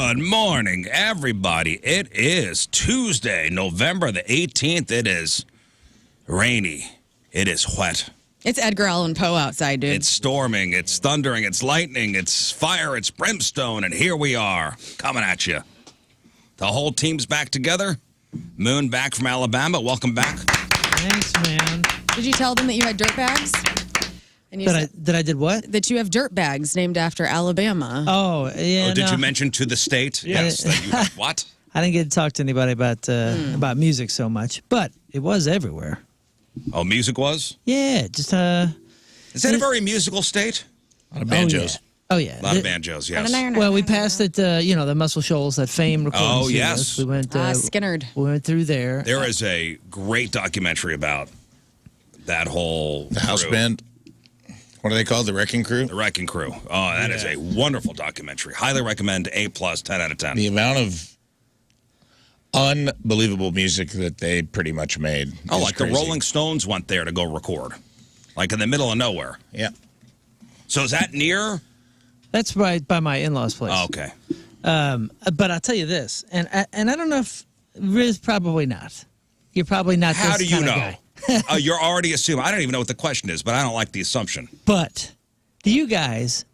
Good morning, everybody. It is Tuesday, November the 18th. It is rainy. It is wet. It's Edgar Allan Poe outside, dude. It's storming. It's thundering. It's lightning. It's fire. It's brimstone. And here we are, coming at you. The whole team's back together. Moon back from Alabama. Welcome back. Thanks, man. Did you tell them that you had dirt bags? And you That I did what? that you have dirt bags named after Alabama. Oh, yeah. Oh, did no. you mention to the state? Yes. That you have what? I didn't get to talk to anybody about music so much, but it was everywhere. Oh, music was? Yeah, just Is that a very musical state? A lot of banjos. Oh yeah. A lot of banjos, yes. Well, we passed it. The Muscle Shoals, that Fame recording. Oh, studios. yes. We went. Skinnerd. We went through there. There is a great documentary about that whole The house crew. band. What are they called? The Wrecking Crew? The Wrecking Crew. Oh, that is a wonderful documentary. Highly recommend. A+, 10 out of 10. The amount of unbelievable music that they pretty much made. Oh, is like crazy. the Rolling Stones went there to go record. Like in the middle of nowhere. Yeah. So is that near? That's right by my in-laws' place. Oh, okay. But I'll tell you this, and I don't know if Rizz, probably not. You're probably not. How this do you kind of know? guy. You're already assuming. I don't even know what the question is, but I don't like the assumption. But do you guys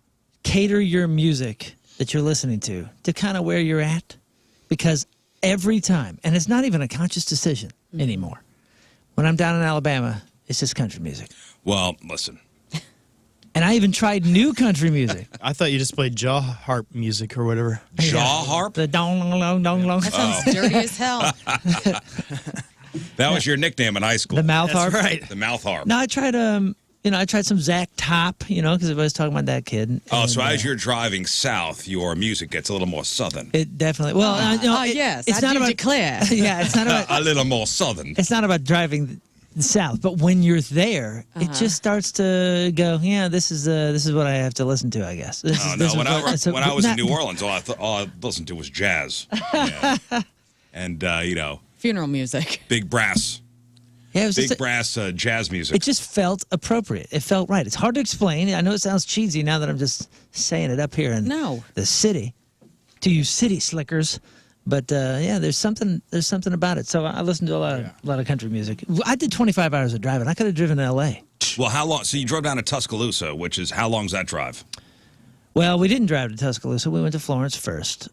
cater your music that you're listening to kind of where you're at? Because every time, and it's not even a conscious decision anymore, when I'm down in Alabama, it's just country music. Well, listen. And I even tried new country music. I thought you just played jaw harp music or whatever. Jaw harp? The dong long long dong long. That sounds dirty as hell. That was your nickname in high school. The mouth harp. right. The mouth harp. No, I tried I tried some Zach Top, because everybody's talking about that kid. Oh, And, so as you're driving south, your music gets a little more southern. it definitely. Well, Yes, it's I not do about declare. Yeah, it's not about. A little more southern. It's not about driving south, but when you're there, it just starts to go. Yeah, this is what I have to listen to. I guess. This Oh, is, no, this is when I was in not- New Orleans, all I listened to was jazz. Yeah. And, Funeral music. big brass. Yeah, it was Big just brass jazz music. it just felt appropriate. It felt right. It's hard to explain. I know it sounds cheesy now that I'm just saying it up here in the city, to you city slickers. But there's something about it. So I listened to a lot of country music. I did 25 hours of driving. I could have driven to L.A. Well, how long? So you drove down to Tuscaloosa, which is, how long's that drive? Well, we didn't drive to Tuscaloosa. We went to Florence first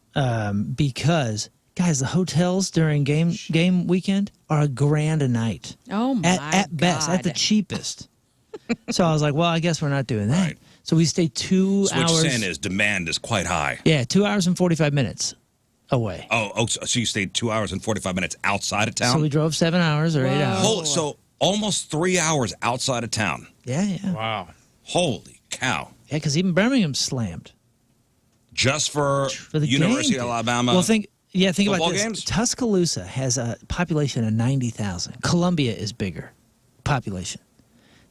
because, guys, the hotels during game weekend are $1,000 a night. Oh, my At best, at the God. cheapest. So I was like, well, I guess we're not doing that. Right. So we stayed 2 So what hours. you're saying is demand is quite high. Yeah, 2 hours and 45 minutes away. Oh, so you stayed 2 hours and 45 minutes outside of town? So we drove 7 hours or 8 hours. So almost 3 hours outside of town. Yeah. Wow. Holy cow. Yeah, because even Birmingham's slammed. Just for the University game. of Alabama. Well, think about football this. games? Tuscaloosa has a population of 90,000. Columbia is bigger population.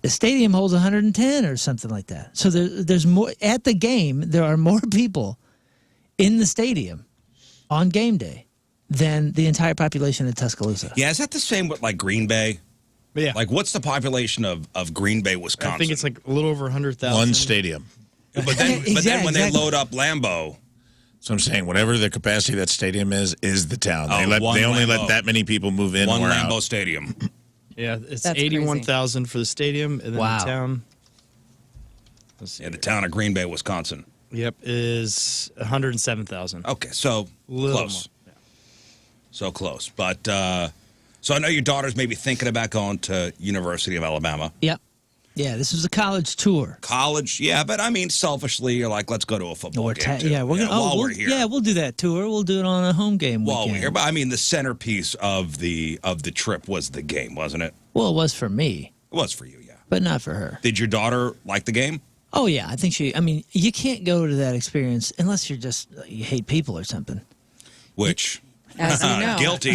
The stadium holds 110 or something like that. So there's more at the game. There are more people in the stadium on game day than the entire population of Tuscaloosa. Yeah, is that the same with like Green Bay? Yeah. Like, what's the population of Green Bay, Wisconsin? I think it's like a little over 100,000. One stadium. But then when they Exactly. load up Lambeau, So I'm saying whatever the capacity of that stadium is the town. Oh, They only Lambeau. let that many people move in one or Lambeau out. Stadium. Yeah, it's That's 81,000 for the stadium, and then Wow. the town. Let's see. Yeah, the town of Green Bay, Wisconsin. Yep, is 107,000. Okay, so Little close. more. So close. But so I know your daughter's maybe thinking about going to University of Alabama. Yep. Yeah, this was a college tour. College, yeah, but I mean, selfishly, you're like, let's go to a football game. Too. Yeah, while we'll, we're here. Yeah, we'll do that tour. We'll do it on a home game While weekend. we're here. But I mean, the centerpiece of the trip was the game, wasn't it? Well, it was for me, It was for you, yeah. but not for her. Did your daughter like the game? Oh, yeah, I think I mean, you can't go to that experience unless you hate people or something. Which, As you know. guilty.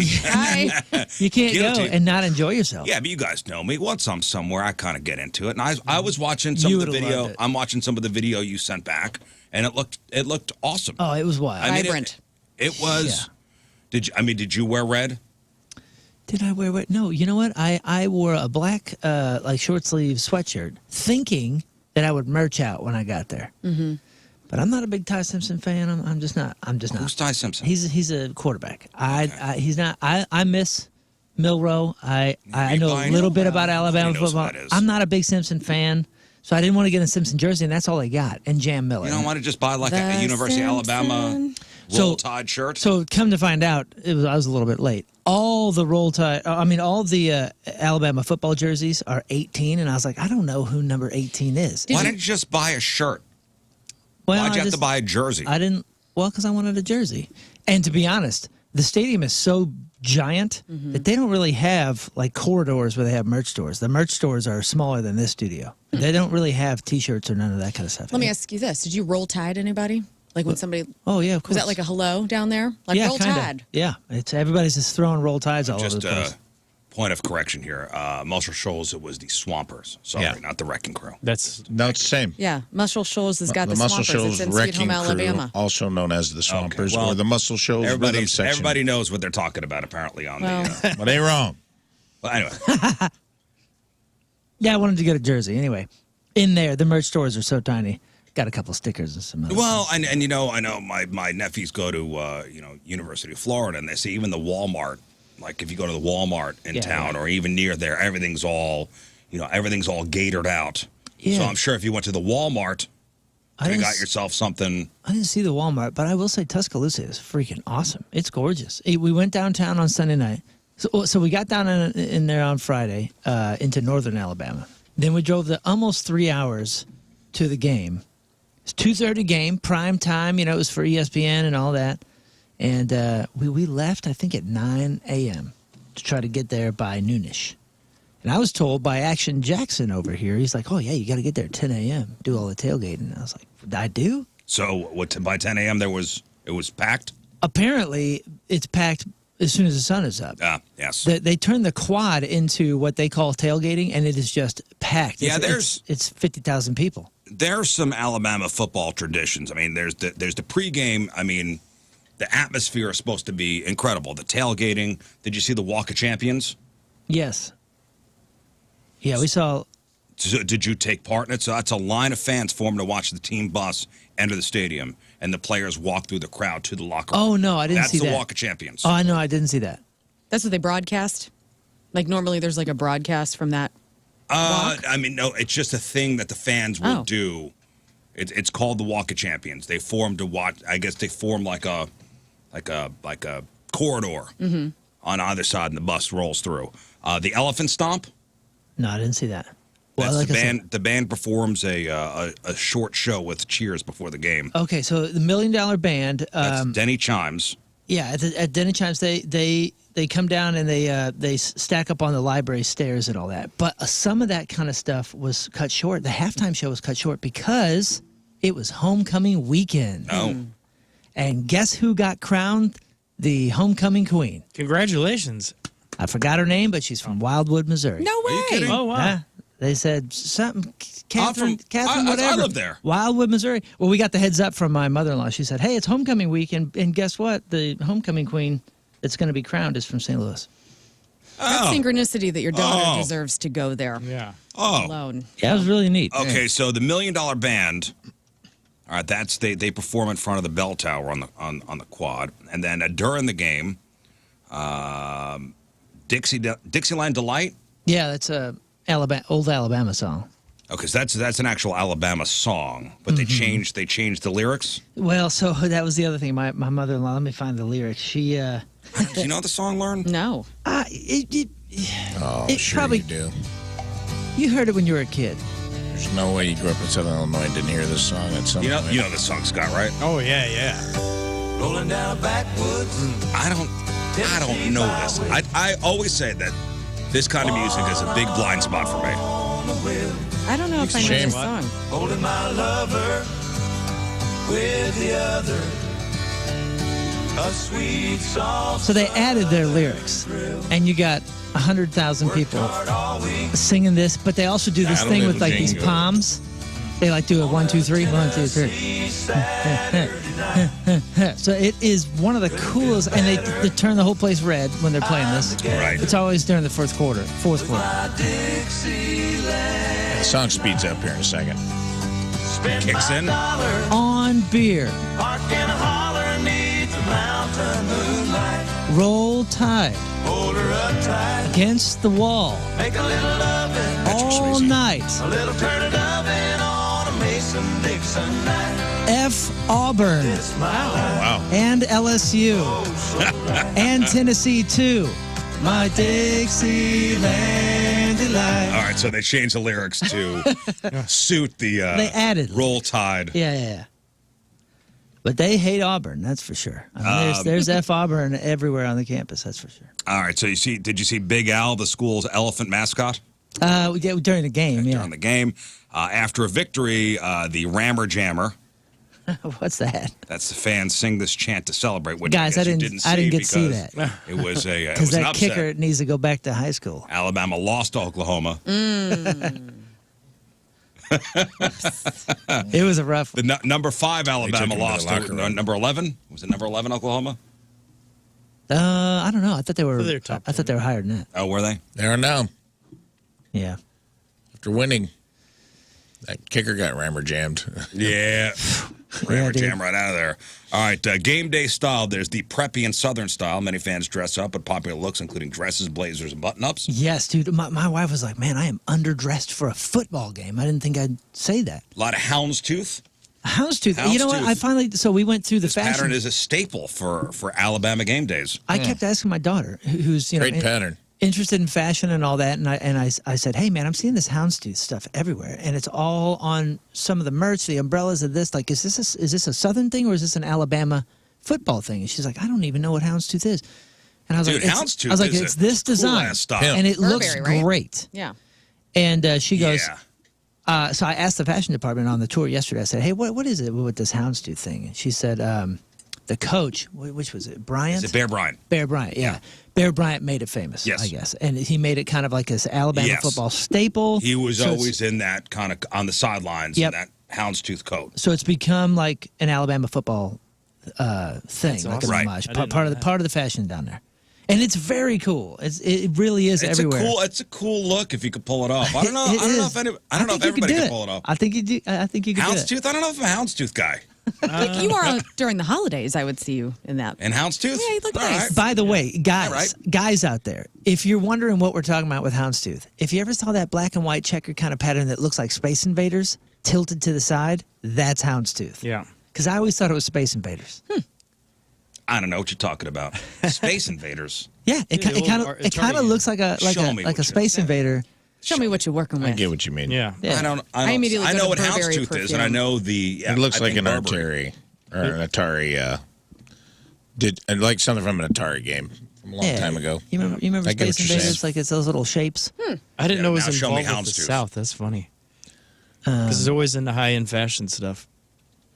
You can't go Guilty. and not enjoy yourself. Yeah, but you guys know me. Once I'm somewhere, I kind of get into it. And I was watching some You of the would've video. loved it. I'm watching some of the video you sent back, and it looked awesome. Oh, it was wild. I mean, Vibrant. It was. Did you wear red? Did I wear what? No, you know what? I wore a black, like short sleeve sweatshirt, thinking that I would merch out when I got there. Mm-hmm. But I'm not a big Ty Simpson fan. I'm just not. Who's Ty Simpson? He's a quarterback. He's not. I miss Milroe. I know a little bit about Alabama He knows who football. that is. I'm not a big Simpson fan, so I didn't want to get a Simpson jersey, and that's all I got. And Jam Miller. You don't want to just buy like a The University of Alabama Simpson. Roll Tide shirt? So come to find out, I was a little bit late. All the all the Alabama football jerseys are 18, and I was like, I don't know who number 18 is. Why didn't you just buy a shirt? Well, Why'd you have to buy a jersey? I didn't. Well, because I wanted a jersey. And to be honest, the stadium is so giant that they don't really have like corridors where they have merch stores. The merch stores are smaller than this studio. They don't really have T-shirts or none of that kind of stuff. Let me ask you this: did you roll tide anybody? Like when somebody Oh yeah, of course. was that like a hello down there? Like yeah, roll kinda. tide. Yeah, it's everybody's just throwing roll tides all over Just the place. point of correction here. Muscle Shoals, it was the Swampers. Sorry, Yeah. not the Wrecking Crew. That's No, it's the same. Yeah, Muscle Shoals has got the, Muscle Swampers. Shoals It's in Sweet Wrecking Home, Crew, Alabama. also known as the Swampers, well, or the Muscle Shoals Rhythm Section. Everybody knows what they're talking about, apparently, on Well. the... But they wrong. Well, anyway. Yeah, I wanted to get a jersey. Anyway, in there, the merch stores are so tiny. Got a couple stickers and some. Well, and you know, I know my nephews go to University of Florida, and they see even the Walmart. Like if you go to the Walmart in Yeah, town, right. or even near there, everything's all gated out. Yeah. So I'm sure if you went to the Walmart, I you didn't, got yourself something. I didn't see the Walmart, but I will say Tuscaloosa is freaking awesome. It's gorgeous. We went downtown on Sunday night. So we got down in there on Friday into northern Alabama. Then we drove almost 3 hours to the game. It's 2:30 game, prime time. It was for ESPN and all that. And we left, I think, at 9 a.m. to try to get there by noonish. And I was told by Action Jackson over here, he's like, oh, yeah, you got to get there at 10 a.m., do all the tailgating. And I was like, I do? So by 10 a.m. it was packed. Apparently, it's packed as soon as the sun is up. Yes. They turn the quad into what they call tailgating, and it is just packed. Yeah, it's 50,000 people. There's some Alabama football traditions. I mean, there's the pregame. I mean, the atmosphere is supposed to be incredible. The tailgating. Did you see the Walk of Champions? Yes. Yeah, we saw. So did you take part in it? So that's a line of fans formed to watch the team bus enter the stadium, and the players walk through the crowd to the locker room. Oh, no, I didn't see that. That's the Walk of Champions. Oh, I know, I didn't see that. That's what they broadcast. Like normally, there's like a broadcast from that. Walk? I mean, no, it's just a thing that the fans would do. It's called the Walk of Champions. They formed to watch. I guess they form like a corridor on either side, and the bus rolls through. The Elephant Stomp. No, I didn't see that. That's like the I band. said- The band performs a short show with cheers before the game. Okay, so the $1 Million Band. That's Denny Chimes. Yeah, at Denny Chimes, they come down and they stack up on the library stairs and all that. But some of that kind of stuff was cut short. The halftime show was cut short because it was homecoming weekend. Oh, And guess who got crowned the homecoming queen? congratulations. I forgot her name, but she's from Wildwood, Missouri. No way. you kidding? Oh wow. Huh? They said something, Catherine, I whatever. live there. Wildwood, Missouri. Well, we got the heads up from my mother-in-law. She said, hey, it's homecoming week, and guess what? The homecoming queen that's going to be crowned is from St. Louis. That's Oh. synchronicity that your daughter Oh. deserves to go there Yeah. Oh, alone. Yeah, it was really neat. okay. So the $1 Million Band. All right, that's they perform in front of the bell tower on the quad, and then during the game, Dixieland Delight. Yeah, that's a old Alabama song. Okay, so that's an actual Alabama song, but they changed the lyrics. Well, so that was the other thing. My mother-in-law, let me find the lyrics. She, Do you know the song, Lauren? No. Oh, It sure probably- you do. you heard it when you were a kid. There's no way you grew up in Southern Illinois and didn't hear this song at some You point. know the song, Scott, right? Oh yeah. Rolling down backwoods. I don't know this. I always say that this kind of music is a big blind spot for me. I don't know if I know Shame. this song. Holding my lover with the other. A sweet song. So they added their lyrics, and you got 100,000 people singing this, but they also do this That'll thing do with the like these jingle. palms. They like do it 1, 2, 3, 1, 2, 3. So it is one of the coolest, and they turn the whole place red when they're playing this. Right. It's always during the fourth quarter. The song speeds up here in a second. Kicks in. On beer. Park in a holler needs a mountain moonlight. Roll Tide. Hold her up tight. Against the Wall. Make a little loving. All night. A little turn it oven on a Mason-Dixon night. F. Auburn. It's my life. Wow. And LSU. And Tennessee, too. My Dixieland delight. All right, so they changed the lyrics to suit the They added. Roll Tide. Yeah. But they hate Auburn, that's for sure. I mean, there's F. Auburn everywhere on the campus, that's for sure. All right, so did you see Big Al, the school's elephant mascot? During the game, yeah. During the game. After a victory, the Rammer Jammer. What's that? That's the fans sing this chant to celebrate. Which Guys, I I guess you didn't get to see because that. It was a Because an that upset. kicker needs to go back to high school. Alabama lost to Oklahoma. It was a rough one. The number 5 Alabama him to the lost locker to room. number 11. Was it number 11 Oklahoma? I don't know. I thought they were. They're top I thought they were higher than that. Oh, were they? They are now. Yeah. After winning, that kicker got rammer jammed. Yeah. Rammer dude. jam right out of there. All right, game day style. There's the preppy and southern style. Many fans dress up with popular looks, including dresses, blazers, and button-ups. Yes, dude. My wife was like, "Man, I am underdressed for a football game." I didn't think I'd say that. A lot of houndstooth. Houndstooth. You know what? Houndstooth. I finally. So we went through the This fashion. pattern is a staple for Alabama game days. I kept asking my daughter, who's Great pattern. interested in fashion and all that, and I said, "Hey, man, I'm seeing this houndstooth stuff everywhere, and it's all on some of the merch, the umbrellas of this. Like, is this a Southern thing or is this an Alabama football thing?" And she's like, "I don't even know what houndstooth is." And I was Dude, like, houndstooth I was like, is "It's a this design, cool-ass style. and it looks Burberry, right? great." Yeah. And she goes, Yeah. so I asked the fashion department on the tour yesterday. I said, "Hey, what is it with this houndstooth thing?" And she said, "The coach, which was it, Bryant? Is it Bear Bryant? Bear Bryant, yeah. Bear Bryant made it famous, Yes. I guess. And he made it kind of like this Alabama Yes. football staple. He was So it's- always in that kind of on the sidelines Yep. in that houndstooth coat. So it's become like an Alabama football thing, That's like awesome. an Right. homage, I didn't part know of the that. part of the fashion down there. And it's very cool. It really is It's everywhere. It's a cool look if you could pull it off. I don't know. It I don't know is. if I don't know if think you everybody do can it. pull it off. I think you do. I think you can do it. Houndstooth? I don't know if I'm a houndstooth guy. Like you are during the holidays, I would see you in that. And houndstooth? Yeah, you look All nice. right. By the way, guys, All right. guys out there, if you're wondering what we're talking about with houndstooth, if you ever saw that black and white checker kind of pattern that looks like Space Invaders tilted to the side, that's houndstooth. Yeah. Because I always thought it was Space Invaders. I don't know what you're talking about. Space Invaders. Yeah, it Yeah, the kind old of it kind of Atari. looks like a Show me what a you- Space Invader. Show me what you're working with. I get what you mean. Yeah. Yeah. I immediately I go know to what Burberry houndstooth is, and I perfume. know the. Yeah, It looks I like think an Burberry. Atari or an Atari. Like something from an Atari game from a long Yeah. time ago. You remember I get what Space you're Invaders? saying. Like it's those little shapes. I didn't Yeah, know it was now show me involved with the houndstooth. South. That's funny. Because it's always into high-end fashion stuff.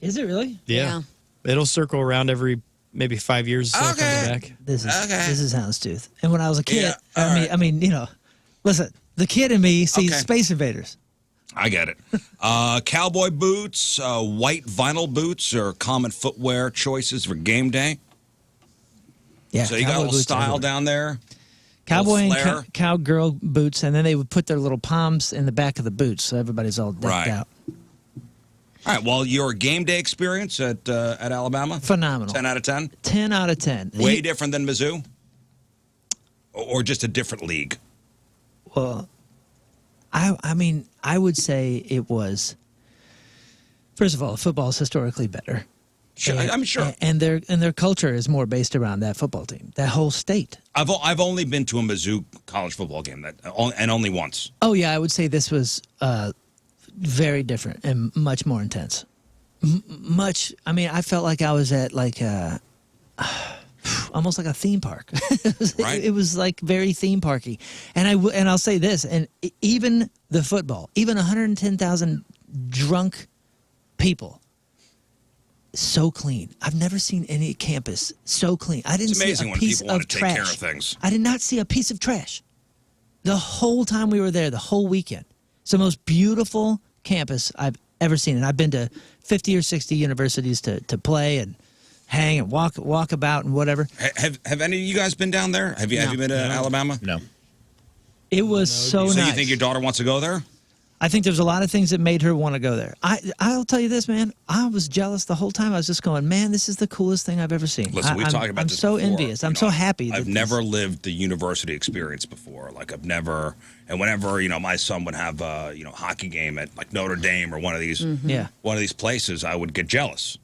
Is it really? Yeah. It'll circle around every maybe 5 years. So it comes Okay. back. This is Okay. this is houndstooth. And when I was a kid, Yeah, all right. I mean, listen, the kid in me sees Okay. Space Invaders. I get it. Cowboy boots, white vinyl boots are common footwear choices for game day. Yeah, So you got a cowboy little boots style everywhere. down there. Cowboy and flair. cowgirl boots, and then they would put their little palms in the back of the boots, so everybody's all decked Right. out. All right. Well, your game day experience at Alabama, Phenomenal. 10 out of 10. 10 out of 10. Way different than Mizzou, or just a different league. Well, I mean, I would say it was. First of all, football is historically better. Sure, I'm sure. And their culture is more based around that football team, that whole state. I've only been to a Mizzou college football game and only once. Oh yeah, I would say this was very different and much more intense. Much. I mean, I felt like I was at like almost like a theme park. Right. It was like very theme parky. And I'll say this, and even the football, even 110,000 drunk people. So clean. I've never seen any campus so clean. I didn't It's amazing see a when piece people want of to take trash. care of things. I did not see a piece of trash. The whole time we were there, the whole weekend. It's the most beautiful campus I've ever seen. And I've been to 50 or 60 universities to play and hang and walk about and whatever. Have any of you guys been down there? Have you been to Alabama? No. It was so So nice. you think your daughter wants to go there? I think there's a lot of things that made her want to go there. I'll tell you this, man. I was jealous the whole time. I was just going, man, this is the coolest thing I've ever seen. Listen, we've talked about I'm this so before. envious. I'm You so know, happy. I've never lived the university experience before. Like I've never, and whenever my son would have a hockey game at like Notre Dame or one of these places, I would get jealous.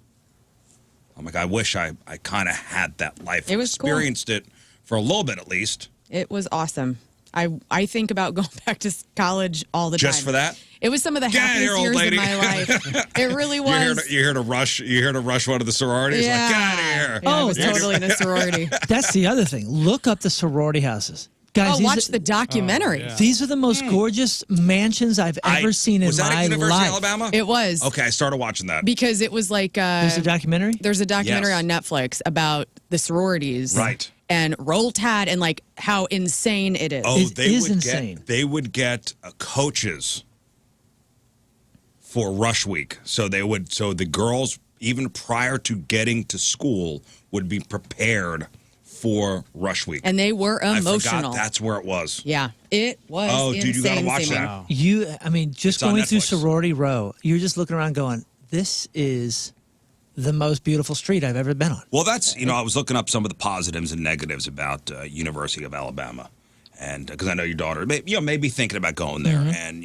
I'm like, I wish I kind of had that life. It was experienced it for a little bit at least. It was awesome. I think about going back to college all the time. Just for that? It was some of the Get out of happiest here, old years lady. of my life. It really was. You're here to rush one of the sororities. Yeah. Like, get out of here. Yeah, I Oh, was totally in a sorority. That's the other thing. Look up the sorority houses. Guys, Oh, watch the documentary. These are the most gorgeous mansions I've ever seen in Was that my at University life. of Alabama? It was. Okay, I started watching that. Because it was like There's a documentary? there's a documentary Yes. on Netflix about the sororities. Right. And Roll Tide and like how insane it is. Oh, It is insane. They would get coaches for rush week. So the girls, even prior to getting to school, would be prepared for rush week. And they were I emotional. forgot that's where it was. Yeah. It was Oh, dude, you gotta insane watch seeming. that. Just It's on going through Netflix. Sorority Row, you're just looking around going, this is the most beautiful street I've ever been on. Well, that's, I was looking up some of the positives and negatives about University of Alabama. And because I know your daughter may be thinking about going there. And,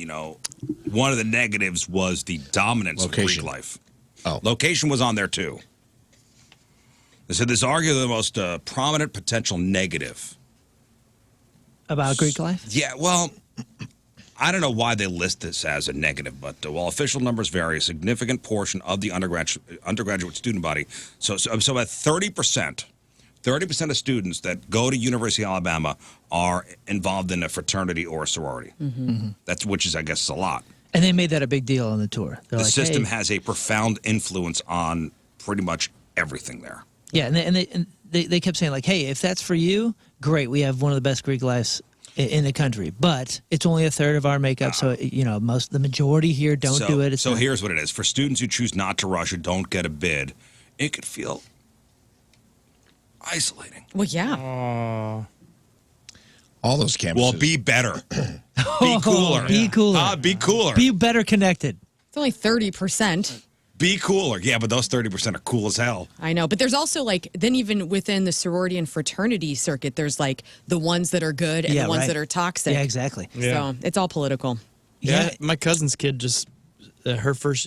one of the negatives was the dominance Location. of Greek life. Oh. Location was on there, too. They said this is arguably the most prominent potential negative. About Greek life? Yeah, well, I don't know why they list this as a negative, but while official numbers vary, a significant portion of the undergraduate student body, so about 30% of students that go to University of Alabama are involved in a fraternity or a sorority. That's which is, I guess, a lot. And they made that a big deal on the tour. They're The like, system hey. has a profound influence on pretty much everything there. Yeah, and they kept saying, like, hey, if that's for you, great. We have one of the best Greek lives in the country. But it's only a third of our makeup, so, the majority here don't do it. It's So not- here's what it is. For students who choose not to rush or don't get a bid, it could feel isolating. Well, yeah. All those campuses. Well, be better. Be cooler. Be cooler. Be cooler. Be better connected. It's only 30%. Be cooler. Yeah, but those 30% are cool as hell. I know. But there's also like, then even within the sorority and fraternity circuit, there's like the ones that are good and Yeah, the ones right. that are toxic. Yeah, exactly. Yeah. So it's all political. Yeah, my cousin's kid just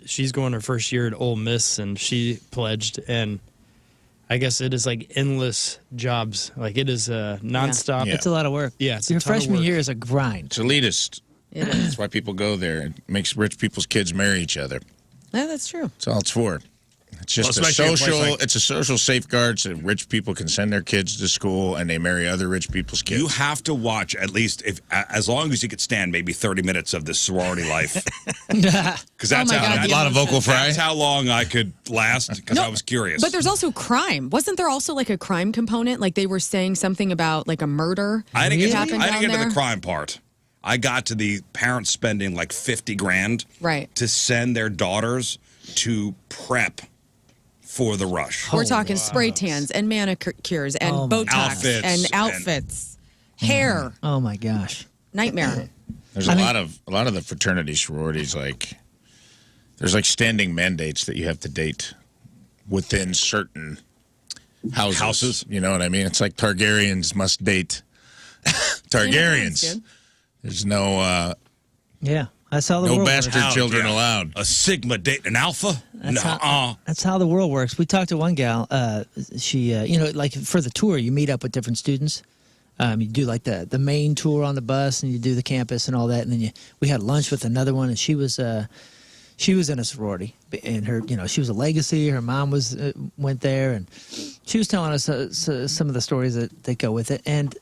she's going her first year at Ole Miss, and she pledged, and I guess it is like endless jobs. Like it is nonstop. Yeah. It's a lot of work. Yeah, it's a Your ton of freshman work. year is a grind. It's elitist. It is. That's why people go there. It makes rich people's kids marry each other. Yeah, that's true. That's all it's for. It's just Well, a especially a place social. like- It's a social safeguard so rich people can send their kids to school and they marry other rich people's kids. You have to watch at least, as long as you could stand, maybe 30 minutes of this sorority life. Because that's my how God, a lot of vocal fry. That's how long I could last. Because I was curious. But there's also crime. Wasn't there also like a crime component? Like they were saying something about like a murder. I didn't happened get down to the there? crime part. I got to the parents spending like $50,000 Right. to send their daughters to prep for the rush. We're talking spray tans and manicures and Oh, my Botox Outfits and and- outfits, hair, Oh, my gosh. nightmare. There's a lot of the fraternity sororities there's like standing mandates that you have to date within certain houses. You know what I mean? It's like Targaryens must date Targaryens. Good. There's no Yeah, that's how the no world bastard works. children Yeah. allowed. A Sigma dating an Alpha? That's how the world works. We talked to one gal. She, like for the tour, you meet up with different students. You do like the main tour on the bus, and you do the campus and all that. And then we had lunch with another one, and she was in a sorority, and her, she was a legacy. Her mom went there, and she was telling us some of the stories that go with it. And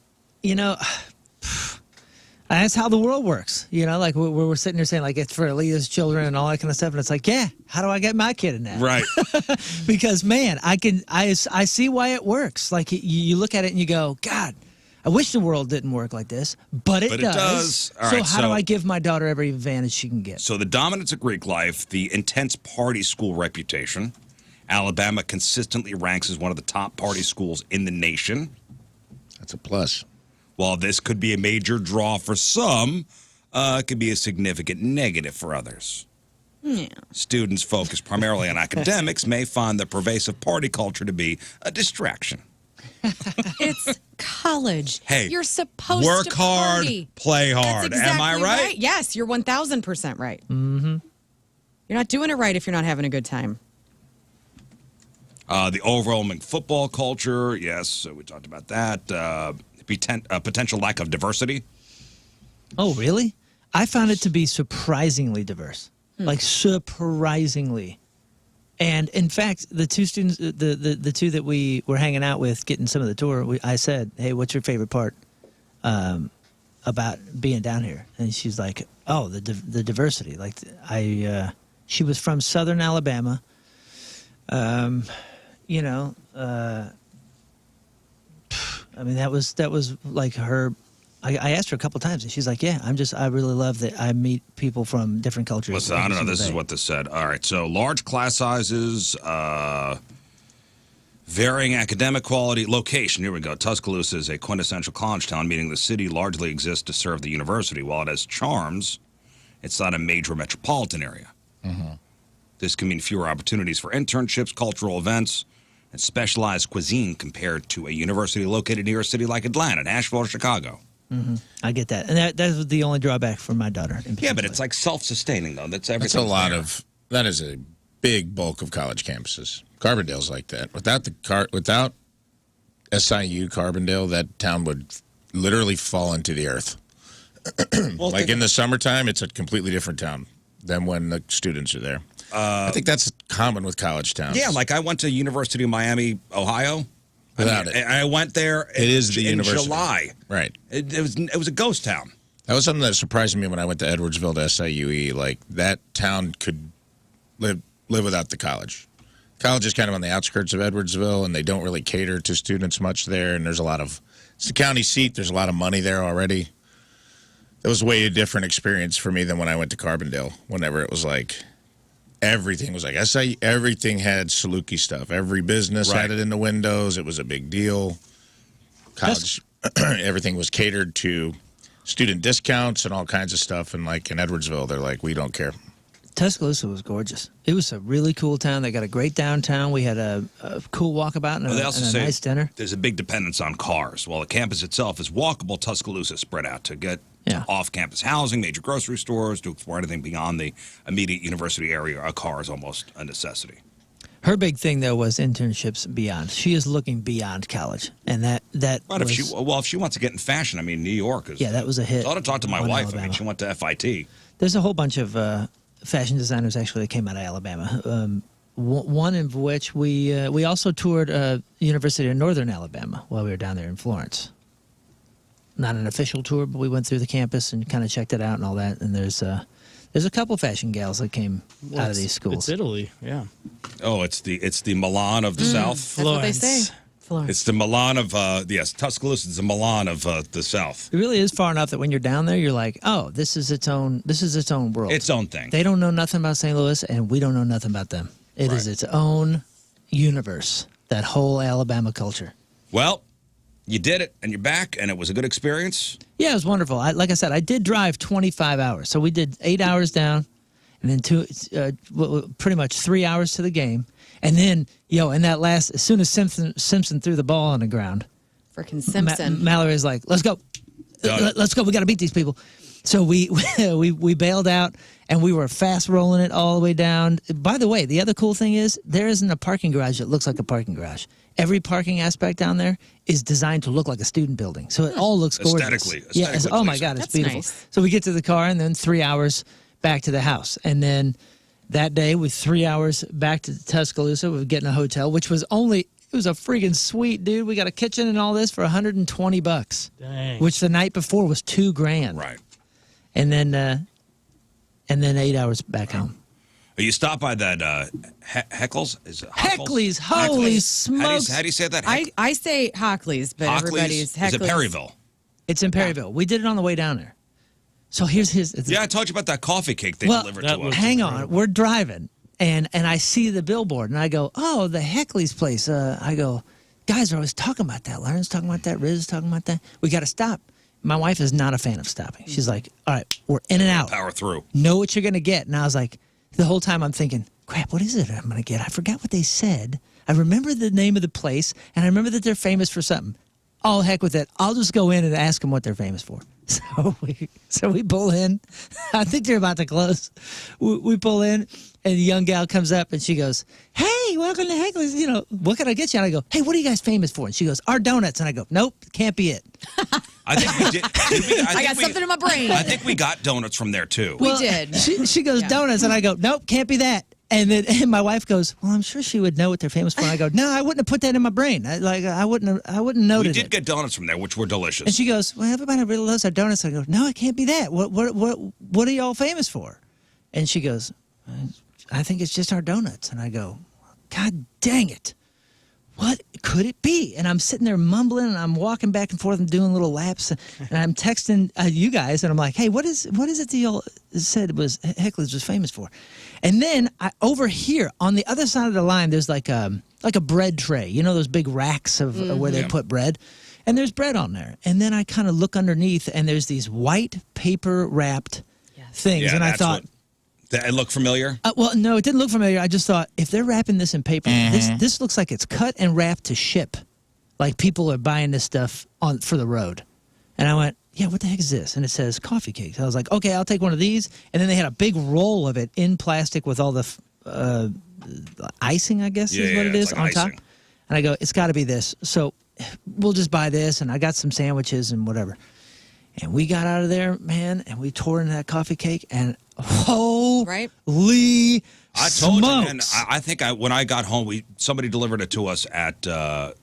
that's how the world works. Like we're sitting here saying like it's for Aaliyah's children and all that kind of stuff, and it's like, yeah, how do I get my kid in that? Right. Because man, I see why it works. Like you look at it and you go, God, I wish the world didn't work like this, but it does. All So right, how do I give my daughter every advantage she can get? So the dominance of Greek life, the intense party school reputation. Alabama consistently ranks as one of the top party schools in the nation. That's a plus. While this could be a major draw for some, could be a significant negative for others. Yeah. Students focused primarily on academics may find the pervasive party culture to be a distraction. It's college. Hey, you're supposed work to hard, party. play That's hard. exactly Am I right? Yes, you're 1,000% right. Mm-hmm. You're not doing it right if you're not having a good time. The overwhelming football culture, yes, so we talked about that. Potential lack of diversity. Oh, really? I found it to be surprisingly diverse. Like, surprisingly. And, in fact, the two students, the two that we were hanging out with, getting some of the tour, I said, hey, what's your favorite part about being down here? And she's like, oh, the diversity. Like, she was from southern Alabama. You know, I mean, that was like her. I asked her a couple times, and she's like, "Yeah, I really love that I meet people from different cultures." Listen, I don't know. This is what this said. All right, so large class sizes, varying academic quality, location. Here we go. Tuscaloosa is a quintessential college town, meaning the city largely exists to serve the university. While it has charms, it's not a major metropolitan area. Mm-hmm. This can mean fewer opportunities for internships, cultural events, and specialized cuisine compared to a university located near a city like Atlanta, Nashville, or Chicago. Mm-hmm. I get that, and that was the only drawback for my daughter. Yeah, but it's like self-sustaining though. That's everything. That's a lot of. That is a big bulk of college campuses. Carbondale's like that. Without SIU Carbondale, that town would literally fall into the earth. Well, like in the summertime, it's a completely different town than when the students are there. I think that's common with college towns. Yeah, like I went to University of Miami, Ohio. I went there. It is the in university. July. Right. It was a ghost town. That was something that surprised me when I went to Edwardsville to SIUE. Like that town could live without the college. College is kind of on the outskirts of Edwardsville, and they don't really cater to students much there. And it's the county seat. There's a lot of money there already. It was way a different experience for me than when I went to Carbondale. Whenever it was like. Everything was like SIU. Everything had Saluki stuff. Every business had it in the windows. It was a big deal. College, everything was catered to student discounts and all kinds of stuff. And like in Edwardsville, they're like, we don't care. Tuscaloosa was gorgeous. It was a really cool town. They got a great downtown. We had a cool walkabout and, they also and a say nice dinner. There's a big dependence on cars. While the campus itself is walkable, Tuscaloosa is spread out to get off-campus housing, major grocery stores, to explore anything beyond the immediate university area. A car is almost a necessity. Her big thing, though, was internships beyond. She is looking beyond college, and that But if she wants to get in fashion, I mean, New York is. Yeah, that was a hit. I ought to talk to my on wife. Alabama. I mean, she went to FIT. There's a whole bunch of fashion designers actually that came out of Alabama. One of which we also toured University of Northern Alabama while we were down there in Florence. Not an official tour, but we went through the campus and kind of checked it out and all that. And there's a couple fashion gals that came out of these schools. It's Italy, yeah. Oh, it's the Milan of the South. That's what they say. Florence. It's the Milan of Tuscaloosa is the Milan of the South. It really is far enough that when you're down there, you're like, oh, this is its own world. Its own thing. They don't know nothing about St. Louis, and we don't know nothing about them. It is its own universe. That whole Alabama culture. Well, you did it, and you're back, and it was a good experience. Yeah, it was wonderful. Like I said, I did drive 25 hours. So we did 8 hours down, and then pretty much 3 hours to the game. And then, in that last, as soon as Simpson threw the ball on the ground. Freaking Simpson. Mallory's like, let's go. Let's go. We got to beat these people. So we bailed out, and we were fast rolling it all the way down. By the way, the other cool thing is there isn't a parking garage that looks like a parking garage. Every parking aspect down there is designed to look like a student building. So it all looks gorgeous. Aesthetically Oh, my God, it's That's beautiful. nice. So we get to the car, and then 3 hours back to the house. And then that day, with 3 hours back to Tuscaloosa, we were getting a hotel, which was it was a freaking sweet, dude. We got a kitchen and all this for $120. Dang. Which the night before was $2,000. Right. And then 8 hours back home. You stopped by that Heckles? Is it Heckley's, holy smokes. How do you say that? I say Hockley's, but everybody's Is it Heckley's. Perryville? It's in Perryville. We did it on the way down there. So here's his. Yeah, I told you about that coffee cake they delivered to us. Hang on. We're driving, and I see the billboard, and I go, oh, the Heckley's place. I go, guys are always talking about that. Lauren's talking about that. Rizz is talking about that. We got to stop. my wife is not a fan of stopping. She's like, all right, we're in and out. Power through. Know what you're going to get. And I was like, the whole time I'm thinking, crap, what is it I'm going to get? I forgot what they said. I remember the name of the place, and I remember that they're famous for something. Oh, heck with it. I'll just go in and ask them what they're famous for. So we pull in. I think they're about to close. We pull in, and the young gal comes up, and she goes, hey, welcome to Heckler's. You know, what can I get you? And I go, hey, what are you guys famous for? And she goes, our donuts. And I go, nope, can't be it. I think we did. I got something in my brain. I think we got donuts from there, too. We did. She goes, donuts. And I go, nope, can't be that. And my wife goes, well, I'm sure she would know what they're famous for. And I go, no, I wouldn't have put that in my brain. I wouldn't notice it. We did get donuts from there, which were delicious. And she goes, well, everybody really loves our donuts. I go, no, it can't be that. What are y'all famous for? And she goes, I think it's just our donuts. And I go, God dang it. What could it be? And I'm sitting there mumbling, and I'm walking back and forth and doing little laps, and I'm texting you guys, and I'm like, hey, what is it that y'all said was Heckler's was famous for? And then over here on the other side of the line, there's like a bread tray. You know those big racks of where they put bread? And there's bread on there. And then I kind of look underneath, and there's these white paper wrapped things. Yeah, and I thought, it looked familiar? well, no, it didn't look familiar. I just thought, if they're wrapping this in paper, this looks like it's cut and wrapped to ship. Like people are buying this stuff for the road. And I went, yeah, what the heck is this? And it says coffee cakes. I was like, okay, I'll take one of these. And then they had a big roll of it in plastic with all the icing, I guess is what it is, like on top. icing. And I go, it's got to be this. So we'll just buy this. And I got some sandwiches and whatever. And we got out of there, man, and we tore into that coffee cake, and holy I told smokes. you, man, I think when I got home, somebody delivered it to us at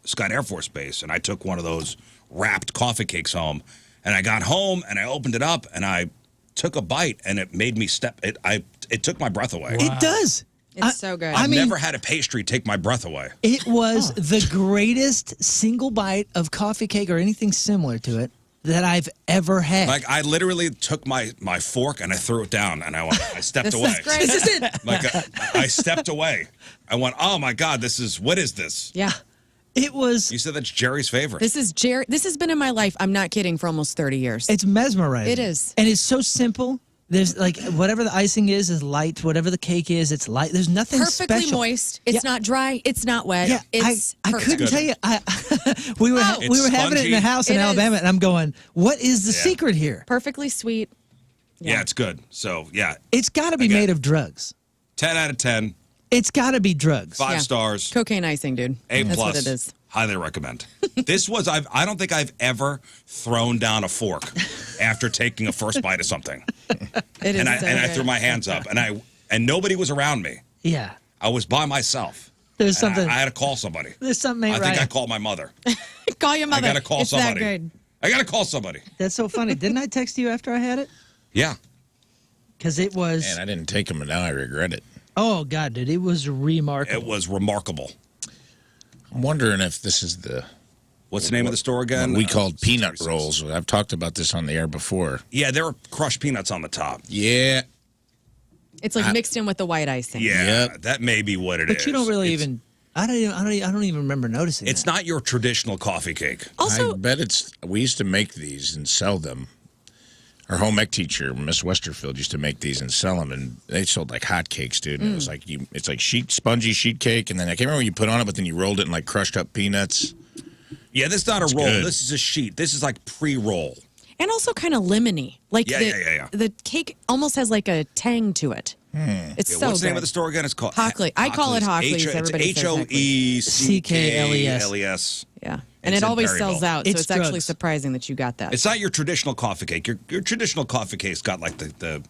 Scott Air Force Base, and I took one of those wrapped coffee cakes home. And I got home, and I opened it up, and I took a bite, and it made me it took my breath away. It does. It's so good. I've never had a pastry take my breath away. It was the greatest single bite of coffee cake or anything similar to it that I've ever had. Like, I literally took my fork and I threw it down, and I stepped away. This is great. This is it. Like, I stepped away. I went, oh my God, what is this? Yeah. It was. You said that's Jerry's favorite. This is Jerry. This has been in my life. I'm not kidding. For almost 30 years. It's mesmerizing. It is. And it's so simple. There's like whatever the icing is light. Whatever the cake is, it's light. There's nothing Perfectly special. moist. It's not dry. It's not wet. Yeah, It's I perfect. couldn't tell you. we were having it in the house in It is. Alabama, and I'm going, what is the secret here? Perfectly sweet. Yeah, it's good. So, yeah, It's got to be made of drugs. 10 out of 10, It's got to be drugs. 5 stars, Cocaine icing, dude. A+. That's what it is. Highly recommend. I don't think I've ever thrown down a fork after taking a first bite of something. It is. I threw my hands up, and nobody was around me. Yeah. I was by myself. There's And something. I had to call somebody. There's something ain't I think right. I called my mother. Call your mother. I got to call it's somebody. That good. I got to call somebody. That's so funny. Didn't I text you after I had it? Yeah. Because it was. Man, I didn't take them, and now I regret it. Oh God, dude, it was remarkable. It was remarkable. I'm wondering if this is What's the name of the store again? we called peanut rolls. I've talked about this on the air before. Yeah, there were crushed peanuts on the top. Yeah. It's like mixed in with the white icing. Yeah, Yep. that may be what it is. But you don't really even. I don't even remember noticing. It's that. not your traditional coffee cake. Also, I bet we used to make these and sell them. Our home ec teacher, Miss Westerfield, used to make these and sell them, and they sold like hotcakes, dude. And it was like it's like spongy sheet cake, and then I can't remember what you put on it, but then you rolled it in like crushed up peanuts. Yeah, this is not a roll. good. This is a sheet. This is like pre-roll. and also kind of lemony. Like Yeah. the cake almost has like a tang to it. It's Yeah, so what's the good. name of the store again? It's called Hockley. I call it Hockley's. Everybody says H-O-E-C-K-L-E-S. Yeah. And It's it in always Perryville. sells out, so It's it's actually drugs. surprising that you got that. It's not your traditional coffee cake. Your traditional coffee cake's got like the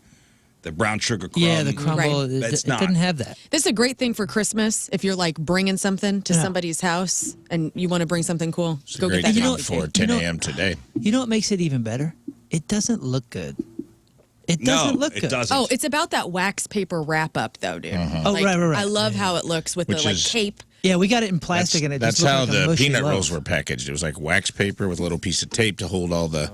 brown sugar crumb. Yeah, the crumble. Right. It It's not. didn't have that. This is a great thing for Christmas if you're like bringing something to somebody's house and you want to bring something cool. It's Go a get great that thing coffee for cake. 10 a.m. today. You know what makes it even better? It doesn't look good. It doesn't look it good. doesn't. Oh, it's about that wax paper wrap up though, dude. Oh, Like, right. I love how it looks with Which the like is- cape. Yeah, we got it in plastic, and it That's just looked how like a the mushy peanut loaf. rolls were packaged. It was like wax paper with a little piece of tape to hold all the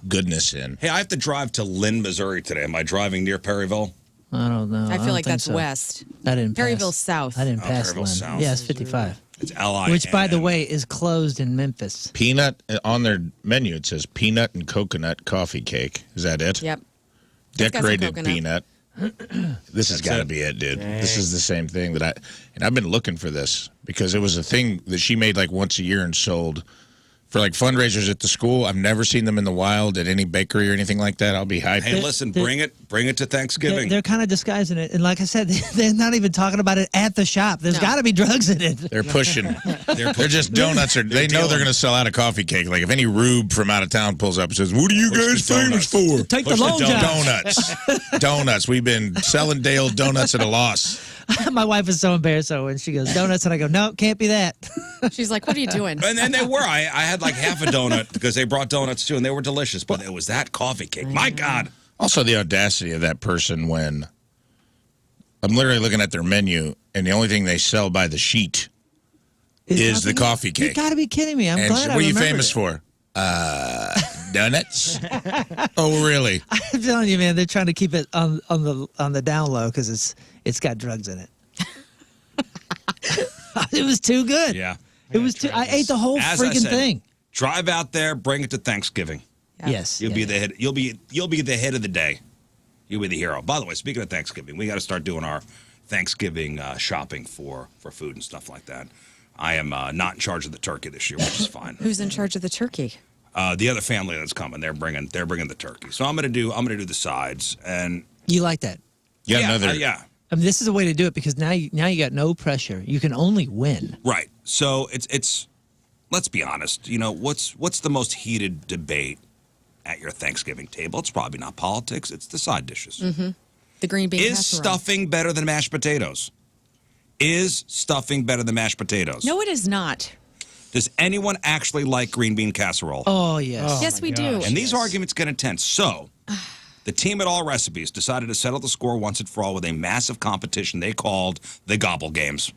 goodness in. Hey, I have to drive to Lynn, Missouri today. Am I driving near Perryville? I don't know. I feel don't like think that's so. west. I didn't. Perryville's pass. south. I didn't pass Perryville's Lynn. south. Yeah, it's 55. It's L-I-N-N. Which, by the way, is closed in Memphis. Peanut on their menu. It says peanut and coconut coffee cake. Is that it? Yep. It's got some Decorated coconut. peanut. This has got to be it, dude. This is the same thing that I've been looking for this because it was a thing that she made like once a year and sold for like fundraisers at the school. I've never seen them in the wild at any bakery or anything like that. I'll be hyped. Hey, listen, bring it to Thanksgiving. They're kind of disguising it. And like I said, they're not even talking about it at the shop. There's got to be drugs in it. They're pushing. They're just donuts. They know they're going to sell out a coffee cake. Like if any rube from out of town pulls up and says, "What are you guys famous for?" Take the long job. Donuts. Donuts. We've been selling Dale donuts at a loss. My wife is so embarrassed when she goes, donuts, and I go, no, can't be that. She's like, what are you doing? And then they were. I had like half a donut because they brought donuts too, and they were delicious. But it was that coffee cake. My God. Also, the audacity of that person when I'm literally looking at their menu, and the only thing they sell by the sheet is the coffee cake. You got to be kidding me. I'm and glad I what are you remembered famous it. for? Donuts. Oh, really? I'm telling you, man, they're trying to keep it on the down low because it's got drugs in it. It was too good. Yeah. It was too. I ate the whole As I freaking said, thing. Drive out there, bring it to Thanksgiving. Yeah. Yes. You'll be the head. You'll be the head of the day. You'll be the hero. By the way, speaking of Thanksgiving, we got to start doing our Thanksgiving shopping for food and stuff like that. I am not in charge of the turkey this year, which is fine. Who's in charge of the turkey? The other family that's coming, they're bringing the turkey. So I'm gonna do the sides and You like that? Yeah, yeah. I mean, this is a way to do it because now you got no pressure. You can only win. Right. So it's let's be honest. You know, what's the most heated debate at your Thanksgiving table? It's probably not politics. It's the side dishes. Mm-hmm. The green bean Is casserole. stuffing better than mashed potatoes? Is stuffing better than mashed potatoes? No, it is not. Does anyone actually like green bean casserole? Oh, yes. Yes, we do. And these arguments get intense. So, the team at All Recipes decided to settle the score once and for all with a massive competition they called the Gobble Games.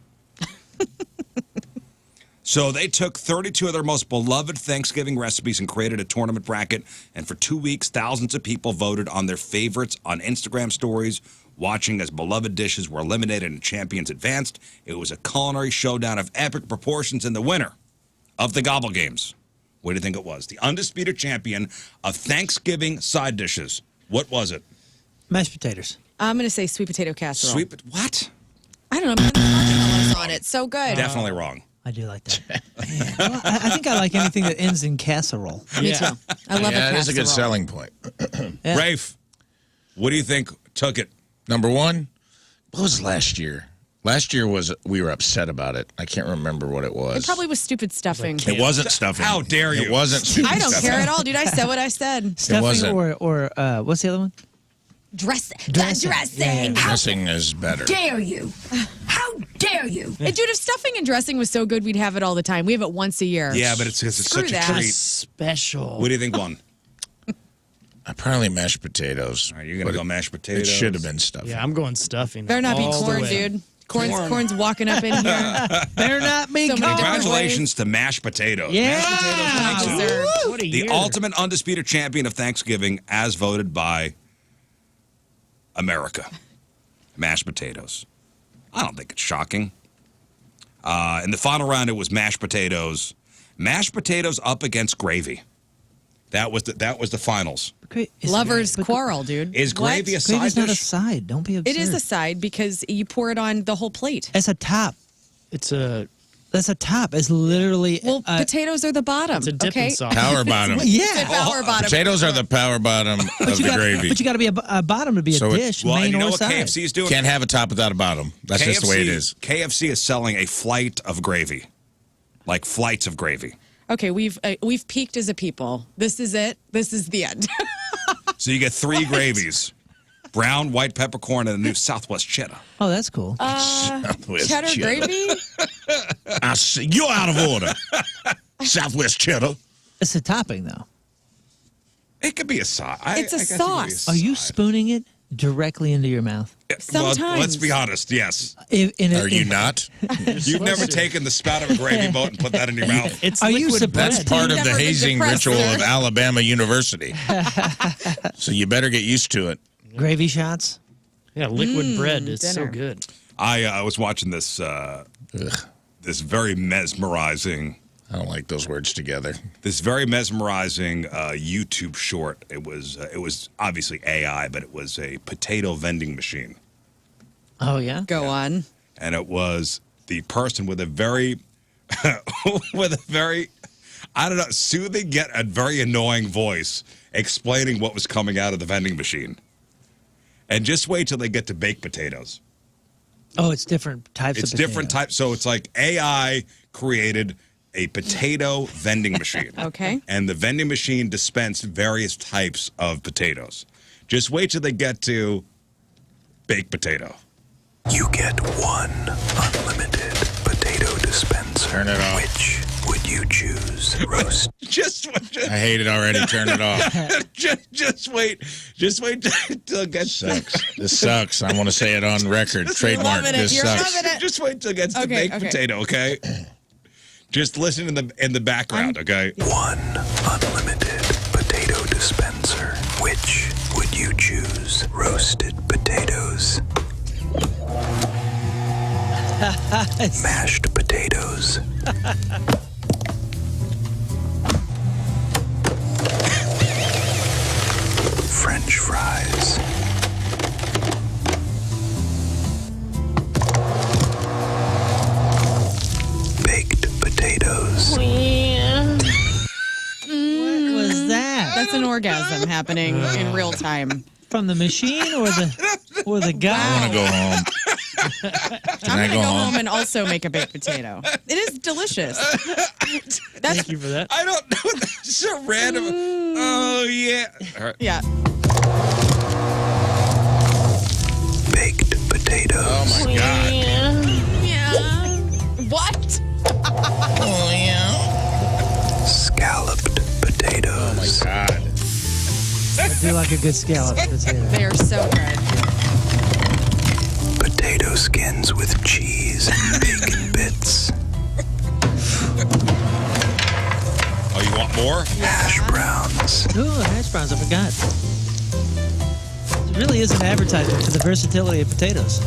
So they took 32 of their most beloved Thanksgiving recipes and created a tournament bracket. And for 2 weeks, thousands of people voted on their favorites on Instagram stories, watching as beloved dishes were eliminated and champions advanced. It was a culinary showdown of epic proportions, and the winner of the Gobble Games, what do you think it was? The undisputed champion of Thanksgiving side dishes. What was it? Mashed potatoes. I'm going to say sweet potato casserole. What? I don't know. I'm gonna put marshmallows on it. So good. Definitely wrong. I do like that. Man, well, I think I like anything that ends in casserole. Me too. I love a Yeah, casserole. that is a good selling point. Yeah. Rafe, what do you think took it? Number one, what was last year? Last year we were upset about it. I can't remember what it was. It probably was stupid stuffing. It wasn't stuffing. How dare you? It wasn't stupid I don't stuffing. care at all, dude. I said what I said. Stuffing wasn't. or what's the other one? Dressing. Dressing. Dressing. Dressing is better. Dare you? How dare you? And dude, if stuffing and dressing was so good, we'd have it all the time. We have it once a year. Yeah, but it's Screw such that. a treat. Special. What do you think won? Probably mashed potatoes. All right, you're going to But go mashed potatoes. It should have been stuffing. Yeah, I'm going stuffing. Better not be all the corn, way. dude. Corn's walking up in here. Better not be So many corn. different Congratulations to mashed potatoes. Yeah. Mashed potatoes won, too. Deserved. What a The year. ultimate undisputed champion of Thanksgiving as voted by America. Mashed potatoes. I don't think it's shocking. In the final round, it was mashed potatoes. Mashed potatoes up against gravy. That was the finals. Lovers quarrel, dude. Is gravy a side Gravy's not a dish? side. Don't be absurd. It is a side because you pour it on the whole plate. It's a top. It's a That's a top. It's literally. Well, potatoes are the bottom. it's a dipping okay? sauce. Power bottom. Yeah. Power bottom. Potatoes are the power bottom of But you the got, gravy. But you got to be a bottom to be So a it- dish, Well, and main you know or what side. KFC's doing? Can't have a top without a bottom. That's just the way it is. KFC is selling a flight of gravy. Like flights of gravy. Okay, we've peaked as a people. This is it. This is the end. So you get 3 gravies. Brown, white peppercorn, and a new Southwest cheddar. Oh, that's cool. Southwest Cheddar gravy? I see. You're out of order. Southwest cheddar. It's a topping, though. It could be a sauce. It's a sauce. Are you spooning it directly into your mouth? Well, Sometimes. let's be honest. Yes. Are you not? You've never taken the spout of a gravy boat and put that in your mouth. It's Are you liquid bread. That's part of the Never been hazing depressed, ritual sir. of Alabama University. So you better get used to it. Gravy shots? Yeah, liquid bread. It's so dinner. good. I was watching this this very mesmerizing. I don't like those words together. This very mesmerizing YouTube short. It was obviously AI, but it was a potato vending machine, Oh yeah. Go on. and it was the person with a very, I don't know, soothing yet a very annoying voice explaining what was coming out of the vending machine. And just wait till they get to baked potatoes. Oh, it's different types. It's of different potato. types. So it's like AI created a potato vending machine. Okay. And the vending machine dispensed various types of potatoes. Just wait till they get to baked potato. You get one unlimited potato dispenser. Turn it off. Which would you choose? Roast. I hate it already. Turn it off. just wait till it gets Sucks. This sucks. I want to say it on record. Trademark. loving it. This You're sucks. loving it. just wait till it gets to Okay, baked okay. potato, okay? Just listen in the background, okay? One unlimited potato dispenser. Which would you choose? Roasted potatoes. Mashed potatoes. French fries. Baked potatoes. What was that? That's an orgasm happening in real time. From the machine or the guy? I want to go home. Can I'm I going to go go home? home and also make a baked potato. It is delicious. That's Thank you for that. I don't know. That's so random. Oh, yeah. All right. yeah. Baked potatoes. Oh my god. Yeah. What? Scalloped potatoes. Oh my god. I do like a good scallop potato. They are so good. Potato skins with cheese and bacon bits. Oh, you want more? Hash browns. Ooh, hash browns, I forgot. It really is an advertisement for the versatility of potatoes.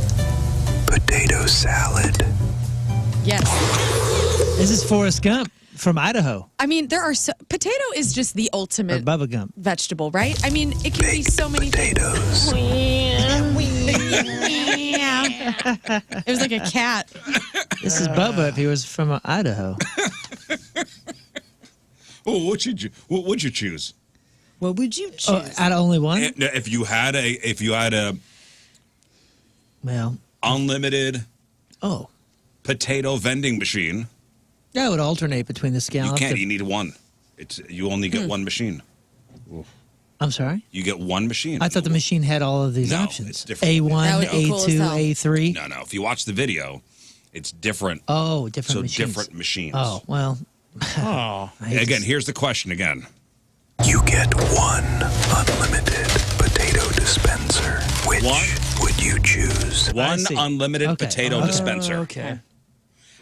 Potato salad. Yes. This is Forrest Gump from Idaho, I mean, there are potato is just the or ultimate Bubba Gump. vegetable, right? I mean, it can be Baked so many things. potatoes. It was like a cat. This is Bubba if he was from Idaho. Oh, what would you choose? What would you choose? Oh, out of only one? If you had a Well, unlimited oh. potato vending machine, I would alternate between the you scallops. can't. You need one. You only get one machine. I'm sorry? You get one machine. I thought the machine had all of these No, options. it's different. A1, That would be cool as A2, hell. A3. No. If you watch the video, it's different. Oh, different So machines. different machines. Oh, well. Oh. I hate Again, to- here's the question again. You get one unlimited potato dispenser. Which One? would you choose? One see. unlimited Okay. potato Oh, dispenser. Okay.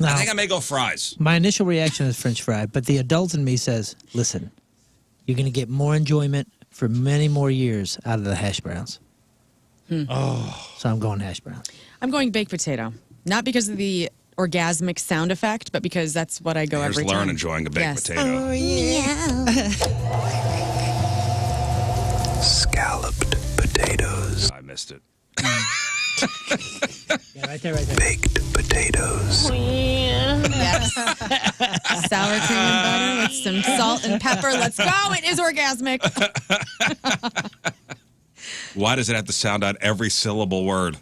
Now, I think I may go fries. my initial reaction is French fry, but the adult in me says, listen, you're going to get more enjoyment for many more years out of the hash browns. Oh. So I'm going hash browns. I'm going baked potato. Not because of the orgasmic sound effect, but because that's what I go There's every Lauren time. enjoying a baked Yes. potato. Scalloped potatoes. I missed it. Yeah, right there, right there. Baked potatoes. Yes. Sour cream and butter with some salt and pepper. Let's go. It is orgasmic. Why does it have to sound out every syllable word?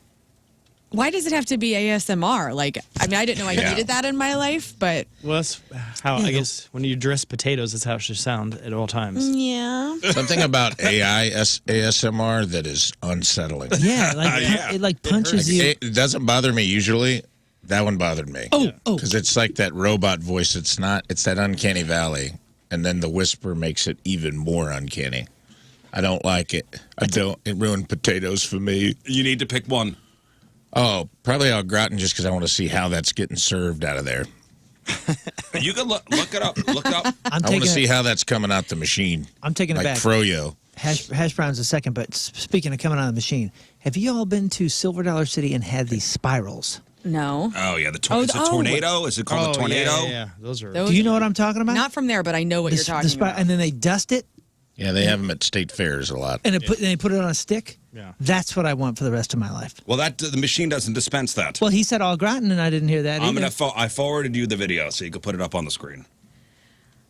Why does it have to be ASMR? Like, I mean, I didn't know I Yeah. needed that in my life, but Well, that's how I guess when you dress potatoes, that's how it should sound at all times. yeah. Something about ASMR that is unsettling. Yeah, like, Yeah. it like punches you. It doesn't bother me usually. That one bothered me. Oh. Because it's like that robot voice. It's not. It's that uncanny valley, and then the whisper makes it even more uncanny. I don't like it. I don't. It ruined potatoes for me. You need to pick one. Oh, probably au gratin just because I want to see how that's getting served out of there. You can look it up. Look it up. I'm I want taking to see it, how that's coming out the machine. I'm taking it Like back. froyo. Hash browns a second, but speaking of coming on the machine, have you all been to Silver Dollar City and had these spirals? No. Oh yeah, the Oh, is it oh. tornado? Is it called a tornado? Yeah. Those are. Those- Do you know what I'm talking about? Not from there, but I know what The you're s- talking the spot- about. And then they dust it, Yeah, they have them at state fairs a lot. and they put it on a stick. Yeah. That's what I want for the rest of my life. Well, the machine doesn't dispense that. Well, he said au gratin, and I didn't hear that either. I forwarded you the video so you can put it up on the screen.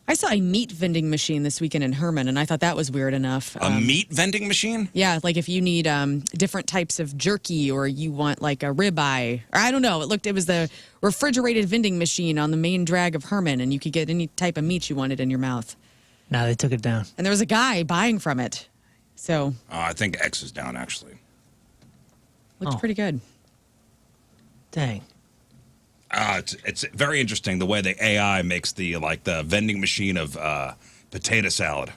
I saw a meat vending machine this weekend in Herman, and I thought that was weird enough. A meat vending machine? Yeah, like if you need different types of jerky or you want like a ribeye, or I don't know. It was the refrigerated vending machine on the main drag of Herman, and you could get any type of meat you wanted in your mouth. Nah, they took it down. And there was a guy buying from it. So, I think X is down, actually. looked pretty good. Dang. It's very interesting the way the AI makes the vending machine of potato salad.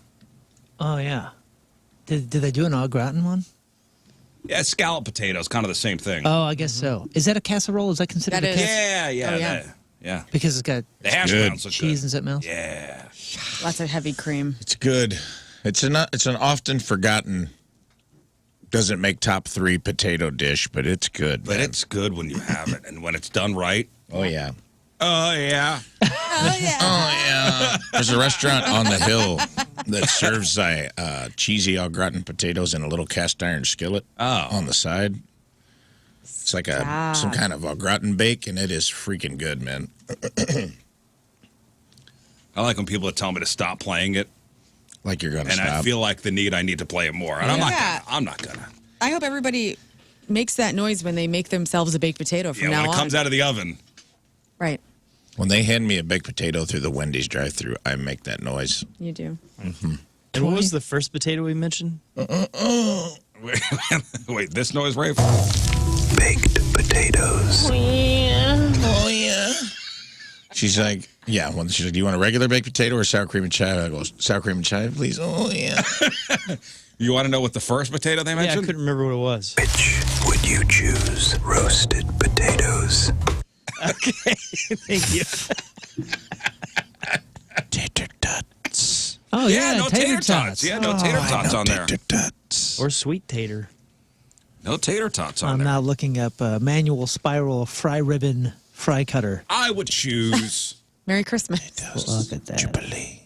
Oh yeah. Did they do an au gratin one? Yeah, scallop potatoes, kind of the same thing. Oh, I guess so. Is that a casserole? Is that considered That a is. casserole? Yeah. Oh, yeah. Yeah. Because it's got The hash good. browns look cheese good. and something else? Yeah. Lots of heavy cream. It's good. It's an often forgotten, doesn't make top 3 potato dish, but it's good. But man. it's good when you have it. And when it's done right. Oh, yeah. Oh, yeah. Oh, yeah. Oh, yeah. There's a restaurant on the hill that serves cheesy au gratin potatoes in a little cast iron skillet on the side. It's like some kind of au gratin bake, and it is freaking good, man. I like when people tell me to stop playing it. Like you're going to And stop. I feel like I need to play it more. And I'm not gonna. I hope everybody makes that noise when they make themselves a baked potato from Yeah, now when on. it comes out of the oven. Right. When they hand me a baked potato through the Wendy's drive-thru, I make that noise. You do. And what was the first potato we mentioned? Wait, this noise, Rafe? Baked potatoes. Oh, yeah. She's like, yeah. She's like, do you want a regular baked potato or sour cream and chive? I go, sour cream and chive, please. Oh, yeah. You want to know what the first potato they Yeah, I mentioned? couldn't remember what it was. Which would you choose? Roasted potatoes. Okay, thank you. Tater tots. Oh yeah, yeah, no tater tots. Yeah, no tater tots on there. Tater tots. Or sweet tater. No tater tots on I'm there. now looking up manual spiral fry ribbon fry cutter. I would choose. Merry Christmas. Look at that. Jubilee.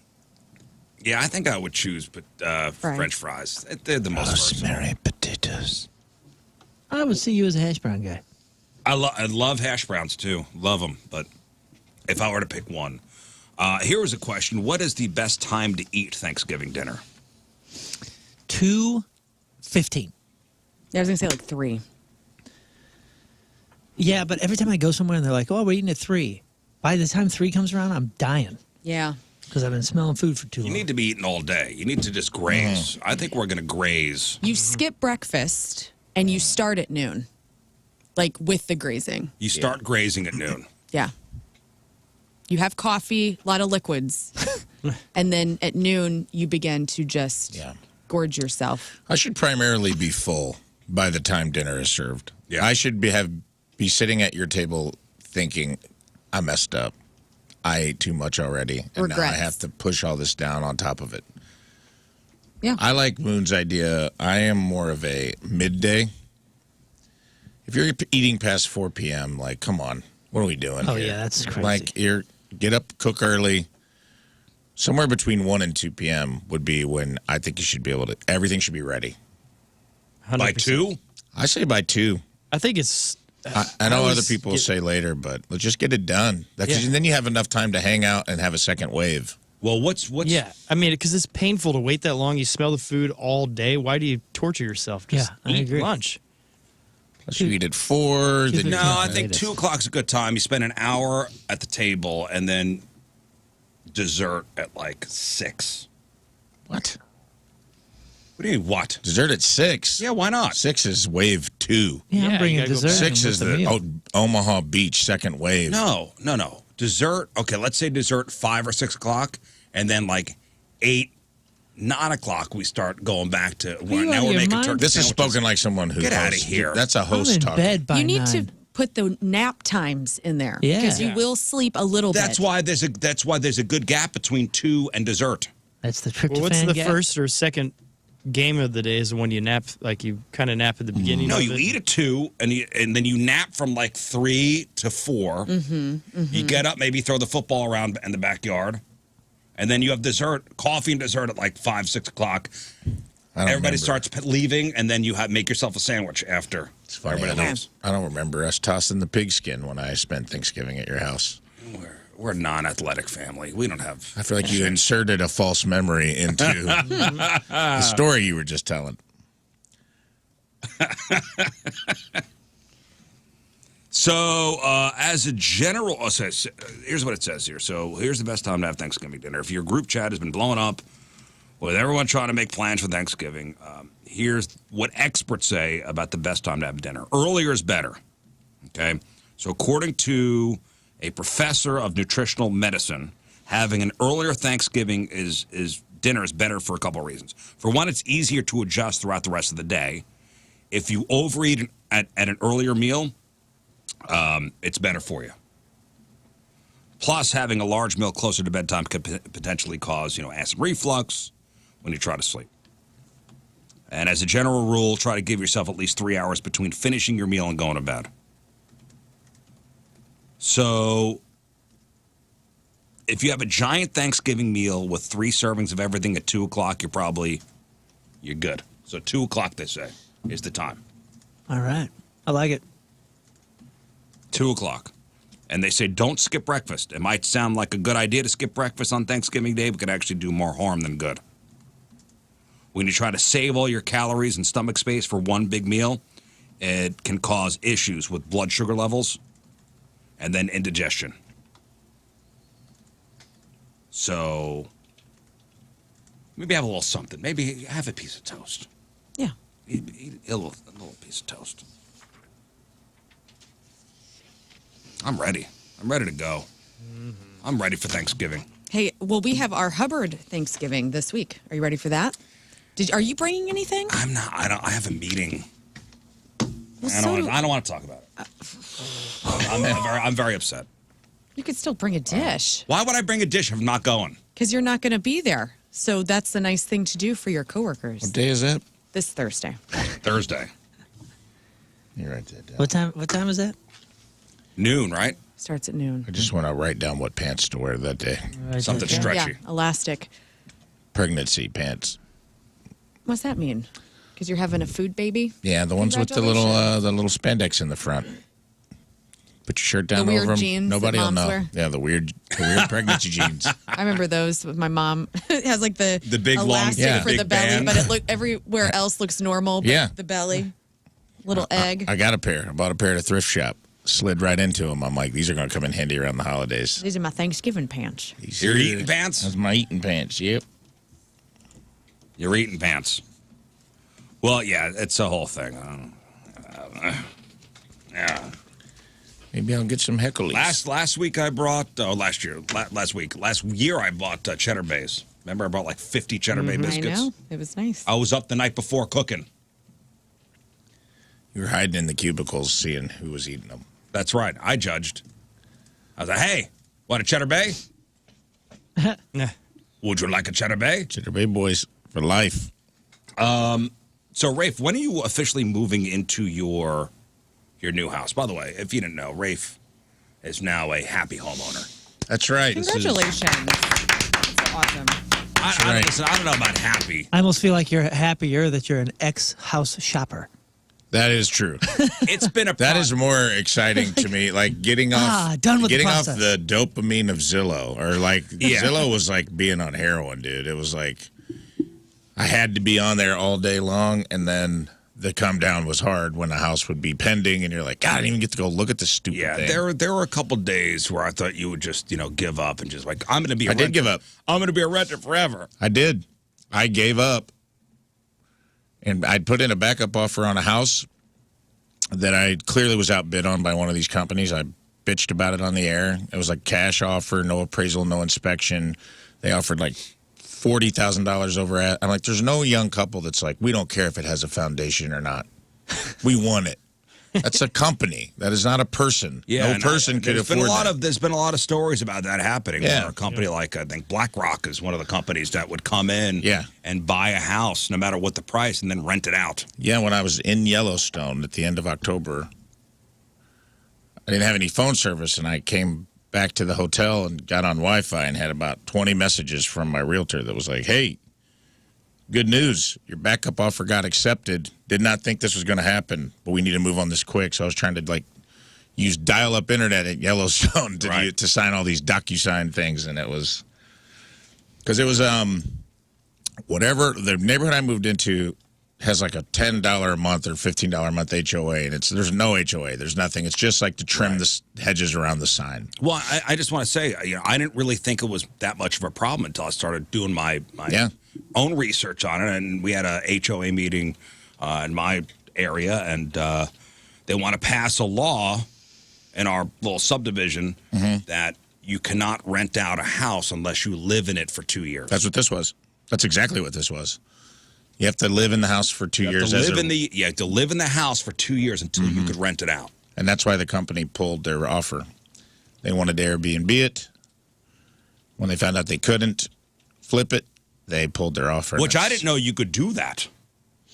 Yeah, I think I would choose French fries. They're the most versatile. Rosemary potatoes. I would see you as a hash brown guy. I love hash browns too. Love them. But if I were to pick one, here was a question: what is the best time to eat Thanksgiving dinner? 2:15. Yeah, I was going to say like 3. Yeah, but every time I go somewhere and they're like, "Oh, we're eating at 3." By the time 3 comes around, I'm dying Yeah. because I've been smelling food for too You long. need to be eating all day. You need to just graze. I think we're going to graze. You skip breakfast and you start at noon, like with the grazing. You start grazing at noon. Yeah. You have coffee, a lot of liquids. And then at noon, you begin to just gorge yourself. I should primarily be full by the time dinner is served. Yeah. I should be sitting at your table thinking, I messed up. I ate too much already. And now I Regrets. have to push all this down on top of it. Yeah. I like Moon's idea. I am more of a midday. If you're eating past 4 p.m., like, come on. What are we doing Oh here? yeah, that's crazy. Like, get up, cook early. Somewhere between 1 and 2 p.m. would be when I think you should be able to, everything should be ready. 100%. By 2? I say by 2. I think it's. I know I other always people will get- say later, but let's just get it done. Yeah. Then you have enough time to hang out and have a second wave. Well, what's Yeah, I mean, because it's painful to wait that long. You smell the food all day. Why do you torture yourself? Just Yeah, I eat agree. lunch. Let's eat at 4. Then No, you I think 2 o'clock's a good time. You spend an hour at the table and then dessert at like 6. What? What do you mean, what? Dessert at 6? Yeah, why not? 6 is wave 2. Yeah, Yeah, I'm you bringing gotta go dessert. 6 in is with the meal. Omaha Beach second wave. No. Dessert, okay, let's say dessert 5 or 6 o'clock, and then like 8, 9 o'clock, we start going back to, you out now of we're your making mind? turkey This is sandwiches. spoken like someone who Get outta hosts. here. That's a I'm host in talking. bed by You need 9. to put the nap times in there. Yeah. Because you Yeah. will sleep a little That's bit. why there's a good gap between 2 and dessert. That's the tryptophan Well, what's the gap. first or second game of the day is when you nap, like you kind of nap at the beginning. No, of you it. eat at 2, and then you nap from like 3 to 4. You get up, maybe throw the football around in the backyard, and then you have dessert, coffee and dessert at like 5, 6 o'clock. Everybody starts leaving, and then you make yourself a sandwich after. It's funny. Everybody leaves. I don't remember us tossing the pigskin when I spent Thanksgiving at your house. We're a non-athletic family. We don't have. I feel like you inserted a false memory into the story you were just telling. So, as a general, here's what it says here. So, here's the best time to have Thanksgiving dinner. If your group chat has been blowing up with everyone trying to make plans for Thanksgiving, here's what experts say about the best time to have dinner. Earlier is better. Okay? So, according to a professor of nutritional medicine, having an earlier Thanksgiving dinner is better for a couple of reasons. For one, it's easier to adjust throughout the rest of the day. If you overeat at an earlier meal, it's better for you. Plus, having a large meal closer to bedtime could potentially cause, acid reflux when you try to sleep. And as a general rule, try to give yourself at least 3 hours between finishing your meal and going to bed. So, if you have a giant Thanksgiving meal with 3 servings of everything at 2 o'clock, you're good. So 2 o'clock, they say, is the time. All right. I like it. 2 o'clock. And they say don't skip breakfast. It might sound like a good idea to skip breakfast on Thanksgiving Day, but could actually do more harm than good. When you try to save all your calories and stomach space for one big meal, it can cause issues with blood sugar levels and then indigestion. So maybe have a little something. Maybe have a piece of toast. Yeah. Eat a little piece of toast. I'm ready. I'm ready to go. I'm ready for Thanksgiving. Hey, well, we have our Hubbard Thanksgiving this week. Are you ready for that? Are you bringing anything? I'm not. I have a meeting. Well, I don't want to talk about it. I'm very upset. You could still bring a dish Why would I bring a dish if I'm not going? because you're not going to be there. So that's the nice thing to do for your coworkers. What day is that? This Thursday. Thursday. You write that down. What time is that? Noon, right? Starts at noon. I just want to write down what pants to wear that day. Something Okay. stretchy. Yeah, elastic. Pregnancy pants. What's that mean? Because you're having a food baby? Yeah, the ones with the little spandex in the front. Put your shirt down The weird over them. jeans that Nobody will moms know. wear? Yeah, the weird pregnancy jeans. I remember those with my mom. It has like the big, long- elastic yeah. for the big belly, band. but it everywhere else looks normal. But Yeah. the belly, little egg. I got a pair. I bought a pair at a thrift shop. Slid right into them. I'm like, these are going to come in handy around the holidays. These are my Thanksgiving pants. Your eating pants? That's my eating pants. Yep. Your eating pants. Well, yeah, it's a whole thing. Yeah. Maybe I'll get some hecklies. Last week I brought last year I bought cheddar bays. Remember I brought like 50 cheddar bay I biscuits. know. It was nice. I was up the night before cooking. You were hiding in the cubicles, seeing who was eating them. That's right. I judged. I was like, "Hey, want a cheddar bay? Nah. Would you like a cheddar bay?" Cheddar Bay boys for life. So, Rafe, when are you officially moving into your new house? By the way, if you didn't know, Rafe is now a happy homeowner. That's right. Congratulations. That's awesome. right. Listen, I don't know about happy. I almost feel like you're happier that you're an ex-house shopper. That is true. It's been a That is more exciting to me. Like getting off, done with the getting off process. the dopamine of Zillow, or like Yeah. Zillow was like being on heroin, dude. It was like I had to be on there all day long, and then the come down was hard when a house would be pending, and you're like, God, I didn't even get to go look at this stupid thing. there were a couple days where I thought you would just give up and just like I'm going to be. I did give up. I'm going to be a renter forever. I did. I gave up, and I'd put in a backup offer on a house that I clearly was outbid on by one of these companies. I bitched about it on the air. It was like cash offer, no appraisal, no inspection. They offered like $40,000 over at. I'm like, there's no young couple that's like, we don't care if it has a foundation or not. We want it. That's a company. That is not a person. Yeah, no person could there's been afford that. There's been a lot of stories about that happening. Yeah. Where a company like, I think BlackRock is one of the companies that would come in Yeah. and buy a house no matter what the price and then rent it out. Yeah, when I was in Yellowstone at the end of October, I didn't have any phone service, and I came back to the hotel and got on Wi-Fi and had about 20 messages from my realtor that was like, hey, good news. Your backup offer got accepted. Did not think this was going to happen, but we need to move on this quick. So I was trying to, use dial-up internet at Yellowstone to sign all these DocuSign things, and it was... Because it was, whatever... The neighborhood I moved into has a $10 a month or $15 a month HOA, and there's no HOA. There's nothing. It's just to trim the hedges around the sign. Well, I just want to say, I didn't really think it was that much of a problem until I started doing my own research on it, and we had a HOA meeting in my area, and they want to pass a law in our little subdivision that you cannot rent out a house unless you live in it for 2 years. That's what this was. That's exactly what this was. You have to live in the house for 2 years. You have to live in the house for 2 years until you could rent it out. And that's why the company pulled their offer. They wanted to Airbnb it. When they found out they couldn't flip it, they pulled their offer. Which I didn't know you could do that.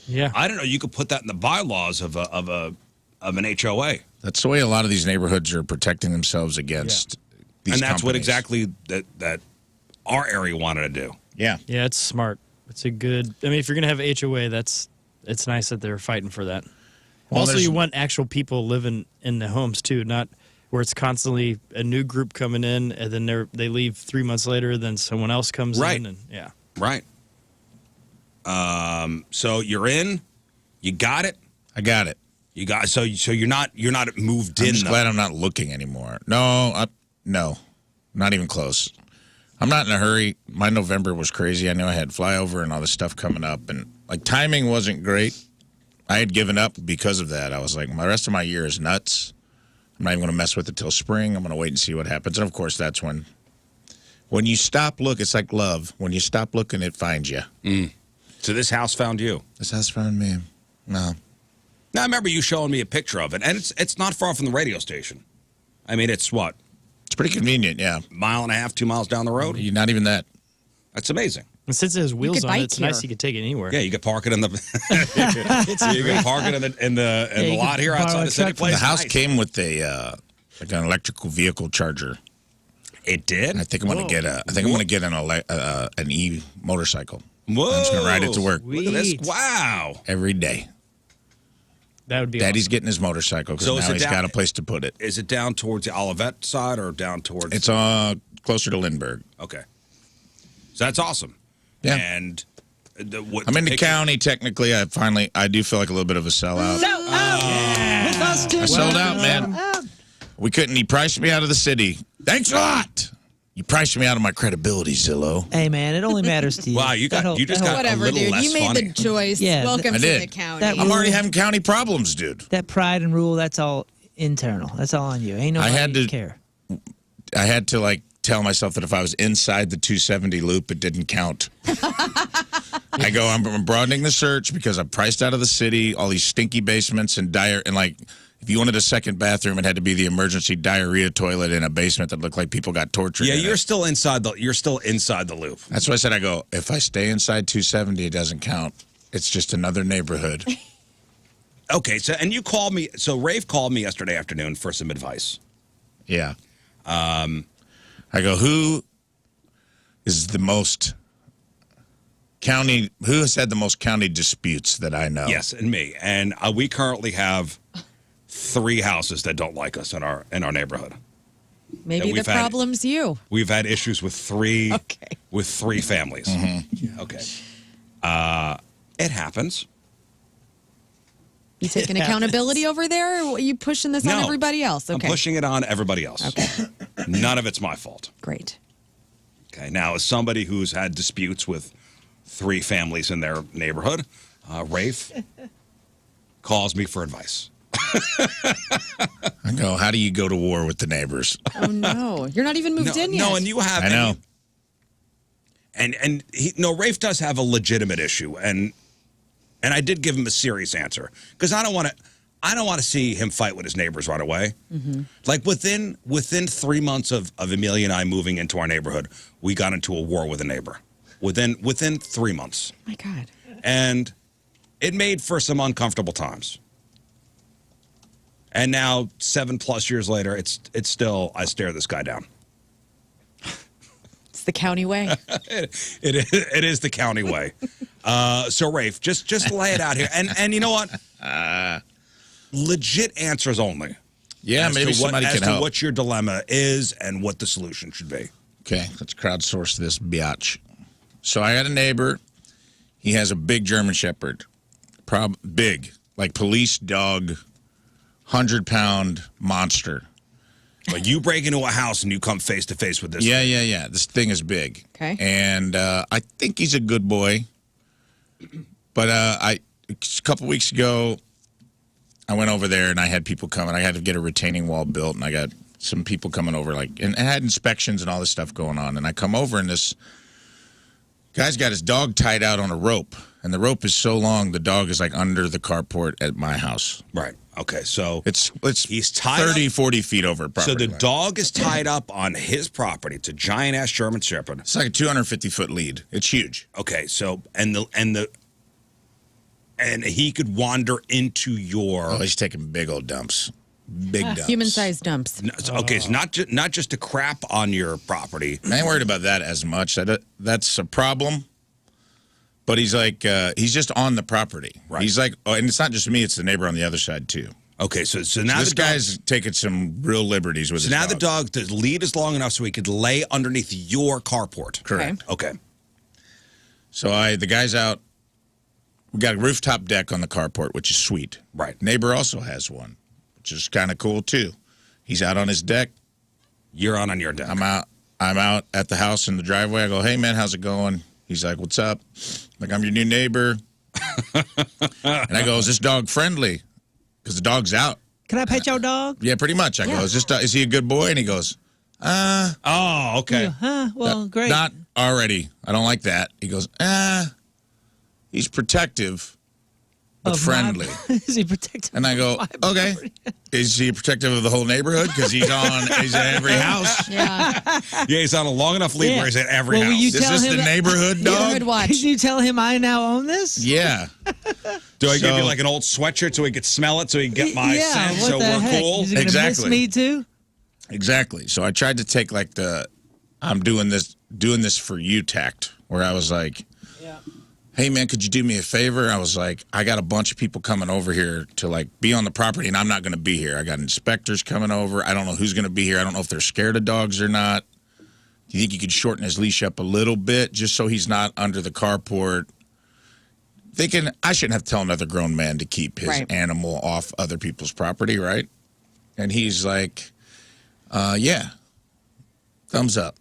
Yeah. I didn't know you could put that in the bylaws of an HOA. That's the way a lot of these neighborhoods are protecting themselves against these And that's what companies. exactly that our area wanted to do. Yeah. Yeah, it's smart. It's a good. I mean, if you're gonna have HOA, it's nice that they're fighting for that. Well, also, there's- you want actual people living in the homes too, not where it's constantly a new group coming in and then they leave 3 months later, then someone else comes Right. in, and yeah. Right. So you're in. You got it. I got it. You got so you're not moved I'm in. just though. glad I'm not looking anymore. No, not even close. I'm not in a hurry. My November was crazy. I knew I had flyover and all this stuff coming up, and timing wasn't great. I had given up because of that. I was like, my rest of my year is nuts. I'm not even going to mess with it till spring. I'm going to wait and see what happens. And of course, that's when you stop looking. It's like love. When you stop looking, it finds you. So this house found you. This house found me. No. Now I remember you showing me a picture of it, and it's not far from the radio station. I mean, it's what, It's pretty convenient, yeah. mile and a half, 2 miles down the road. You're not even that. That's amazing. And since it has wheels could on it, bike it's nice here. you could take it anywhere. Yeah, you could park it in the. you can park it in the you lot could here borrow outside a the city truck from place. The house Nice. came with an electrical vehicle charger. It did. I think I'm going to get an e motorcycle. Whoa! I'm just going to ride it to work Look at this! Sweet. Wow. every day. That would be Daddy's awesome. getting his motorcycle because So is now it he's down- got a place to put it. Is it down towards the Olivet side or down towards? It's closer to Lindbergh. Okay. So that's awesome. Yeah. And what I'm in the picture- county technically. I do feel like a little bit of a sellout. With us too. I sold out, man. We couldn't. He priced me out of the city. Thanks a lot. You priced me out of my credibility, Zillow. Hey, man, it only matters to you. Wow, you That got- you just got- Whatever, little dude. less You made funny. the choice. Yeah, Welcome I to did. the county. That I'm already having county problems, dude. that pride and rule. That's all internal. That's all on you. Ain't nobody had to- care. I had to tell myself that if I was inside the 270 loop, it didn't count. I go, I'm broadening the search because I'm priced out of the city, all these stinky basements and if you wanted a second bathroom, it had to be the emergency diarrhea toilet in a basement that looked like people got tortured. Yeah, in you're it. still inside the loop. That's why I said, I go, if I stay inside 270, it doesn't count. It's just another neighborhood. Okay, so and you called me. So Rafe called me yesterday afternoon for some advice. Yeah. I go, who is the most who has had the most county disputes that I know? Yes, and me. And we currently have 3 houses that don't like us in our neighborhood. Maybe the we've had- problem's you. We've had issues with 3 Okay. with 3 families. Okay. It happens. You taking accountability over there? Or are you pushing this on No. everybody else? Okay. I'm pushing it on everybody else. Okay. None of it's my fault. Great. Okay. Now, as somebody who's had disputes with 3 families in their neighborhood, Rafe calls me for advice. I go, how do you go to war with the neighbors? Oh no, you're not even moved in yet. No, and you have. I know. And Rafe does have a legitimate issue, and I did give him a serious answer because I don't want to. I don't want to see him fight with his neighbors right away. Like within 3 months of Amelia and I moving into our neighborhood, we got into a war with a neighbor. Within 3 months. My God. And it made for some uncomfortable times. And now 7+ years later, it's still, I stare this guy down. It's the county way. It is the county way. So Rafe, just lay it out here. And you know what? Legit answers only. Yeah, maybe somebody can help. What your dilemma is and what the solution should be. Okay, let's crowdsource this biatch. So I got a neighbor. He has a big German Shepherd. Big. Like police dog, 100-pound monster. Like you break into a house and you come face to face with this. Yeah. This thing is big. Okay. And I think he's a good boy. But a couple weeks ago, I went over there and I had people coming. I had to get a retaining wall built, and I got some people coming over, and I had inspections and all this stuff going on. And I come over, and this guy's got his dog tied out on a rope, and the rope is so long, the dog is like under the carport at my house. Right. Okay. So he's tied 30, 40 feet over property. So the line. dog is tied up on his property. It's a giant ass German Shepherd. It's like a 250-foot lead. It's huge. Okay. So and he could wander into your. Oh, he's taking big old dumps. Big dumps. Human-sized dumps. Okay, it's not just to crap on your property. I ain't worried about that as much. That's a problem. But he's like, he's just on the property. Right. He's like, and it's not just me; it's the neighbor on the other side too. Okay, so now this guy's taking some real liberties with his dog. So now the lead is long enough so he could lay underneath your carport. Correct. Okay. So the guy's out. We got a rooftop deck on the carport, which is sweet. Right. Neighbor also has one, which is kind of cool too. He's out on his deck. You're on your deck. I'm out at the house in the driveway. I go, hey man, how's it going? He's like, what's up? Like, I'm your new neighbor. And I go, is this dog friendly? Because the dog's out. Can I pet your dog? Yeah, pretty much. I go, is he a good boy? And he goes, Oh, okay. Yeah, huh? Well, great. Not already. I don't like that. He goes, he's protective, but friendly. Is he protective? And I go, okay. Is he protective of the whole neighborhood? Because he's at every house. Yeah. Yeah, he's on a long enough lead where he's at every Well, will house. you Is tell this him the neighborhood dog? Neighborhood watch. Can you tell him I now own this? Yeah. Do I give you So- like an old sweatshirt so he could smell it so he can get my Yeah, scent what so the we're heck? cool? Is he gonna Exactly. miss me too? Exactly. So I tried to take like I'm doing this for you tact, where I was like, hey man, could you do me a favor? I was like, I got a bunch of people coming over here to like be on the property, and I'm not going to be here. I got inspectors coming over. I don't know who's going to be here. I don't know if they're scared of dogs or not. Do you think you could shorten his leash up a little bit just so he's not under the carport? Thinking I shouldn't have to tell another grown man to keep his animal off other people's property, right? And he's like, yeah, thumbs up.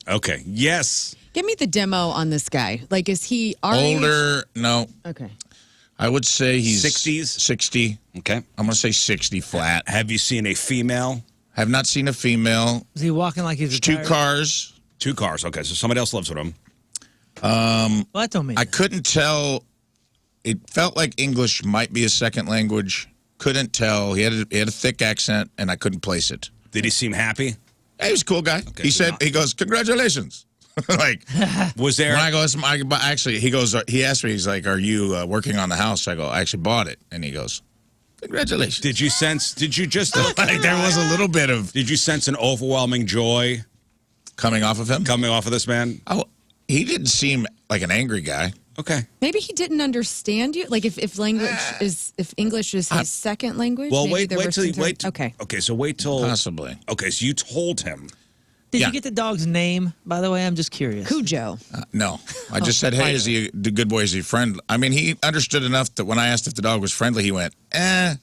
Okay. Yes. Give me the demo on this guy. Like, is he our age? Older, no. Okay. I would say he's 60s? 60. Okay. I'm going to say 60 flat. Have you seen a female? Have not seen a female. Is he walking like he's There's two retired? cars. 2 cars. Okay, so somebody else lives with him. Well, that don't mean I that. couldn't tell. It felt like English might be a second language. Couldn't tell. He had a thick accent, and I couldn't place it. Did he seem happy? Hey, he was a cool guy. Okay, He so said, he goes, congratulations. Like, Was there? when I go, actually, he goes, he asked me, he's like, are you working on the house? I go, I actually bought it. And he goes, congratulations. Did you just Like, there was a little bit of Did you sense an overwhelming joy coming off of him. coming off of this man? Oh, he didn't seem like an angry guy. Okay. Maybe he didn't understand you. Like, if English is his second language. Well, maybe there were some sort of- Okay. Okay, so wait till. Possibly. Okay, so you told him. Did Yeah. you get the dog's name, by the way? I'm just curious. Cujo. No, I just said, hey, is he a good boy? Is he friendly? I mean, he understood enough that when I asked if the dog was friendly, he went, eh.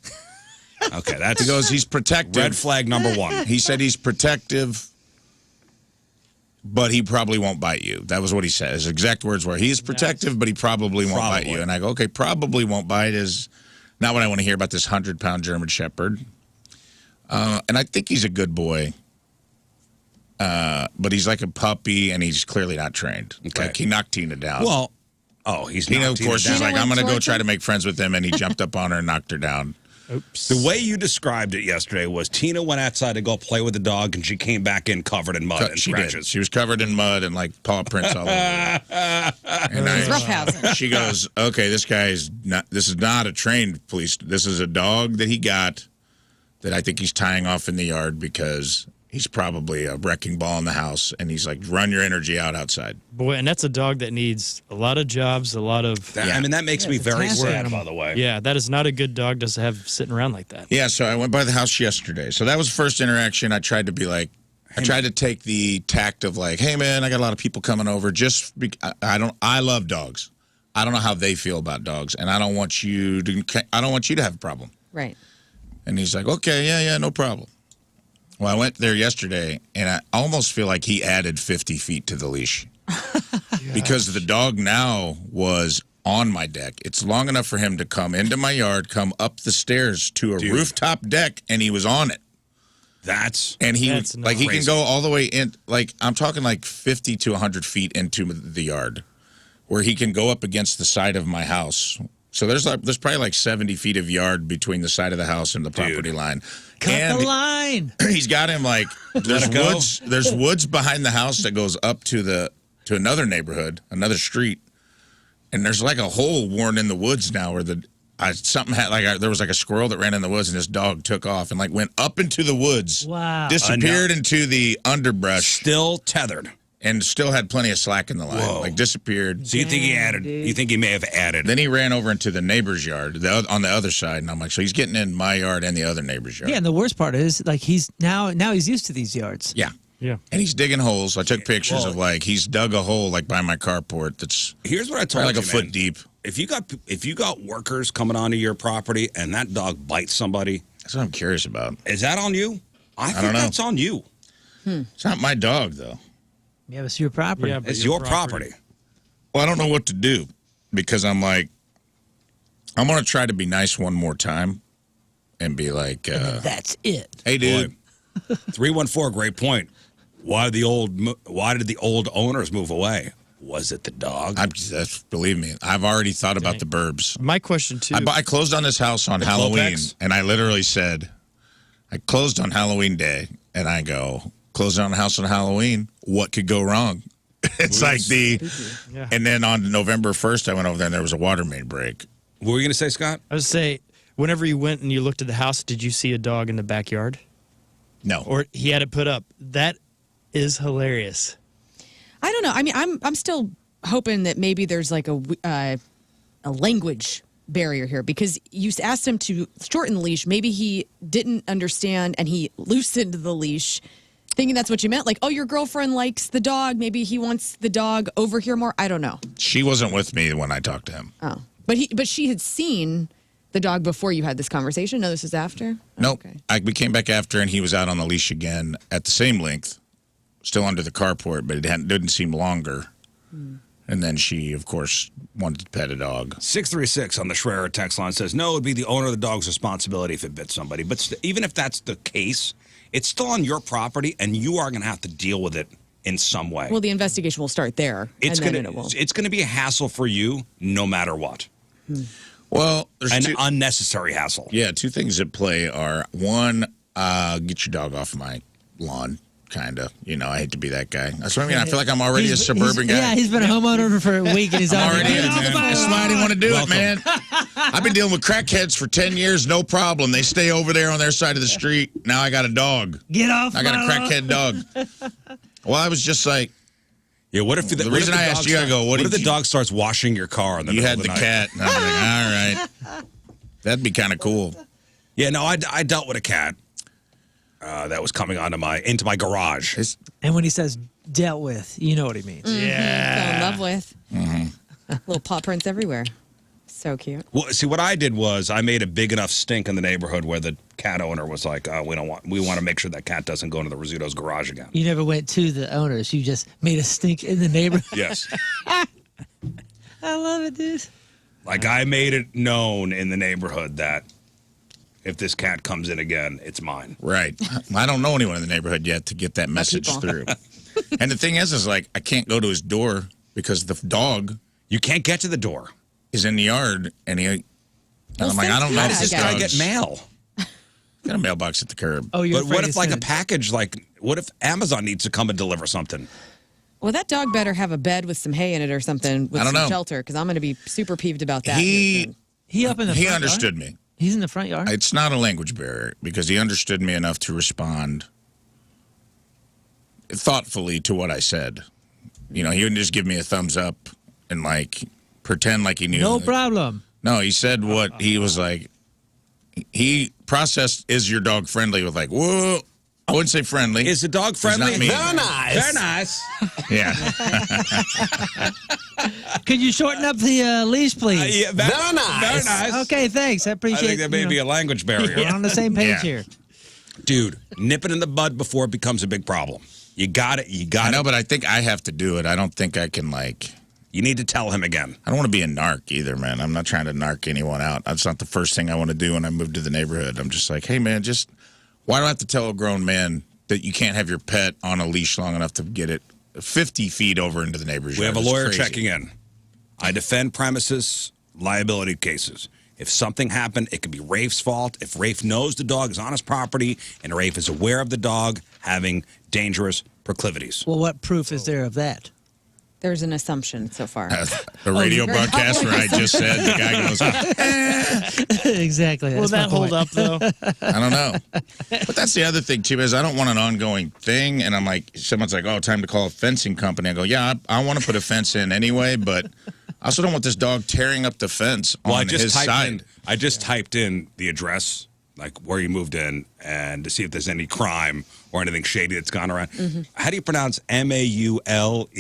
Okay, that's He goes, he's protective. red flag number 1. He said he's protective, but he probably won't bite you. That was what he said. His exact words were, he is protective, but he probably won't bite Probably. you. And I go, okay, probably won't bite is not what I want to hear about this 100-pound German Shepherd. And I think he's a good boy. But he's like a puppy, and he's clearly not trained. Okay. Like, he knocked Tina down. Well, Oh, he's Tina, not. of course, she's Tina like, went I'm going to go towards try him? to make friends with him, and he jumped up on her and knocked her down. Oops. The way you described it yesterday was Tina went outside to go play with the dog, and she came back in covered in mud and She did. scratches. She was covered in mud and like paw prints all over her. And He's roughhousing. she goes, okay, this is not a trained police. This is a dog that he got that I think he's tying off in the yard because he's probably a wrecking ball in the house. And he's like, run your energy out outside. Boy, and that's a dog that needs a lot of jobs, a lot of. I mean, that makes me it's a very task sad, animal. by the way. Yeah, that is not a good dog to have sitting around like that. Yeah, so I went by the house yesterday. So that was the first interaction. I tried to be like, I tried to take the tact of like, hey man, I got a lot of people coming over. I love dogs. I don't know how they feel about dogs, and I don't want you to have a problem. Right. And he's like, okay, yeah, no problem. Well, I went there yesterday, and I almost feel like he added 50 feet to the leash because the dog now was on my deck. It's long enough for him to come into my yard, come up the stairs to a rooftop deck, and he was on it. And he That's like he can crazy. go all the way in. Like I'm talking like 50 to 100 feet into the yard, where he can go up against the side of my house. So there's probably like 70 feet of yard between the side of the house and the property line. Cut And the line. he's got him like there's it go. woods. There's woods behind the house that goes up to another neighborhood, another street, and there's like a hole worn in the woods now where there was like a squirrel that ran in the woods and this dog took off and like went up into the woods. Wow. Disappeared into the underbrush Still tethered. and still had plenty of slack in the line. Whoa. Like disappeared. So you think he added? You think he may have added? Then he ran over into the neighbor's yard on the other side, and I'm like, so he's getting in my yard and the other neighbor's yard. Yeah, and the worst part is like he's used to these yards. Yeah. Yeah. And he's digging holes. I took pictures of like he's dug a hole like by my carport that's Here's what I told probably like you, a foot man. deep. If you got workers coming onto your property and that dog bites somebody, That's what I'm curious about. is that on you? I think don't know. that's on you. It's not my dog though. Yeah, it's your property. Yeah, but It's your property. Well, I don't know what to do because I'm like, I'm gonna try to be nice one more time and be like, That's it. hey dude. 314, great point. Why did the old owners move away? Was it the dog? Believe me, I've already thought about the burbs. My question too. I closed on this house on Halloween, Clopex? and I literally said, I closed on Halloween day, and I go, closed on a house on Halloween, what could go wrong? It's like Yeah. and then on November 1st, I went over there, and there was a water main break. What were you going to say, Scott? I would say, whenever you went and you looked at the house, did you see a dog in the backyard? No. Or he had it put up? That is hilarious. I don't know. I mean, I'm still hoping that maybe there's like a language barrier here because you asked him to shorten the leash. Maybe he didn't understand and he loosened the leash, thinking that's what you meant. Like, oh, your girlfriend likes the dog. Maybe he wants the dog over here more. I don't know. She wasn't with me when I talked to him. Oh, but she had seen the dog before you had this conversation. No, this is after. Nope. Okay. We came back after, and he was out on the leash again at the same length, still under the carport, but it didn't seem longer. And then she, of course, wanted to pet a dog. 636 on the Schreier text line says, no, it would be the owner of the dog's responsibility if it bit somebody. But even if that's the case, it's still on your property, and you are going to have to deal with it in some way. Well, the investigation will start there. it's and going then it will. to be a hassle for you no matter what. Well, there's An two, unnecessary hassle. yeah, two things at play are, one, get your dog off my lawn, kind of. You know, I hate to be that guy. That's what I mean. I feel like I'm already a suburban guy. Yeah, he's been a homeowner for a week and he's already. Already, that's why I didn't want to do it, man. I've been dealing with crackheads for 10 years, no problem. They stay over there on their side of the street. Now I got a dog. Get off. I got a my lawn. crackhead dog. Well, I was just like, Yeah, what if The reason I asked you, I go, what if did the you- dog starts washing your car in the you middle had of the the night? cat. And I was like, all right. That'd be kind of cool. Yeah, no, I dealt with a cat that was coming into my garage. And when he says dealt with, you know what he means. Fell in love with. Little paw prints everywhere. So cute. Well, see, what I did was I made a big enough stink in the neighborhood where the cat owner was like, we want to make sure that cat doesn't go into the Rizzuto's garage again. You never went to the owners. You just made a stink in the neighborhood. Yes. I love it, dude. Like I made it known in the neighborhood that if this cat comes in again, it's mine. Right. I don't know anyone in the neighborhood yet to get that message people. through. And the thing is like, I can't go to his door because the dog You can't get to the door. He's in the yard, and I'm like, since I don't know Yeah, How if does this this guy dog's get mail? got a mailbox at the curb. Oh, you're But what afraid if it's like a gonna- package, what if Amazon needs to come and deliver something? Well, that dog better have a bed with some hay in it or something with I don't some know. shelter because I'm going to be super peeved about that. He He up in the he front understood yard? me. He's in the front yard? It's not a language barrier because he understood me enough to respond thoughtfully to what I said. You know, he wouldn't just give me a thumbs up and like pretend like he knew. No Like, problem. No, he said what he was like. He processed, is your dog friendly with like, whoa. I wouldn't say friendly. Is the dog It's not friendly? me. Very nice. Very nice. Yeah. Could you shorten up the leash, please? Yeah, very nice. Very nice. Okay, thanks. I I appreciate think that may you be know, a language barrier. we're on the same page Yeah. here. Dude, nip it in the bud before it becomes a big problem. You got it. You got I it. know, but I think I have to do it. I don't think I can like. You need to tell him again. I don't want to be a narc either, man. I'm not trying to narc anyone out. That's not the first thing I want to do when I move to the neighborhood. I'm just like, hey, man, why do I have to tell a grown man that you can't have your pet on a leash long enough to get it 50 feet over into the neighbor's We yard? have a It's lawyer crazy. checking in. I defend premises liability cases. If something happened, it could be Rafe's fault. If Rafe knows the dog is on his property and Rafe is aware of the dog having dangerous proclivities. Well, what proof is there of that? There's an assumption so far. The radio you're- broadcast where I just said the guy goes, Exactly. Will That's my that hold point. up though? I don't know. But that's the other thing, too, is I don't want an ongoing thing. And I'm like, someone's like, oh, time to call a fencing company. I go, yeah, I want to put a fence in anyway, but I also don't want this dog tearing up the fence on his side. I just typed in the address, like where you moved in, and to see if there's any crime or anything shady that's gone around. How do you pronounce Mauled?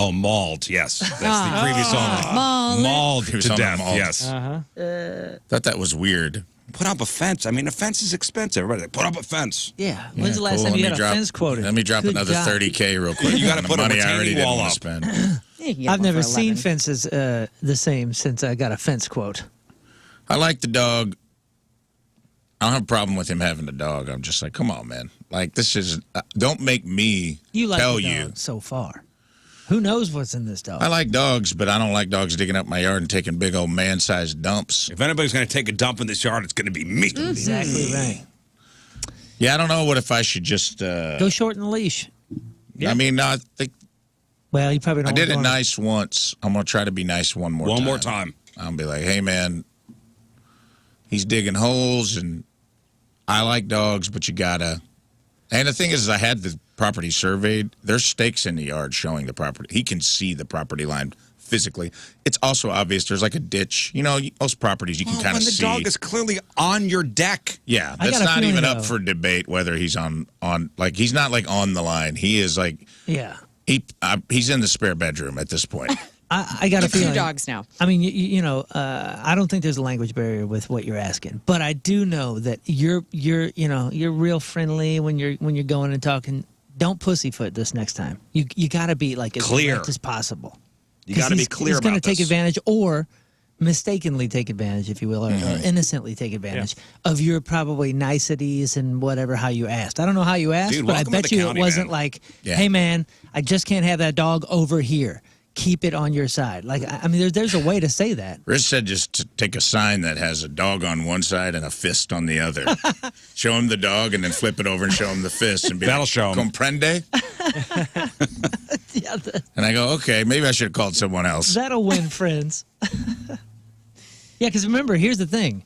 Oh, mauled. Yes, that's the previous owner. Mauled He was to on the death. mauled. Yes. Thought that was weird. Put up a fence. I mean, a fence is expensive. Everybody, put up a fence. Yeah. When's the Yeah, last cool. time you Let had me a drop- fence quoted? Let me drop Good another God. $30K real quick. You gotta on the put a money I retaining already didn't wall want up. to spend. You can get I've one never for seen 11. fences the same since I got a fence quote. I like the dog. I don't have a problem with him having a dog. I'm just like, come on, man. Like, this is, don't make me You like tell the dog you. so far. Who knows what's in this dog? I like dogs, but I don't like dogs digging up my yard and taking big old man-sized dumps. If anybody's going to take a dump in this yard, it's going to be me. Exactly right. Yeah, I don't know what if I should just, Go shorten the leash. I mean, no, I think Well, you probably don't I did it want to- nice once. I'm going to try to be nice one more time. One more time. I'll be like, hey, man, he's digging holes, and I like dogs, but you got to. And the thing is, I had the property surveyed. There's stakes in the yard showing the property. He can see the property line physically. It's also obvious there's like a ditch. You know, most properties you can kind when of the see. dog is clearly on your deck. Yeah, I that's got a not feeling, even up though- for debate whether he's on like he's not like on the line. He is like Yeah. he's in the spare bedroom at this point. I got a Two feeling. dogs now. I mean, you know, I don't think there's a language barrier with what you're asking, but I do know that you're real friendly when you're going and talking. Don't pussyfoot this next time. You got to be like as Clear. direct as possible. You got to be 'Cause clear He's going about to take this. advantage or mistakenly take advantage, if you will, or innocently take advantage of your probably niceties and whatever how you asked. I don't know how you asked, Dude, but I welcome to bet the you county, it wasn't man. like, Yeah. hey man, I just can't have that dog over here. Keep it on your side. Like I mean, there's a way to say that. Rizz said just to take a sign that has a dog on one side and a fist on the other. Show him the dog and then flip it over and show him the fist and be That'll like, show him. comprende? Yeah, And I go, okay, maybe I should have called someone else. that'll win friends. Yeah, because remember, here's the thing.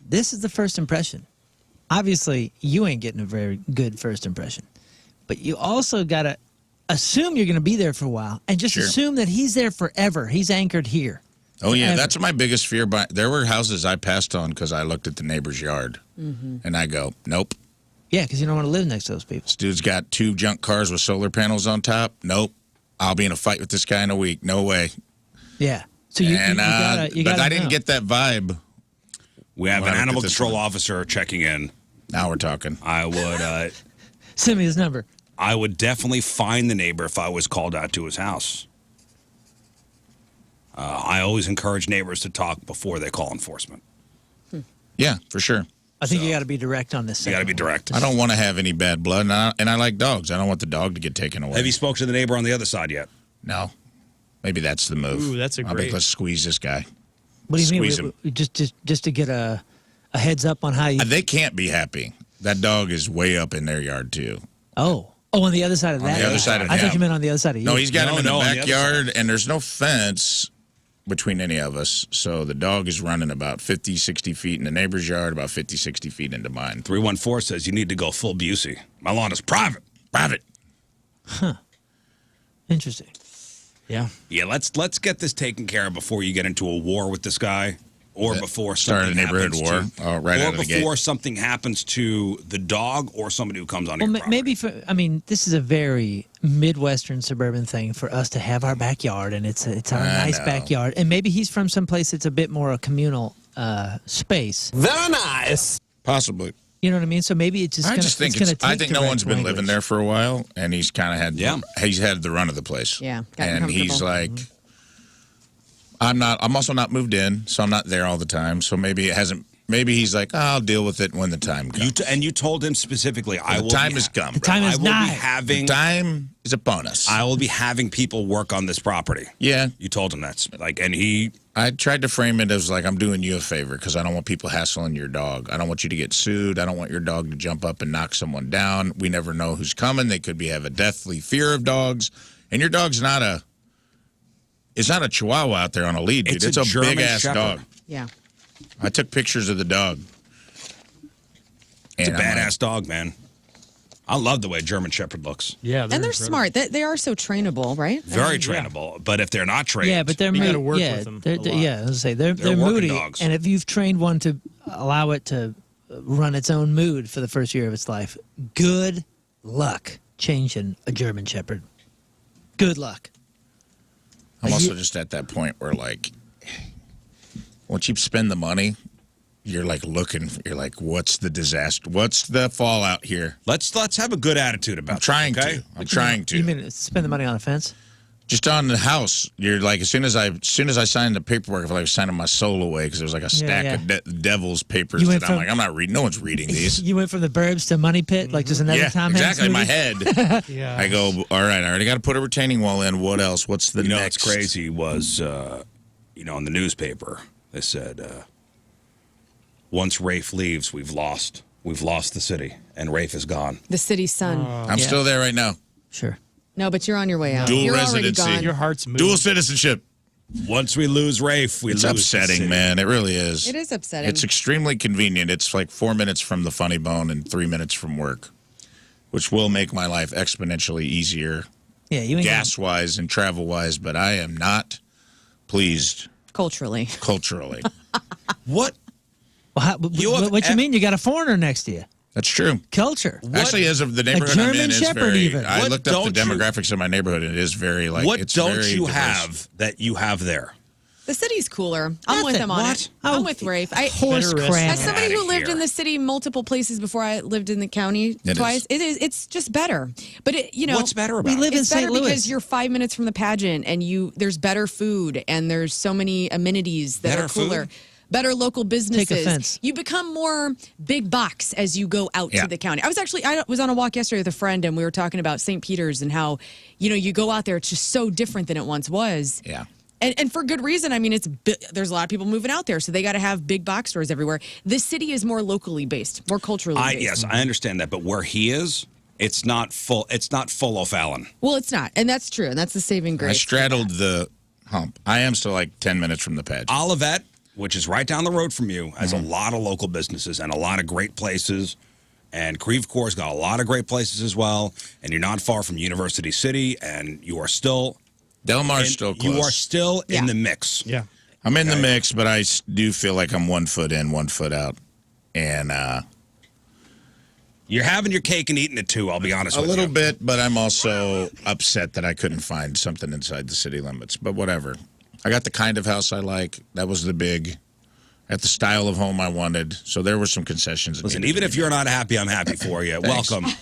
This is the first impression. Obviously, you ain't getting a very good first impression, but you also got to assume you're going to be there for a while and just Sure. assume that he's there forever. He's anchored here. Oh, yeah, Forever. that's my biggest fear. There were houses I passed on because I looked at the neighbor's yard. And I go, nope. Yeah, because you don't want to live next to those people. This dude's got 2 junk cars with solar panels on top. Nope. I'll be in a fight with this guy in a week. No way. Yeah. So you And, gotta but I know. didn't get that vibe. We have Well, an I animal looked at this control one. officer checking in. Now we're talking. Send me his number. I would definitely fine the neighbor if I was called out to his house. I always encourage neighbors to talk before they call enforcement. Yeah, for sure. I think you got to be direct on this. You got to be second one. direct. I don't want to have any bad blood, and I like dogs. I don't want the dog to get taken away. Have you spoke to the neighbor on the other side yet? No. Maybe that's the move. Ooh, that's a I'll be great- like, let's squeeze this guy. What do you Squeeze mean? him. Just to get a heads up on how you. They can't be happy. That dog is way up in their yard too. Oh, on the other side of that. the other side of I thought him. you meant on the other side of you. No, he's got him in the on the other backyard, and there's no fence between any of us. So the dog is running about 50, 60 feet in the neighbor's yard, about 50, 60 feet into mine. 314 says you need to go full Busey. My lawn is private. Private. Interesting. Yeah. Yeah, let's get this taken care of before you get into a war with this guy, or before Start a something neighborhood happens war. Right or out of the gate. before something happens to the dog or somebody who comes on your property. Maybe this is a very Midwestern suburban thing for us to have our backyard, and it's our nice know. backyard. And maybe he's from someplace that's a bit more a communal space. Very nice. Possibly. You know what I mean? So maybe it's just I gonna. just think it's gonna it's, I take think no direct one's been language. living there for a while, and he's kind of had he's had the run of the place. Yeah, gotten and he's comfortable. like, I'm also not moved in, so I'm not there all the time. So maybe it hasn't. Maybe he's like, I'll deal with it when the time comes. And you told him specifically, The time has come. The time I is will nigh. be having Time is upon us. I will be having people work on this property. Yeah. You told him that's and he I tried to frame it as like I'm doing you a favor because I don't want people hassling your dog. I don't want you to get sued. I don't want your dog to jump up and knock someone down. We never know who's coming. They could have a deathly fear of dogs. And your dog's not a Chihuahua out there on a lead, dude. It's a German big ass Shepherd. dog. Yeah. I took pictures of the dog. it's a And I'm badass like, dog, man. I love the way German Shepherd looks. Yeah. And they're incredible. smart. They are so trainable, right? Very trainable. But if they're not trained, Yeah, but they're You gotta moody. work Yeah, with them they're- a lot. yeah. Let's say they're working moody, dogs. and if you've trained one to allow it to run its own mood for the first year of its life, good luck changing a German Shepherd. Good luck. I'm also just at that point where, like, once you spend the money, you're like you're like, what's the disaster? What's the fallout here? let's have a good attitude about I'm trying this, okay? to. I'm trying to. You mean spend the money on a fence? Just on the house, you're like, as soon as I signed the paperwork, I felt like I was signing my soul away because there was like a stack yeah. of devil's papers You went that I'm from- like, I'm not reading. No one's reading these. You went from the Burbs to Money Pit, like just another Yeah, Tom Hanks exactly. In my movie? head, Yeah. I go, all right, I already got to put a retaining wall in. What else? What's the You know, next? what's crazy was, in the newspaper, they said, once Rafe leaves, we've lost the city, and Rafe is gone. The city's son. I'm still there right now. Sure. No, but you're on your way out. Dual you're residency. already gone. Your heart's moving. Dual citizenship. Once we lose Rafe, we It's lose the upsetting, city. man. It really is. It is upsetting. It's extremely convenient. It's like 4 minutes from the funny bone and 3 minutes from work, which will make my life exponentially easier, Yeah, you ain't gas wise and travel wise. But I am not pleased Culturally. culturally. What? Well, You have what you mean? You got a foreigner next to you? That's true. Culture. Actually, as of the neighborhood I'm German in, is Shepherd very. even. I What looked up the don't you- demographics of my neighborhood, and it is very like. What it's don't very you diverse. have that you have there? The city's cooler. I'm with Nothing. him on What? it. Oh, I'm with Rafe. Horse Better crap. As somebody who Outta lived in here. the city multiple places before I lived in the county It twice, is. it's just better. But What's better about we live it? in it's St. better Louis. because you're 5 minutes from the pageant and there's better food and there's so many amenities that Better are cooler. food? Better local businesses. offense. You become more big box as you go out Yeah. to the county. I was on a walk yesterday with a friend and we were talking about St. Peter's and how, you go out there, it's just so different than it once was. Yeah. And for good reason. I mean, there's a lot of people moving out there, so they got to have big box stores everywhere. This city is more locally based, more culturally based. Yes, I understand that, but where he is, it's not full. It's not full of Fallon. Well, it's not, and that's true, and that's the saving I grace. straddled the hump. I am still like 10 minutes from the pageant. Olivet, which is right down the road from you, has a lot of local businesses and a lot of great places. And Creve Coeur's got a lot of great places as well. And you're not far from University City, and you are still Del Mar's still close. you are still Yeah. in the mix. Yeah. I'm in the mix, but I do feel like I'm 1 foot in, 1 foot out. And You're having your cake and eating it too. I'll be honest a with little you. bit, but I'm also upset that I couldn't find something inside the city limits. But whatever. I got the kind of house I like. That was the big. At the style of home I wanted. So there were some concessions. that Listen, needed even to if be you're made. not happy, I'm happy for you. Thanks. Welcome.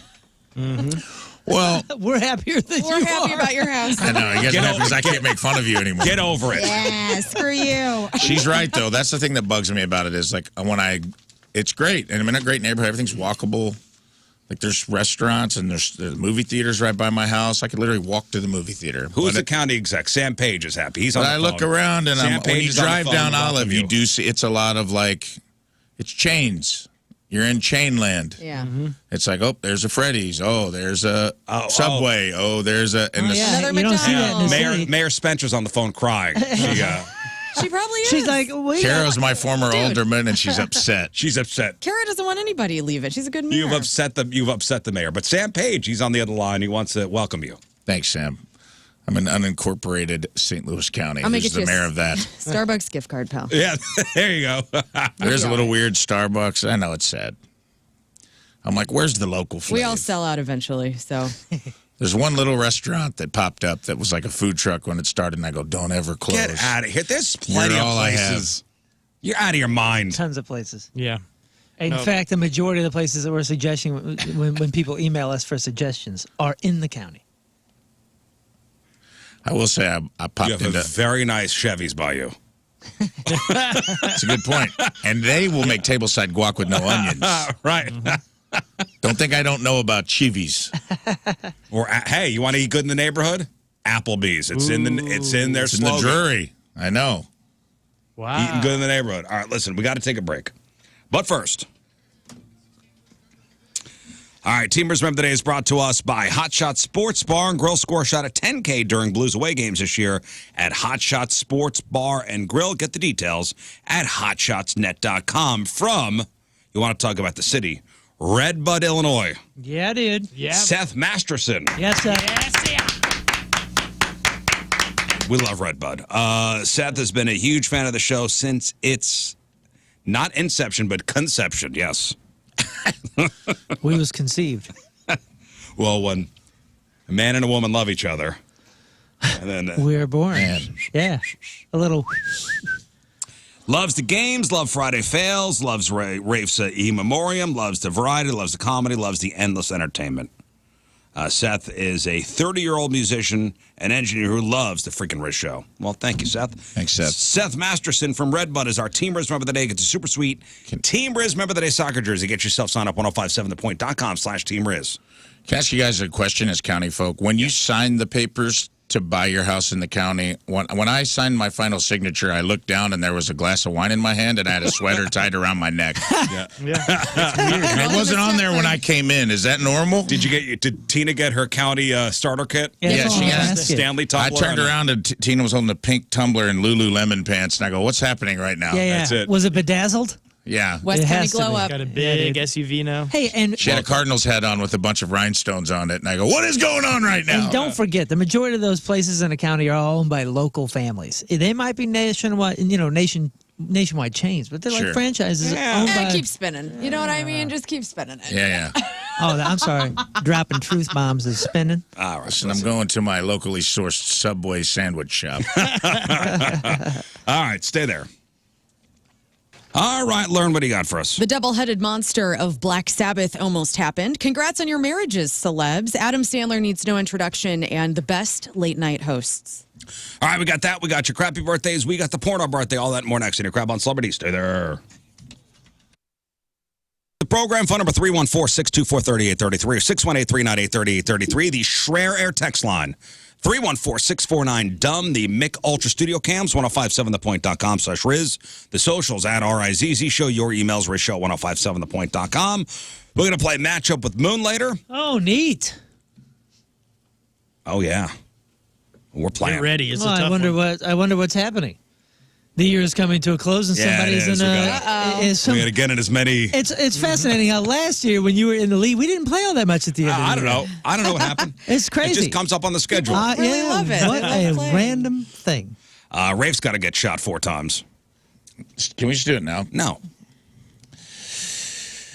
Well, We're happier than We're you happy are. about your house. I know. You guys Get are happy over- because I can't make fun of you anymore. Get over it. Yeah, screw you. She's right though. That's the thing that bugs me about it is like it's great and I'm in a great neighborhood. Everything's walkable. Like there's restaurants and there's movie theaters right by my house. I could literally walk to the movie theater. Who's the county exec? Sam Page is happy. He's on But the I phone. look around and Sam when Page you is on the drive phone. down Welcome Olive, you do see it's a lot of like, it's chains. You're in chain land. Yeah. It's like, oh, there's a Freddy's. Oh, there's a Subway. Oh, there's a. And yeah. Another You don't see that in the McDonald's. city. Mayor Spencer's on the phone crying. She probably is. She's like, wait. Kara's my former Dude. alderman, and she's upset. She's upset. Kara doesn't want anybody to leave it. She's a good mayor. You've upset the mayor. But Sam Page, he's on the other line. He wants to welcome you. Thanks, Sam. I'm in unincorporated St. Louis County. I'm gonna Who's get you the a mayor of that? Starbucks gift card, pal. Yeah, there you go. There's a little weird Starbucks. I know it's sad. I'm like, where's the local flavor? We all sell out eventually, so There's one little restaurant that popped up that was like a food truck when it started, and I go, don't ever close. Get out of here. There's plenty You're of all I places. You're out of your mind. Tons of places. Yeah. In fact, the majority of the places that we're suggesting when people email us for suggestions are in the county. I will say I popped You have into. a very nice Chevys by you. That's a good point. And they will make tableside guac with no onions. Right. Don't think I don't know about chivis. Or hey, you want to eat good in the neighborhood? Applebee's. It's in their It's in the slogan. Drury. I know. Wow. Eating good in the neighborhood. All right, listen, we got to take a break. But first, all right, Team Rizz Member Today is brought to us by Hot Shot Sports Bar and Grill. Score a shot at 10K during Blues away games this year at Hot Shot Sports Bar and Grill. Get the details at hotshotsnet.com. From, you want to talk about the city, Redbud, Illinois. Yeah, dude. Yeah. Seth Masterson. Yes, sir. We love Redbud. Seth has been a huge fan of the show since its not inception, but conception. Yes. We was conceived. Well, when a man and a woman love each other, and then We were born. Yeah. A little. loves the games, love Friday Fails, loves Rafe's E Memoriam, loves the variety, loves the comedy, loves the endless entertainment. Seth is a 30-year-old musician and engineer who loves the freaking Rizz Show. Well, thank you, Seth. Thanks, Seth. Seth Masterson from Redbud is our Team Rizz Member of the Day. Get the super sweet Team Rizz Member of the Day soccer jersey. Get yourself signed up 1057thepoint.com/Team Rizz. Can I ask you guys a question as county folk? When you signed the papers to buy your house in the county, when I signed my final signature, I looked down and there was a glass of wine in my hand and I had a sweater tied around my neck. Yeah. And it wasn't on there when I came in. Is that normal? Did Tina get her county starter kit? Yeah, Yeah, she has has Stanley tumbler. I turned around and Tina was holding a pink tumbler and Lululemon pants, and I go, "What's happening right now?" Yeah, yeah. That's it. Was it bedazzled? Yeah. West It County has to Glow be. Up. Got a big SUV now. Hey, and She had a Cardinals hat on with a bunch of rhinestones on it, and I go, "What is going on right now?" And don't forget, the majority of those places in the county are all owned by local families. They might be nationwide, nationwide chains, but they're Sure. like franchises owned by. Keep spinning. You know what I mean? Just keep spinning it. Yeah. Oh, I'm sorry. Dropping truth bombs is spinning. All right. Listen, I'm going to my locally sourced Subway sandwich shop. All right, stay there. All right, learn what he got for us. The double-headed monster of Black Sabbath almost happened. Congrats on your marriages, celebs. Adam Sandler needs no introduction, and the best late-night hosts. All right, we got that. We got your crappy birthdays. We got the porno birthday. All that and more next in your Crab on Celebrity. Stay there. The program phone number 314-624-3833 or 618-398-3833. The Schreier Air text line 314-649-DUMB. The Mick Ultra Studio Cams 1057thepoint.com/Rizz. The socials at RIZZ Show. Your emails RizzShow 1057thepoint.com. We're going to play matchup with Moon later. Oh, neat. Oh yeah, we're playing. Get ready. It's Well, a tough one. I wonder what's happening. The year is coming to a close, and Yeah, somebody's it is. in We a. got is some- We got to get in as many. It's fascinating how last year when you were in the league, we didn't play all that much at the end. I of the don't year. know. I don't know what happened. It's crazy. It just comes up on the schedule. Really yeah, love it. What They love a playing. random thing. Rafe's got to get shot 4 times. Can we just do it now? No.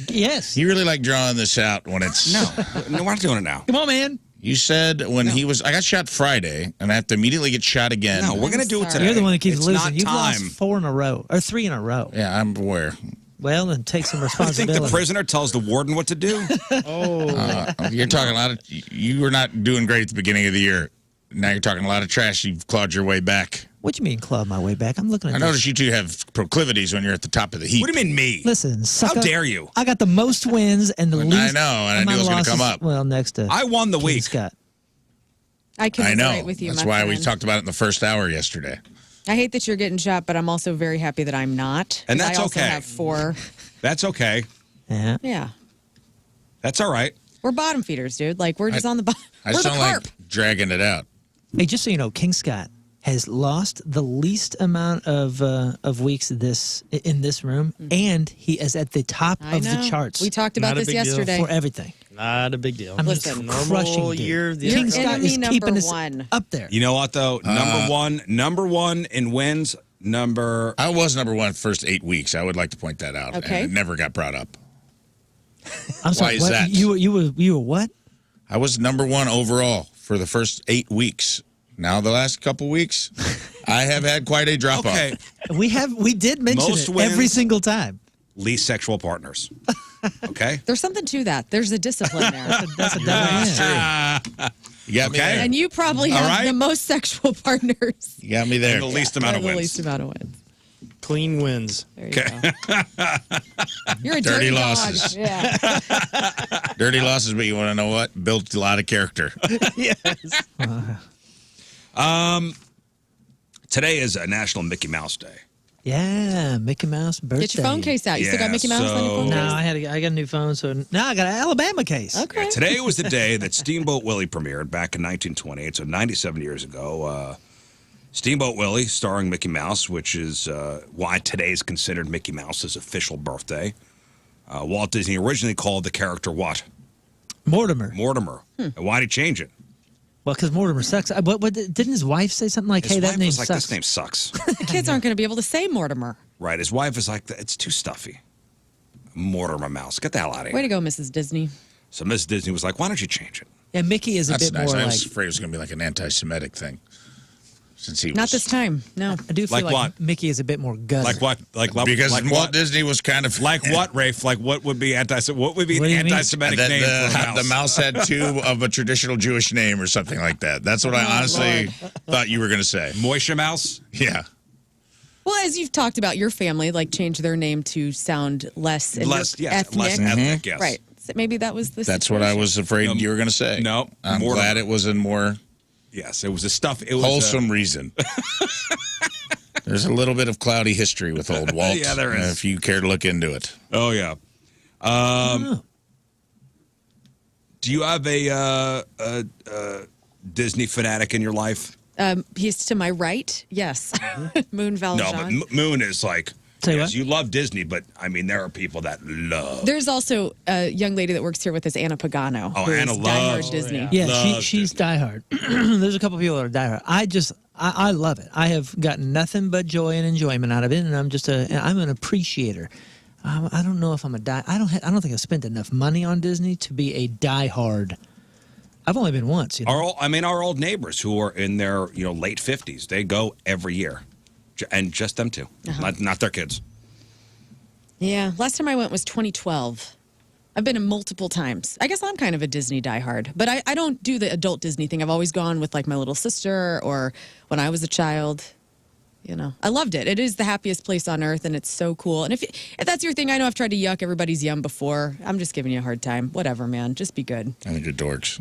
Yes. You really like drawing this out when it's... No, we're not doing it now. Come on, man. You said when I got shot Friday, and I have to immediately get shot again. No, we're going to do it sorry. today. You're the one that keeps It's losing. not You've time. lost 4 in a row, or 3 in a row. Yeah, I'm aware. Well, then take some I think responsibility. the prisoner tells the warden what to do. You're talking a lot of... You were not doing great at the beginning of the year. Now you're talking a lot of trash. You've clawed your way back. What you mean claw my way back? I'm looking at I this. notice you two have proclivities when you're at the top of the heap. What do you mean me? Listen, How dare you? I got the most wins and the I least. know, and I amount knew it was of gonna come losses. up. Well, next to I won the King week. Scott. I can I know. relate with you, That's my why we friend. talked about it in the first hour yesterday. I hate that you're getting shot, but I'm also very happy that I'm not. And 'cause that's I also okay. have 4. That's okay. Yeah. Yeah. That's all right. We're bottom feeders, dude. Like, we're just on the bottom. I We're just the don't carp. like dragging it out. Hey, just so you know, King Scott has lost the least amount of weeks in this room, and he is at the top I of know. the charts We talked about Not a this big deal. yesterday. for everything. Not a big deal. I'm Listen, just normal crushing dude. year of the King Your Scott enemy is number keeping us 1. up there. You know what though? Number one in wins. I was number 1 first 8 weeks. I would like to point that out. Okay. And it never got brought up. I'm sorry. Why is what? that? You were what? I was number 1 overall for the first 8 weeks. Now the last couple weeks, I have had quite a drop Okay. off. We did mention Most it every wins. single time. Least sexual partners. Okay. There's something to that. There's a discipline there. That's a double win. You got me Okay. there. And you probably All have right. the most sexual partners. You got me there. And the least amount of the wins. least amount of wins. Clean wins. There you go. You're a Dirty dirty losses. dog. Yeah. Dirty losses, but you want to know what? Built a lot of character. Today is a National Mickey Mouse Day. Yeah, Mickey Mouse birthday. Get your phone case out. You still Yeah, got Mickey Mouse on your phone No, case? I got a new phone, so now I got an Alabama case. Okay. Today was the day that Steamboat Willie premiered back in 1928, so 97 years ago. Steamboat Willie, starring Mickey Mouse, which is why today is considered Mickey Mouse's official birthday. Walt Disney originally called the character what? Mortimer. Mortimer. And why did he change it? Well, because Mortimer sucks. What didn't his wife say something like, His "Hey, that wife name was like, sucks"? this name sucks. The kids aren't going to be able to say Mortimer. Right. His wife is like, it's too stuffy. Mortimer Mouse. Get the hell out of Way here. to go, Mrs. Disney. So Miss Disney was like, why don't you change it? And Mickey is a That's bit nice. more I like. was afraid it was going to be like an anti-Semitic thing. Since he Not was, this time. No. I do feel Like like what? Mickey is a bit more gutter. Like what? because like Walt what? Disney was kind of Like what, Rafe? Like what would be what would be What an do you mean? anti-Semitic that name for a mouse? the mouse had 2 of a traditional Jewish name or something like that. That's what I honestly thought you were going to say. Moisha Mouse? Yeah. Well, as you've talked about, your family like changed their name to sound less Less, yes, ethnic. less ethnic, yes. Right. So maybe that was the That's what I situation. was afraid you were going to say. No, I'm Mortimer. glad it was a more Yes, it was a stuff. It was wholesome reason. There's a little bit of cloudy history with old Walt. Yeah, there is. If you care to look into it. Oh yeah. Do you have a Disney fanatic in your life? He's to my right. Yes. Moon Valjean. No, but Moon is like. Say yes, what? you love Disney, but I mean, there are people that love. There's also a young lady that works here with us, Anna Pagano. Oh, who is Anna diehard loves- Disney. yeah, Love she's diehard. There's a couple people that are diehard. I love it. I have gotten nothing but joy and enjoyment out of it, and I'm an appreciator. I don't know if I'm a I don't think I've spent enough money on Disney to be a diehard. I've only been once. You know? Our old neighbors who are in their late 50s, they go every year, and just them two, not their kids. Yeah. Last time I went was 2012. I've been in multiple times. I guess I'm kind of a Disney diehard, but I don't do the adult Disney thing. I've always gone with like my little sister or when I was a child. I loved it. It is the happiest place on earth, and it's so cool. And if that's your thing, I know I've tried to yuck everybody's yum before. I'm just giving you a hard time. Whatever, man. Just be good. I think you're dorks.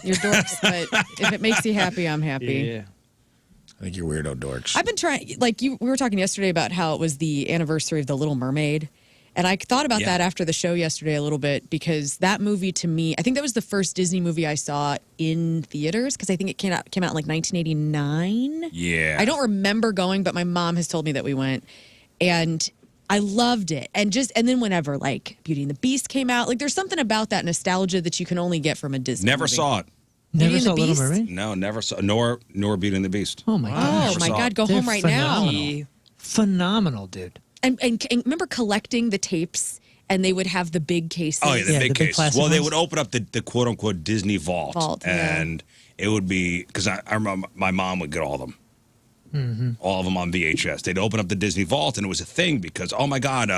You're dorks, but if it makes you happy, I'm happy. Yeah. I think you're weirdo dorks. I've been trying, we were talking yesterday about how it was the anniversary of The Little Mermaid. And I thought about that after the show yesterday a little bit because that movie to me, I think that was the first Disney movie I saw in theaters because I think it came out in like 1989. Yeah. I don't remember going, but my mom has told me that we went. And I loved it. And then whenever like Beauty and the Beast came out, like there's something about that nostalgia that you can only get from a Disney Never movie. saw it. Never Beauty and saw the Little Beast? Mermaid. No, never saw. Nor Beauty and the Beast. Oh my Oh gosh, Never my saw God, it. go They're home right phenomenal. now. Phenomenal, dude. And remember collecting the tapes and they would have the big cases. Oh yeah, the Yeah, big the big case. plastic Well, they ones. would open up the quote unquote Disney vault, yeah. and it would be because I remember my mom would get all of them. All of them on VHS. They'd open up the Disney vault, and it was a thing because, oh my God,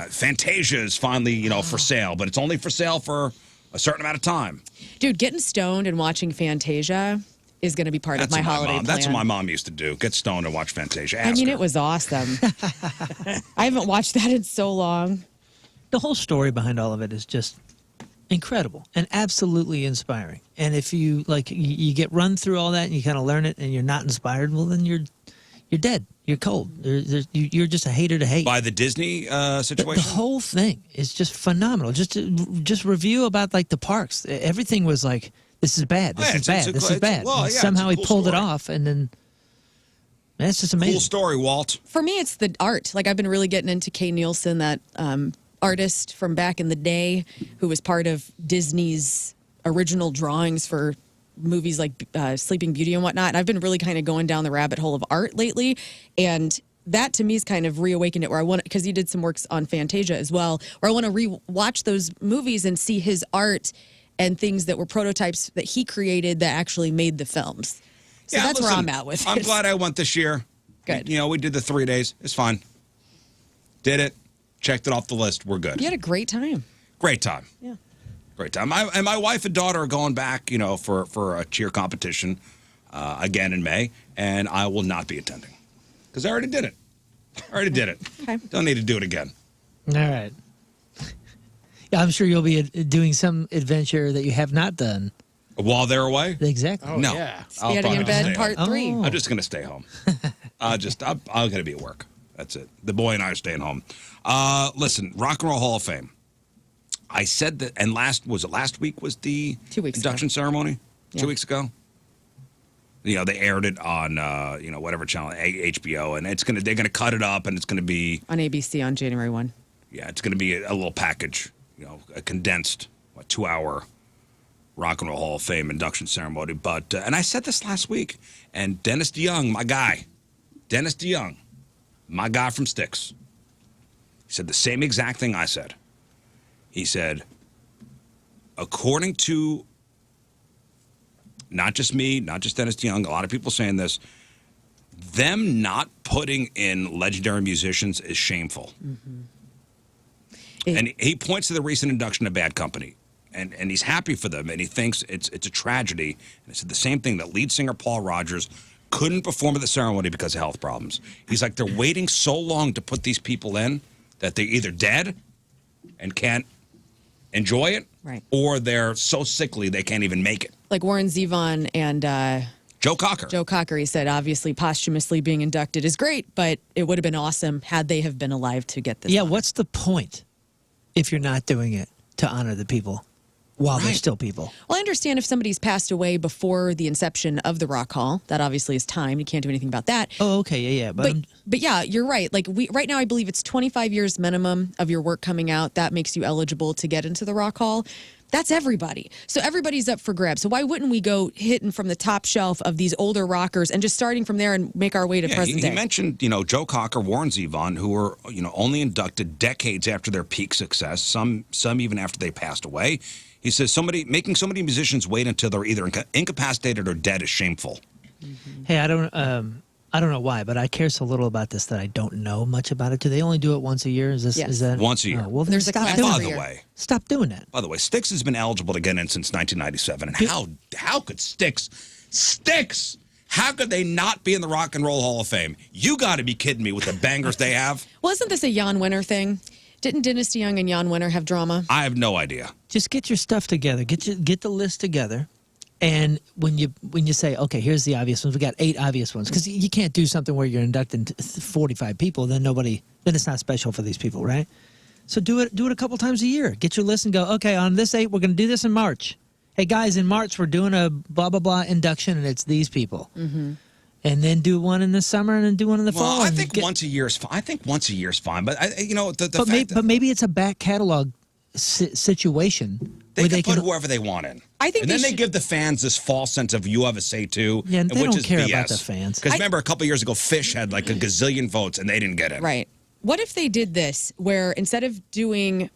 Fantasia is finally for sale, but it's only for sale for a certain amount of time. Dude, getting stoned and watching Fantasia is going to be part of my holiday plan. That's what my mom used to do. Get stoned and watch Fantasia. I mean, her. it was awesome. I haven't watched that in so long. The whole story behind all of it is just incredible and absolutely inspiring. And if you you get run through all that and you kind of learn it and you're not inspired, well, then you're dead. You're cold. You're just a hater to hate. By the Disney situation? The whole thing is just phenomenal. Just review about like the parks. Everything was like, this is bad. This is bad. This is bad. Well, And yeah, somehow it's a he cool pulled it story. off, and then that's just amazing. Cool story, Walt. For me, it's the art. Like, I've been really getting into Kay Nielsen, that artist from back in the day who was part of Disney's original drawings for movies like Sleeping Beauty and whatnot. And I've been really kind of going down the rabbit hole of art lately. And that to me has kind of reawakened it, where I want, because he did some works on Fantasia as well, where I want to re-watch those movies and see his art and things that were prototypes that he created that actually made the films. So that's where I'm at with it. I'm glad I went this year. Good. You know, we did the 3 days. It's fine. Did it. Checked it off the list. We're good. You had a great time. Great time. Yeah. Great time. And my wife and daughter are going back, you know, for a cheer competition again in May, and I will not be attending because I already did it. Okay. Don't need to do it again. All right. Yeah, I'm sure you'll be doing some adventure that you have not done. While they're away? Exactly. Oh, No. yeah. I'll Standing in probably bed, stay part home. 3. Oh. I'm just going to stay home. I'm going to be at work. That's it. The boy and I are staying home. Listen, Rock and Roll Hall of Fame. I said that, and last week was the 2 weeks ago. induction ceremony? Yeah. 2 weeks ago? You know, they aired it on, whatever channel, HBO, and they're going to cut it up, and it's going to be, On ABC on January 1. yeah, it's going to be a little package, you know, a condensed, 2-hour Rock and Roll Hall of Fame induction ceremony. But, and I said this last week, and Dennis DeYoung, my guy from Styx, he said the same exact thing I said. He said, according to not just me, not just Dennis DeYoung, a lot of people saying this, them not putting in legendary musicians is shameful. And he points to the recent induction of Bad Company, and he's happy for them, and he thinks it's a tragedy. And he said the same thing, that lead singer Paul Rogers couldn't perform at the ceremony because of health problems. He's like, they're waiting so long to put these people in that they're either dead and can't enjoy it, Right. or they're so sickly they can't even make it. Like Warren Zevon and Joe Cocker. Joe Cocker, he said, obviously posthumously being inducted is great, but it would have been awesome had they have been alive to get this. Yeah, honor. what's the point if you're not doing it to honor the people while they're Right. still people? Well, I understand if somebody's passed away before the inception of the Rock Hall. That obviously is time. You can't do anything about that. Oh, okay, yeah. But yeah, you're right. Like right now, I believe it's 25 years minimum of your work coming out. That makes you eligible to get into the Rock Hall. That's everybody. So everybody's up for grabs. So why wouldn't we go hitting from the top shelf of these older rockers and just starting from there and make our way to present he day? mentioned, Joe Cocker, Warren Zevon, who were, only inducted decades after their peak success, some even after they passed away. He says making so many musicians wait until they're either incapacitated or dead is shameful. Hey, I don't know why, but I care so little about this that I don't know much about it. Do they only do it once a year? Is Yes. that Once a year. Oh, well, then There's a stop class doing every it. year. Stop doing that. By the way, Styx has been eligible to get in since 1997. And how could Styx, how could they not be in the Rock and Roll Hall of Fame? You got to be kidding me with the bangers they have. Wasn't this a Jan Winter thing? Didn't Dennis DeYoung and Jan Winter have drama? I have no idea. Just get your stuff together. Get the list together. And when you say, okay, here's the obvious ones, we got 8 obvious ones, because you can't do something where you're inducting 45 people, then it's not special for these people, right? So do it a couple times a year. Get your list and go, okay, on this 8, we're going to do this in March. Hey guys, in March we're doing a blah blah blah induction, and it's these people. Mm-hmm. And then do one in the summer, and then do one in the fall. Well, I and think once a year is fine. But maybe it's a back catalog situation. They where can put whoever they want in. I think and they then they should- give the fans this false sense of you have a say too, Yeah, they which don't is care BS. about the fans. Because remember, a couple years ago, Fish had like a gazillion votes and they didn't get in. Right. What if they did this where instead of doing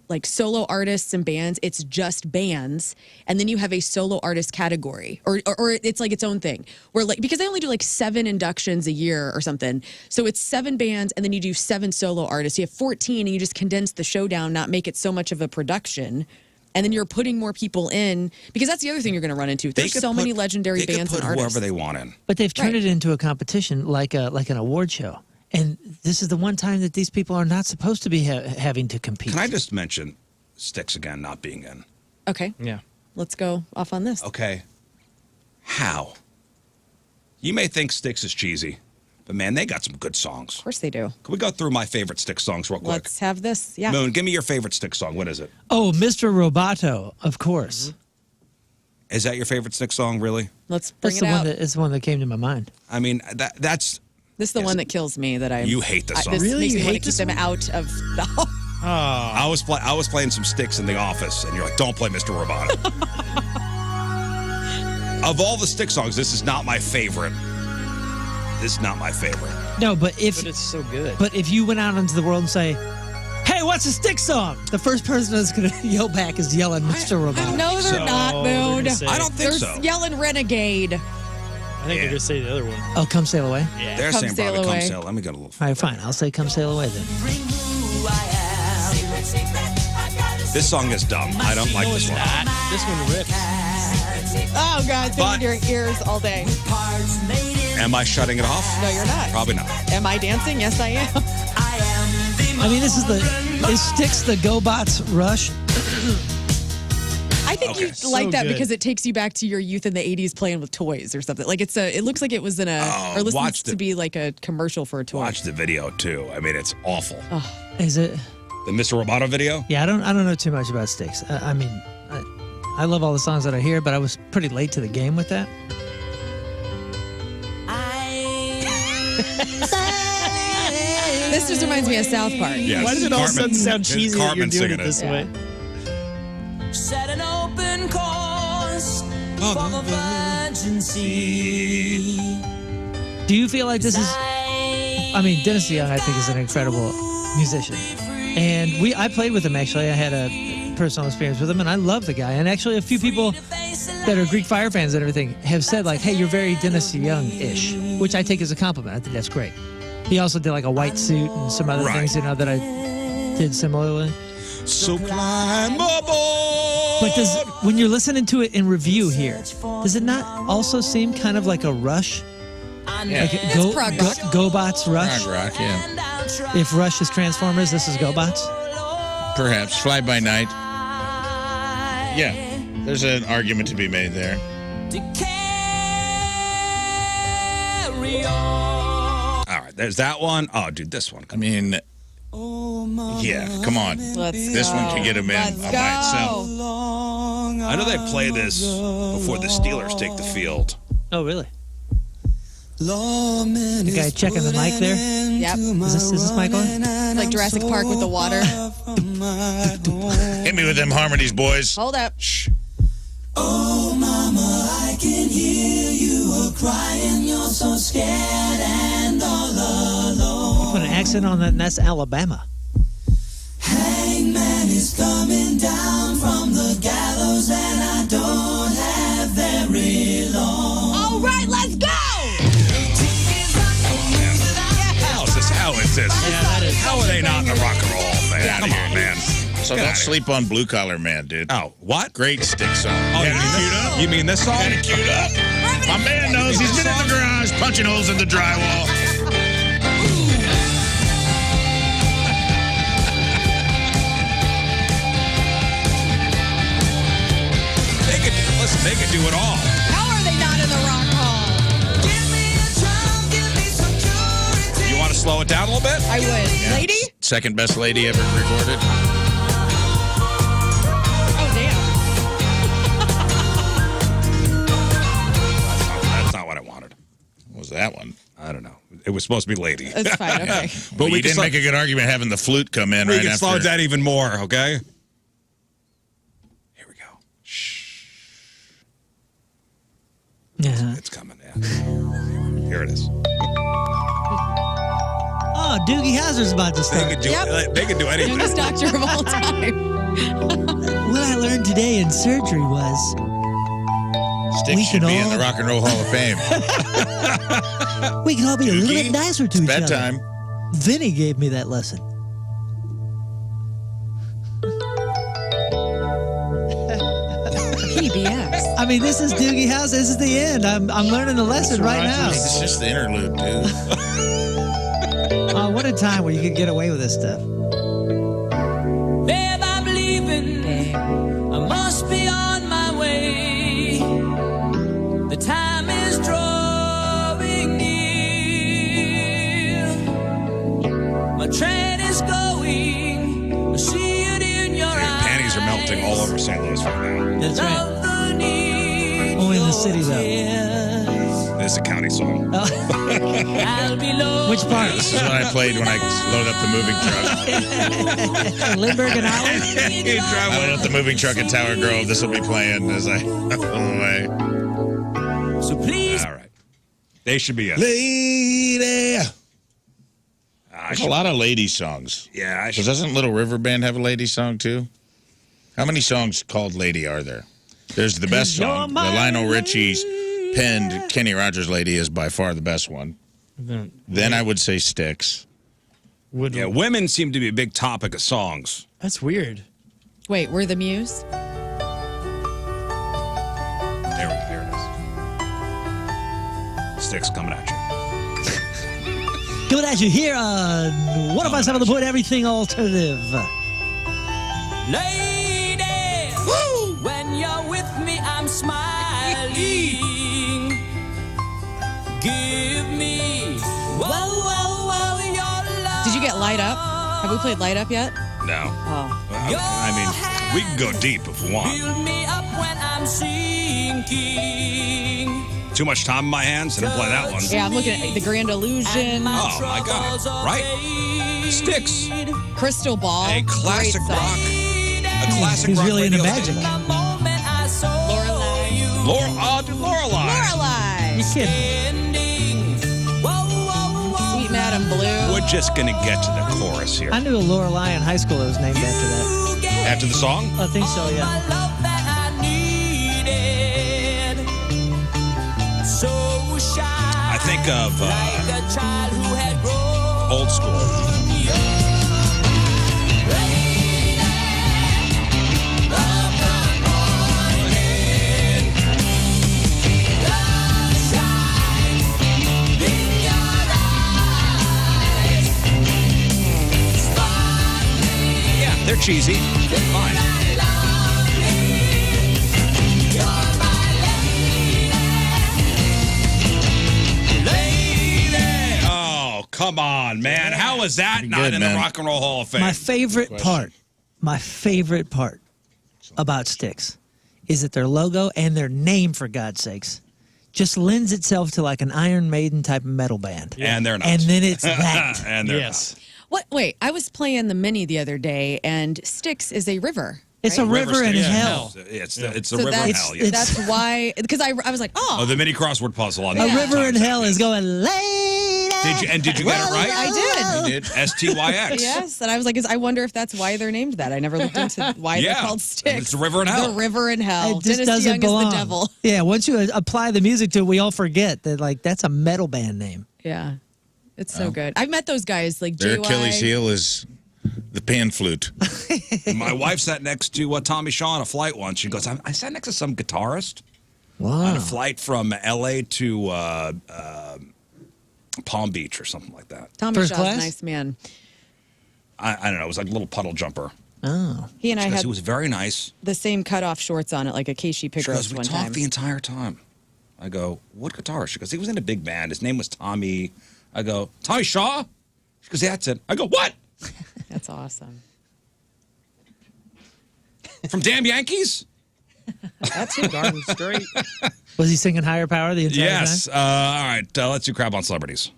like solo artists and bands, it's just bands, and then you have a solo artist category, or it's like its own thing, where like, because they only do like 7 inductions a year or something, so it's 7 bands and then you do 7 solo artists. You have 14 and you just condense the show down, not make it so much of a production, and then you're putting more people in because that's the other thing you're going to run into. There's so many legendary they bands could put and artists. whoever they want in. But they've turned Right. it into a competition, like an award show. And this is the one time that these people are not supposed to be having to compete. Can I just mention Styx again not being in? Okay, Yeah. let's go off on this. Okay. How? You may think Styx is cheesy, but man, they got some good songs. Of course they do. Can we go through my favorite Styx songs real quick? Let's have this. Yeah. Moon, give me your favorite Styx song. What is it? Oh, Mr. Roboto, of course. Is that your favorite Styx song, really? Let's bring That's it the out. one that is the one that came to my mind. I mean, that's This is the one that kills me. That I You hate this song. This Really? makes You me want hate to keep this them out of the. I was playing some Styx in the office, and you're like, "Don't play Mr. Roboto." Of all the Styx songs, this is not my favorite. This is not my favorite. No, but But it's so good. But if you went out into the world and say, "Hey, what's a Styx song?" The first person that's going to yell back is yelling Mr. Roboto. No, they're so. not, Oh, they're Moon. gonna say- I don't think They're so. yelling Renegade. I think Yeah. they're going to say the other one. Oh, Come Sail Away? Yeah. They're Come saying Sail probably Away. "Come Sail." Let me get a little. All right, fine. I'll say Come Sail Away then. This song is dumb. I don't like this one. This one rips. Oh God, it's But- in your ears all day. Am I shutting it off? No, you're not. Probably not. Am I dancing? Yes, I am. I mean, is Styx the GoBots Rush? I think Okay. you like that good. because it takes you back to your youth in the '80s playing with toys or something. Like it looks like it was in or listens watched to it. be like a commercial for a toy. Watch the video too. I mean, it's awful. Is it? The Mr. Roboto video. Yeah, I don't know too much about Styx. I mean, I love all the songs that I hear, but I was pretty late to the game with that. This just reminds me of South Park. Yes. Why does it all of a sudden sound cheesy that you're Cartman doing singing it this way? Set an open course for the emergency. Do you feel like this is? I mean, Dennis Young, I think, is an incredible musician, and I played with him actually. I had a personal experience with him, and I love the guy. And actually, a few people that are Greek Fire fans and everything have said like, "Hey, you're very Dennis Young-ish," which I take as a compliment. I think that's great. He also did like a white suit and some other Right. things, that I did similarly. So climb aboard. But when you're listening to it in review here, does it not also seem kind of like a Rush? Yeah. Like It's prog rock. GoBots Rush? Prog rock, yeah. If Rush is Transformers, this is GoBots? Perhaps. Fly By Night. Yeah. There's an argument to be made there. To carry on. All right, there's that one. Oh, dude, this one. I mean, yeah, come on. Let's This one go. can get him in Let's by go. itself. I know they play this before the Steelers take the field. Oh, really? The guy checking the mic there? Yep. Is this mic on? Like Jurassic Park with the water. Hit me with them harmonies, boys. Hold up. Shh. Oh, mama, I can hear you a crying. You're so scared and all alone. Put an accent on that, and that's Alabama. Hangman is coming down from the gallows, and I don't have very long. All right, let's go. How is this? How are they not in the Rock and Roll Hall of Fame? Come on, man. So Get don't outta sleep on Blue Collar Man, dude. Oh, what? Great Styx song. Oh, Got it you queued up? You mean this song? Got it queued up? My man knows. He's been in the garage punching holes in the drywall. They could do it all. How are they not in the Rock Hall? Give me a child, give me security. You want to slow it down a little bit? I would. Lady? Second best lady ever recorded. Oh, damn. That's not what I wanted. What was that one? I don't know. It was supposed to be lady. It's fine. Okay. But we we can didn't slow- make a good argument having the flute come in We right can after. slow it down even more, okay? Here we go. Shh. Yeah. It's coming, yeah. Here it is. Oh, Doogie Howser's about to They start. could do, Yep. they could do anything. Youngest doctor of all time. What I learned today in surgery was Styx We should can be in all- the Rock and Roll Hall of Fame. we can all be a little Doogie, bit nicer to each Bedtime. other. Vinny gave me that lesson. I mean, this is Doogie House. This is the end. I'm learning the lesson right now. It's just the interlude, dude. Oh, what a time where you could get away with this stuff. Babe, I'm leaving. I must be on my way. The time is drawing near. My train is going. I see it in your eyes. Panties are melting all over St. Louis right now. That's right. Only in the city, though. This is a county song. Which part? This is what I played when I loaded up the moving truck. Lindbergh and Howard? I loaded up the moving truck at Tower Grove. This will be playing as I pull away. So please. All right. They should be a Lady. There's a lot of lady songs. Yeah, I So should. doesn't Little River Band have a lady song too? How many songs called Lady are there? There's the best song. The Lionel Richie's penned Kenny Rogers Lady is by far the best one. Then I would say Styx. Yeah, women seem to be a big topic of songs. That's weird. Wait, we're the Muse? There it is. Sticks coming at you. Coming at you here on 105.7 on the Point, Everything Alternative. Lady, when you're with me, I'm smiling. Give me, your love. Did you get Light Up? Have we played Light Up yet? No. Oh. I mean, we can go deep if we want. Build me up when I'm sinking. Too much time in my hands. Didn't play that one. Yeah, I'm looking at The Grand Illusion, Oh, my God. Right. Sticks. Crystal Ball. A classic Great song. rock. A classic He's rock really into radio magic. station. Lorelei. Lorelei. Lorelei. You kidding? Sweet Madam Blue. We're just going to get to the chorus here. I knew a Lorelei in high school that was named after that. After the song? I think so, yeah. I think of old school. Yeah, they're cheesy. Fine. Oh, come on, man. How is that Pretty not good, in the man. Rock and Roll Hall of Fame? My favorite part about Styx is that their logo and their name, for God's sakes, just lends itself to like an Iron Maiden type of metal band. And they're not. And then it's that. And they're Yes. What? Wait, I was playing the Mini the other day, and Styx is a river. It's a right? river and Styx. hell. It's the So river and that's, hell. Yeah. that's why, because I was like, Oh, the mini crossword puzzle on A the river in hell is going, lady. Did you get it right? I did. You did? STYX. Yes, and I was like, I wonder if that's why they're named that. I never looked into why they're Yeah. called Styx. It's the river in hell. The river in hell. It just Dennis doesn't Young belong. is the devil. Yeah, once you apply the music to it, we all forget that like that's a metal band name. Yeah, it's so good. I've met those guys like Their JY. Achilles heel is the pan flute. My wife sat next to Tommy Shaw on a flight once. She goes, I sat next to some guitarist on Wow. a flight from L.A. to Palm Beach or something like that. Tommy First Shaw's class? a nice man. I don't know. It was like a little puddle jumper. Oh. He and I Because had he was very nice. the same cutoff shorts on it, like a Casey She Pig goes, roast we one talked time. the entire time. I go, what guitarist? She goes, he was in a big band. His name was Tommy. I go, Tommy Shaw? She goes, yeah, that's it. I go, what? That's awesome. From Damn Yankees? That's your garden. Straight. Was he singing Higher Power the entire Yes. time? All right. Let's do Crap on Celebrities.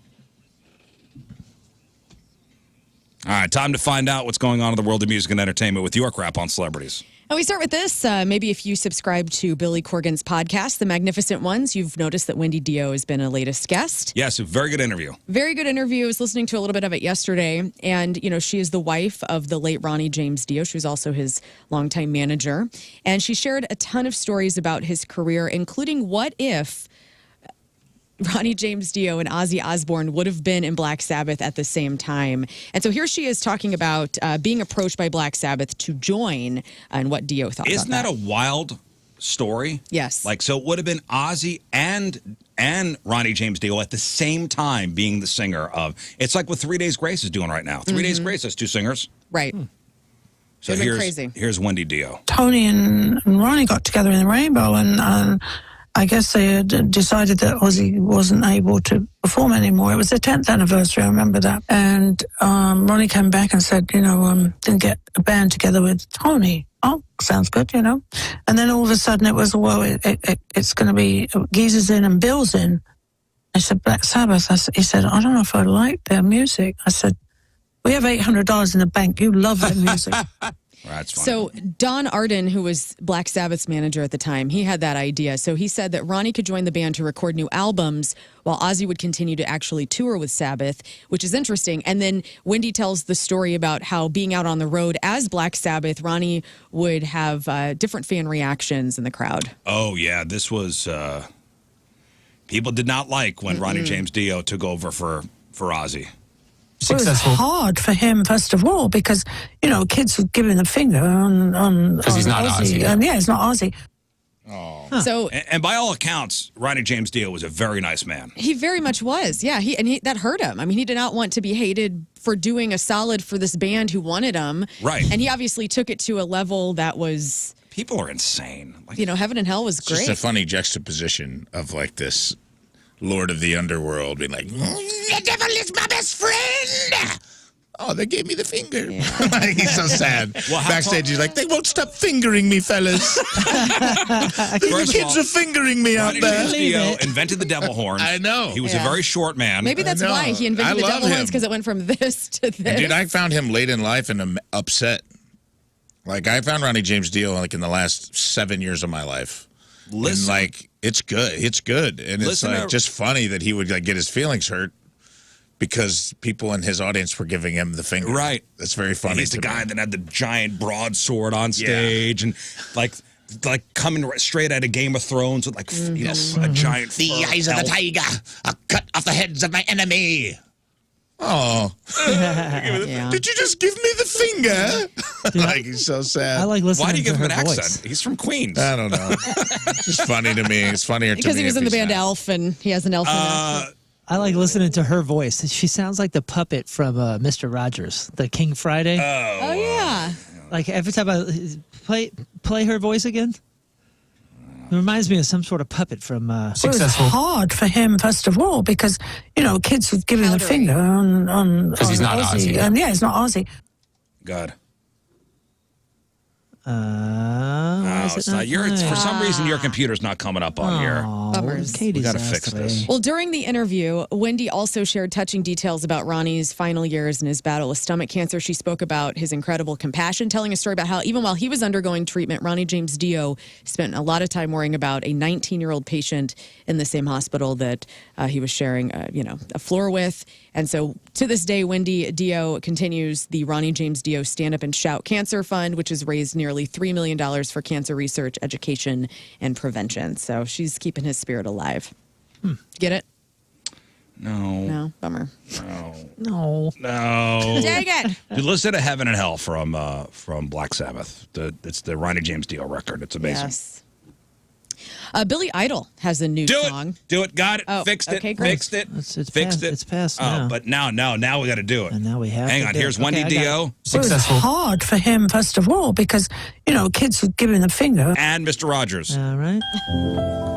All right. Time to find out what's going on in the world of music and entertainment with your Crap on Celebrities. And we start with this. Maybe if you subscribe to Billy Corgan's podcast, The Magnificent Ones, you've noticed that Wendy Dio has been a latest guest. Yes, a very good interview. Very good interview. I was listening to a little bit of it yesterday. And, you know, she is the wife of the late Ronnie James Dio. She was also his longtime manager. And she shared a ton of stories about his career, including what if Ronnie James Dio and Ozzy Osbourne would have been in Black Sabbath at the same time. And so here she is talking about being approached by Black Sabbath to join and what Dio thought Isn't about that a wild story. Yes. Like, so it would have been Ozzy and Ronnie James Dio at the same time being the singer of. It's like what 3 Days Grace is doing right now. 3 Days Grace has two singers. Right. So It'd been crazy. Here's Wendy Dio. Tony and Ronnie got together in the Rainbow, and I guess they had decided that Ozzy wasn't able to perform anymore. It was their 10th anniversary, I remember that. And Ronnie came back and said, didn't get a band together with Tony. Oh, sounds good, And then all of a sudden it was, well, it's going to be Geezer's in and Bill's in. I said, Black Sabbath. He said, I don't know if I like their music. I said, we have $800 in the bank. You love their music. That's funny. So Don Arden, who was Black Sabbath's manager at the time, he had that idea. So he said that Ronnie could join the band to record new albums while Ozzy would continue to actually tour with Sabbath, which is interesting. And then Wendy tells the story about how being out on the road as Black Sabbath, Ronnie would have different fan reactions in the crowd. Oh, yeah. This was... people did not like when Ronnie James Dio took over for Ozzy. It was hard for him, first of all, because, kids were giving the finger on because he's not Ozzy. Yeah, he's not Ozzy. Oh. So, and by all accounts, Ronnie James Dio was a very nice man. He very much was. Yeah, that hurt him. I mean, he did not want to be hated for doing a solid for this band who wanted him. Right. And he obviously took it to a level that was... People are insane. Like, Heaven and Hell was great. Just a funny juxtaposition of like this Lord of the Underworld being like, the devil is my best friend. Oh, they gave me the finger. Yeah. He's so sad. Well, backstage, he's like, they won't stop fingering me, fellas. The kids are fingering me out there. Ronnie Dio invented the devil horns. I know. He was a very short man. Maybe that's why he invented the devil horns, because it went from this to this. And dude, I found him late in life and I'm upset. Like, I found Ronnie James Dio like in the last 7 years of my life. Listen. And like, it's good. It's good. And it's like just funny that he would like get his feelings hurt because people in his audience were giving him the finger. Right. That's very funny. And he's the guy that had the giant broadsword on stage and like coming straight out of Game of Thrones with like a giant The eyes of the tiger are cut off the heads of my enemy. Oh. Did you just give me the finger? Like, he's so sad. I like listening Why do you to give him her an voice. accent? He's from Queens. I don't know. It's just funny to me. It's funnier to me. Because he was in the if he's band not. Elf, and he has an elf accent. I like listening to her voice. She sounds like the puppet from Mr. Rogers, the King Friday. Oh, yeah. Like every time I play her voice again, it reminds me of some sort of puppet from. It was hard for him, first of all, because, kids were giving the finger on because he's not Ozzy. Yeah, he's not Ozzy. God. It's not for some reason, your computer's not coming up on here. Bummers. Katie's We got to asked fix today. this. Well, during the interview, Wendy also shared touching details about Ronnie's final years and his battle with stomach cancer. She spoke about his incredible compassion, telling a story about how even while he was undergoing treatment, Ronnie James Dio spent a lot of time worrying about a 19-year-old patient in the same hospital that he was sharing, a floor with. And so to this day, Wendy Dio continues the Ronnie James Dio Stand Up and Shout Cancer Fund, which has raised nearly $3 million for cancer research, education, and prevention. So she's keeping his spirit alive. Get it? No. No? Bummer. No. No. Dang it. Dude, listen to Heaven and Hell from Black Sabbath. It's the Ronnie James Dio record. It's amazing. Yes. Billy Idol has a new song. Do it. Got it. Oh, Fixed it. okay, great. Fixed it. It's Fixed past, it. It's past now. But now we got to do it. And now we have Hang to on. do Here's it. Wendy Okay, I got Dio It was hard for him, first of all, because, kids were giving the finger. and Mr. Rogers. All right.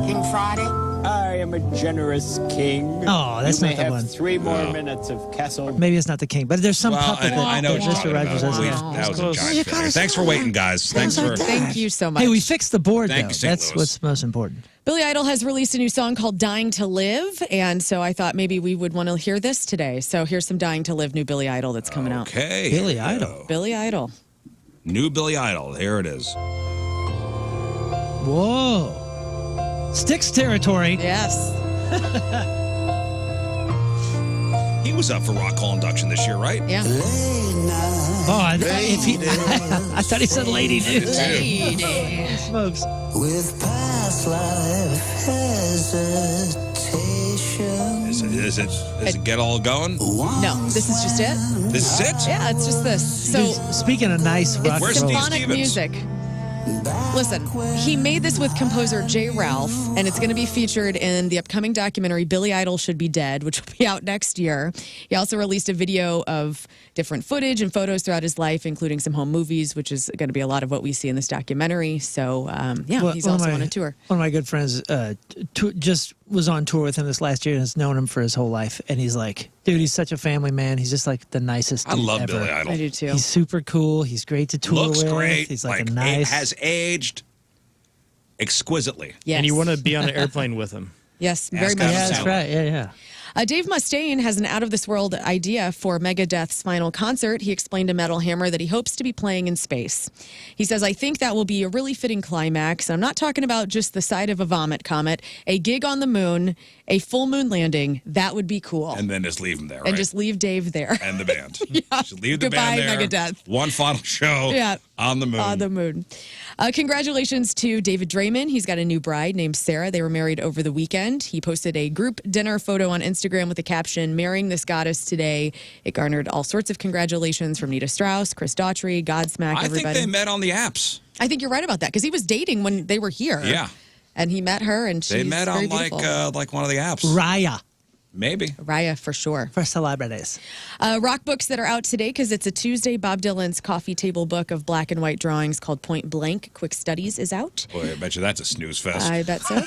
King Friday? I am a generous king. Oh, that's you not may the have one. 3 more minutes of Castle. Maybe it's not the king, but there's some Well, puppet I know that what you're Mr. talking Rogers about. has. That was a Close. giant failure. Thanks for waiting, guys. Thanks for. Thank you so much. Hey, we fixed the board, Thank though. you, St. That's Louis. what's most important. Billy Idol has released a new song called Dying to Live. And so I thought maybe we would want to hear this today. So here's some Dying to Live new Billy Idol that's coming out. Okay. Billy here we Idol. go. Billy Idol. New Billy Idol. Here it is. Whoa. Styx territory. Yes. He was up for Rock Hall induction this year, right? Yeah. Oh, I thought he said lady, dude. Lady. Smokes. With past life hesitation. Does it get all going? No, this is just it. This is it? Yeah, it's just this. So Speaking of nice rock Where's and roll, Steve symphonic Stevens? music. Listen, he made this with composer J. Ralph, and it's going to be featured in the upcoming documentary Billy Idol Should Be Dead, which will be out next year. He also released a video of different footage and photos throughout his life, including some home movies, which is going to be a lot of what we see in this documentary. So, he's also on a tour. One of my good friends just was on tour with him this last year and has known him for his whole life. And he's like, dude, he's such a family man. He's just like the nicest dude I love ever. Billy Idol. I do too. He's super cool. He's great to tour Looks with. great. He's like a nice. Has aged exquisitely. Yes. And you want to be on an airplane with him. Yes, very Ask much. Adam Yeah, so. that's right. Yeah. Dave Mustaine has an out-of-this-world idea for Megadeth's final concert. He explained to Metal Hammer that he hopes to be playing in space. He says, I think that will be a really fitting climax. I'm not talking about just the side of a vomit comet. A gig on the moon, a full moon landing, that would be cool. And then just leave him there, right? And just leave Dave there. And the band. Yeah. Just leave the Goodbye, band there. Megadeth. One final show Yeah. on the moon. On the moon. Congratulations to David Draymond. He's got a new bride named Sarah. They were married over the weekend. He posted a group dinner photo on Instagram with the caption, marrying this goddess today. It garnered all sorts of congratulations from Nita Strauss, Chris Daughtry, Godsmack, I everybody. think they met on the apps. I think you're right about that because he was dating when they were here. Yeah. And he met her and she's They met very on beautiful. like one of the apps. Raya Maybe. Raya for sure. for celebrities. Rock books that are out today because it's a Tuesday. Bob Dylan's coffee table book of black and white drawings called Point Blank. Quick Studies is out. Boy, I bet you that's a snooze fest. I bet so. In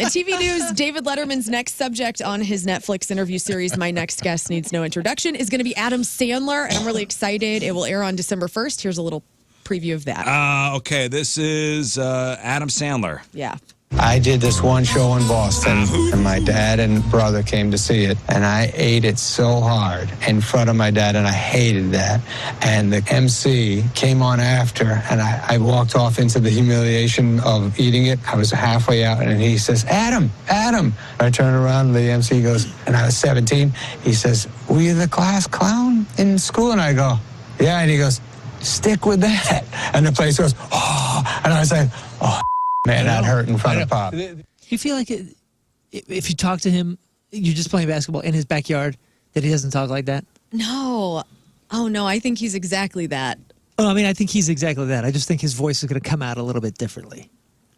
TV news, David Letterman's next subject on his Netflix interview series, My Next Guest Needs No Introduction, is going to be Adam Sandler, and I'm really excited. It will air on December 1st. Here's a little preview of that. Okay, this is Adam Sandler. Yeah. I did this one show in Boston, and my dad and brother came to see it, and I ate it so hard in front of my dad, and I hated that. And the MC came on after, and I walked off into the humiliation of eating it. I was halfway out, and he says, Adam. I turn around, and the MC goes, and I was 17. He says, were you the class clown in school? And I go, yeah. And he goes, stick with that. And the place goes, oh. And I was like, oh. Man, that hurt in front of Pop. You feel like if you talk to him, you're just playing basketball in his backyard, that he doesn't talk like that? No. Oh, no. I think he's exactly that. Oh, I mean, I think he's exactly that. I just think his voice is going to come out a little bit differently.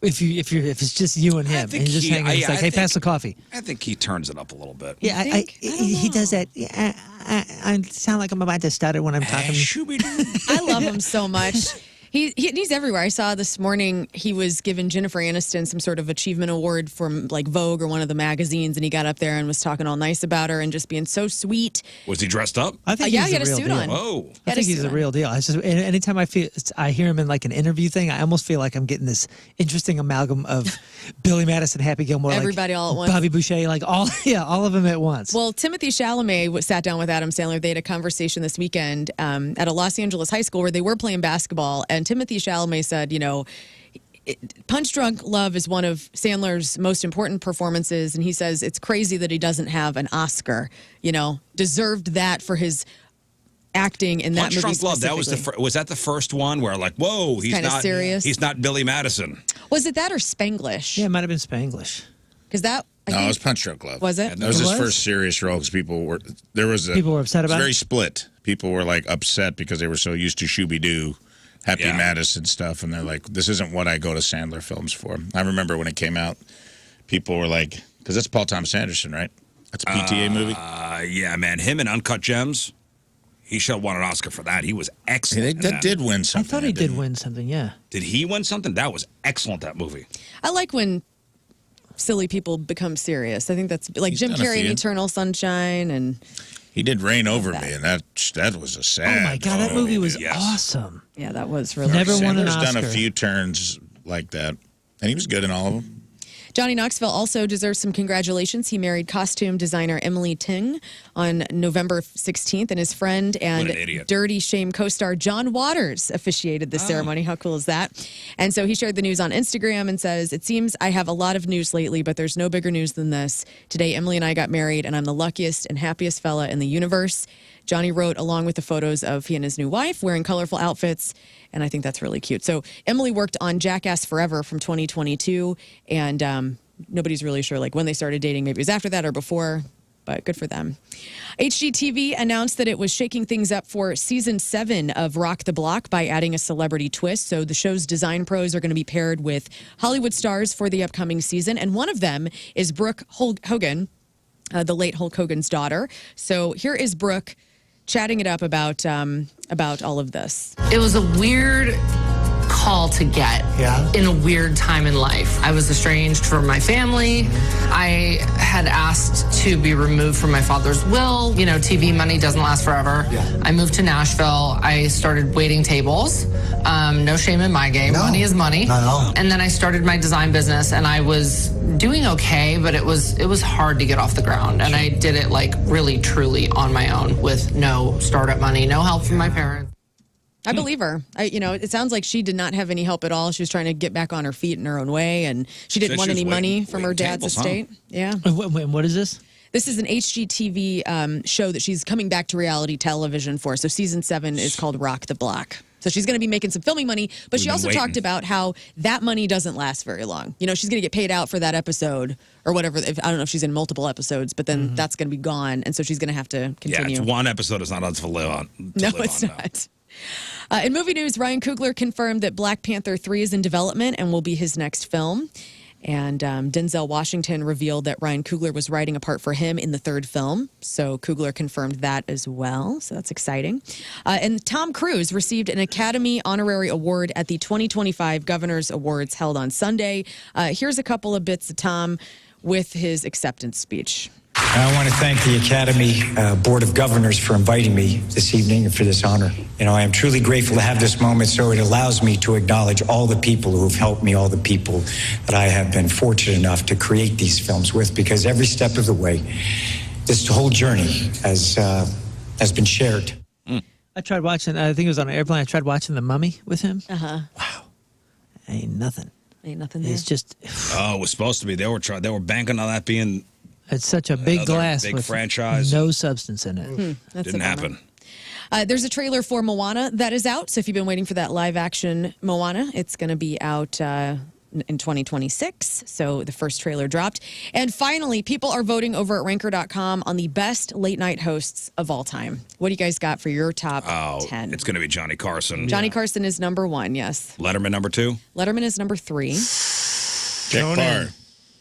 If it's just you and him, and you're just hanging, it's like, hey, pass the coffee. I think he turns it up a little bit. Yeah, he does that. Yeah, I sound like I'm about to stutter when I'm talking. I love him so much. He's everywhere. I saw this morning he was giving Jennifer Aniston some sort of achievement award from like Vogue or one of the magazines, and he got up there and was talking all nice about her and just being so sweet. Was he dressed up? I think Yeah, he's he had a a real suit deal. on. Oh. I think he's a real deal. I just anytime I hear him in like an interview thing, I almost feel like I'm getting this interesting amalgam of Billy Madison, Happy Gilmore, Everybody like all at once. Bobby Boucher, like all of them at once. Well, Timothy Chalamet sat down with Adam Sandler. They had a conversation this weekend at a Los Angeles high school where they were playing basketball, and Timothy Chalamet said, Punch Drunk Love is one of Sandler's most important performances, and he says it's crazy that he doesn't have an Oscar. Deserved that for his acting in that Punch movie. Drunk Love. That was was that the first one where like, whoa, he's kinda not serious. He's not Billy Madison. Was it that or Spanglish? Yeah, it might have been Spanglish. Because that No, it was Punch Drunk Love. Was it? That was It his was? first serious role because people were upset about it? very split. People were like upset because they were so used to Shooby Doo, Happy Yeah. Madison stuff, and they're like, this isn't what I go to Sandler films for. I remember when it came out, people were like, because that's Paul Thomas Anderson, right? That's a PTA movie. Yeah, man. Him and Uncut Gems. He should have won an Oscar for that. He was excellent. in That did win I something. thought he did didn't- win something. Yeah. Did he win something? That was excellent, that movie. I like when silly people become serious. I think that's like He's Jim done a Carrey in few. Eternal Sunshine and He did Reign Over Me, and that was a sad. Oh my God, that movie was yes. awesome. yeah, that was really Never won an Sandler's done a Oscar. few turns like that, and he was good in all of them. Johnny Knoxville also deserves some congratulations. He married costume designer Emily Ting on November 16th, and his friend and What an idiot. Dirty Shame co-star John Waters officiated the ceremony. How cool is that? And so he shared the news on Instagram and says, it seems I have a lot of news lately, but there's no bigger news than this. Today, Emily and I got married, and I'm the luckiest and happiest fella in the universe. Johnny wrote along with the photos of he and his new wife wearing colorful outfits, and I think that's really cute. So Emily worked on Jackass Forever from 2022, and nobody's really sure like when they started dating. Maybe it was after that or before. but good for them. HGTV announced that it was shaking things up for season 7 of Rock the Block by adding a celebrity twist. So the show's design pros are going to be paired with Hollywood stars for the upcoming season. And one of them is Brooke Hogan, the late Hulk Hogan's daughter. So here is Brooke chatting it up about all of this. It was a weird call to get in a weird time in life. I was estranged from my family. I had asked to be removed from my father's will. You know, TV money doesn't last forever. I moved to Nashville. I started waiting tables. No shame in my game. Money is money. And then I started my design business, and I was doing okay, but it was hard to get off the ground. And I did it like really, truly on my own with no startup money, no help from my parents. I believe her. It sounds like she did not have any help at all. She was trying to get back on her feet in her own way, and she didn't want any money from her dad's estate. Yeah. What is this? This is an HGTV show that she's coming back to reality television for. So season 7 is called Rock the Block. So she's going to be making some filming money, but she also talked about how that money doesn't last very long. You know, she's going to get paid out for that episode or whatever. I don't know if she's in multiple episodes, but then that's going to be gone, and so she's going to have to continue. Yeah, it's one episode. It's not on to live on. No, it's not. In movie news, Ryan Coogler confirmed that Black Panther 3 is in development and will be his next film. And Denzel Washington revealed that Ryan Coogler was writing a part for him in the 3rd film. So Coogler confirmed that as well. So that's exciting. And Tom Cruise received an Academy Honorary Award at the 2025 Governor's Awards held on Sunday. Here's a couple of bits of Tom with his acceptance speech. I want to thank the Academy Board of Governors for inviting me this evening and for this honor. You know, I am truly grateful to have this moment, so it allows me to acknowledge all the people who have helped me, all the people that I have been fortunate enough to create these films with, because every step of the way, this whole journey has been shared. I tried watching, I think it was on an airplane, I tried watching The Mummy with him. Uh-huh. Wow. Ain't nothing. Ain't nothing there. It's just... Oh, it was supposed to be. They were banking on that being... It's such a big glass big with franchise. No substance in it. That's Didn't happen. There's a trailer for Moana that is out. So if you've been waiting for that live action Moana, it's going to be out in 2026. So the first trailer dropped. And finally, people are voting over at ranker.com on the best late night hosts of all time. What do you guys got for your top 10? It's going to be Johnny Carson. Johnny Carson is number 1, yes. Letterman number 2. Letterman is number 3.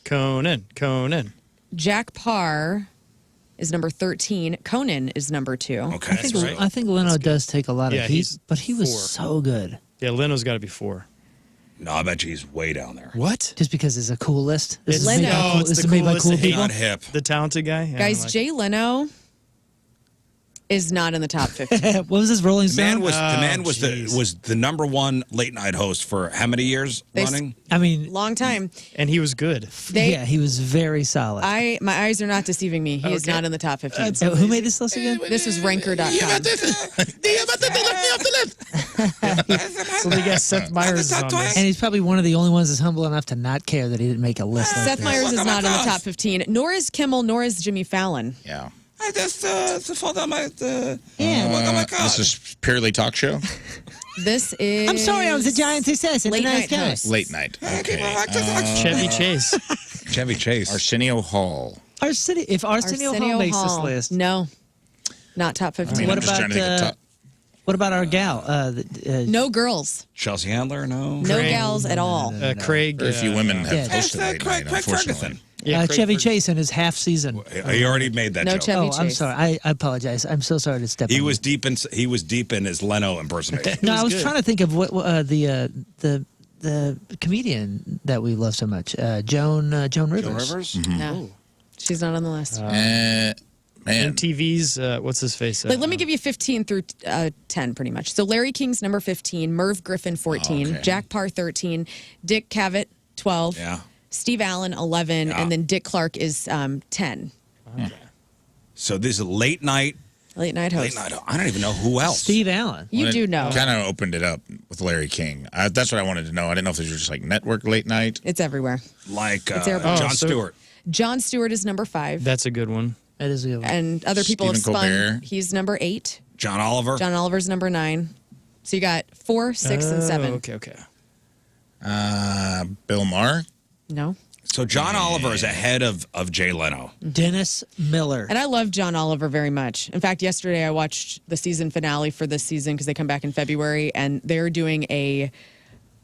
Conan. Jack Parr is number 13. Conan is number 2. Okay, I think Leno does take a lot of heat, he's but he was 4. so good. Yeah, Leno's got to be 4. No, I bet you he's way down there. What? Just because it's a cool list. This is Leno. made by cool, it's this the is made by coolest cool hit. people. Not hip. The talented guy? Yeah, Guys, I like Jay Leno is not in the top 50. What was this, Rolling The man Stone? was the number 1 late night host for how many years running? I mean, Long time. And he was good. yeah, he was very solid. My eyes are not deceiving me. He is not in the top 15. Who made this list again? This is ranker.com. So they got Seth Meyers on this. And he's probably one of the only ones that's humble enough to not care that he didn't make a list like Seth this. Meyers is not in the top 15, nor is Kimmel, nor is Jimmy Fallon. Yeah. I just fall down my... This is purely talk show? This is... I'm sorry, I was a giant success. And Late a nice night guy. host. Late night. Okay. Chevy Chase. Chevy Chase. Arsenio Hall. If Arsenio Hall makes this list. No, not top 15. I mean, What I'm just trying about to think of top. what about our gal? No girls. Chelsea Handler? No. No gals at all. Craig. Very few women have yeah. hosted late night, Craig unfortunately. Ferguson. Yeah, Craig Chevy Ferguson. Chase in his half season. He already made that No joke. Chevy Oh, I'm Chase. sorry. I apologize. I'm so sorry to step He on was you. deep in his Leno impersonation. No, I was good. trying to think of what the comedian that we love so much, Joan Rivers. Joan Rivers? No, she's not on the list. Man. MTV's, what's his face? Let me give you 15 through 10, pretty much. So Larry King's number 15, Merv Griffin 14, okay. Jack Parr 13, Dick Cavett 12, Yeah. Steve Allen 11, Yeah. and then Dick Clark is 10. So this is late night. Late night host. I don't even know who else. Steve Allen. You do know. Kind of opened it up with Larry King. That's what I wanted to know. I didn't know if these were just like network late night. It's everywhere. Like It's everywhere. Jon so- Stewart. John Stewart is number 5. That's a good one. That is a good one. And other people have Stephen spun. Colbert. He's number 8. John Oliver. John Oliver's number 9. So you got 4, 6, and 7. Okay. Bill Maher. No. So John Oliver is ahead of Jay Leno. Dennis Miller. And I love John Oliver very much. In fact, yesterday I watched the season finale for this season because they come back in February, and they're doing a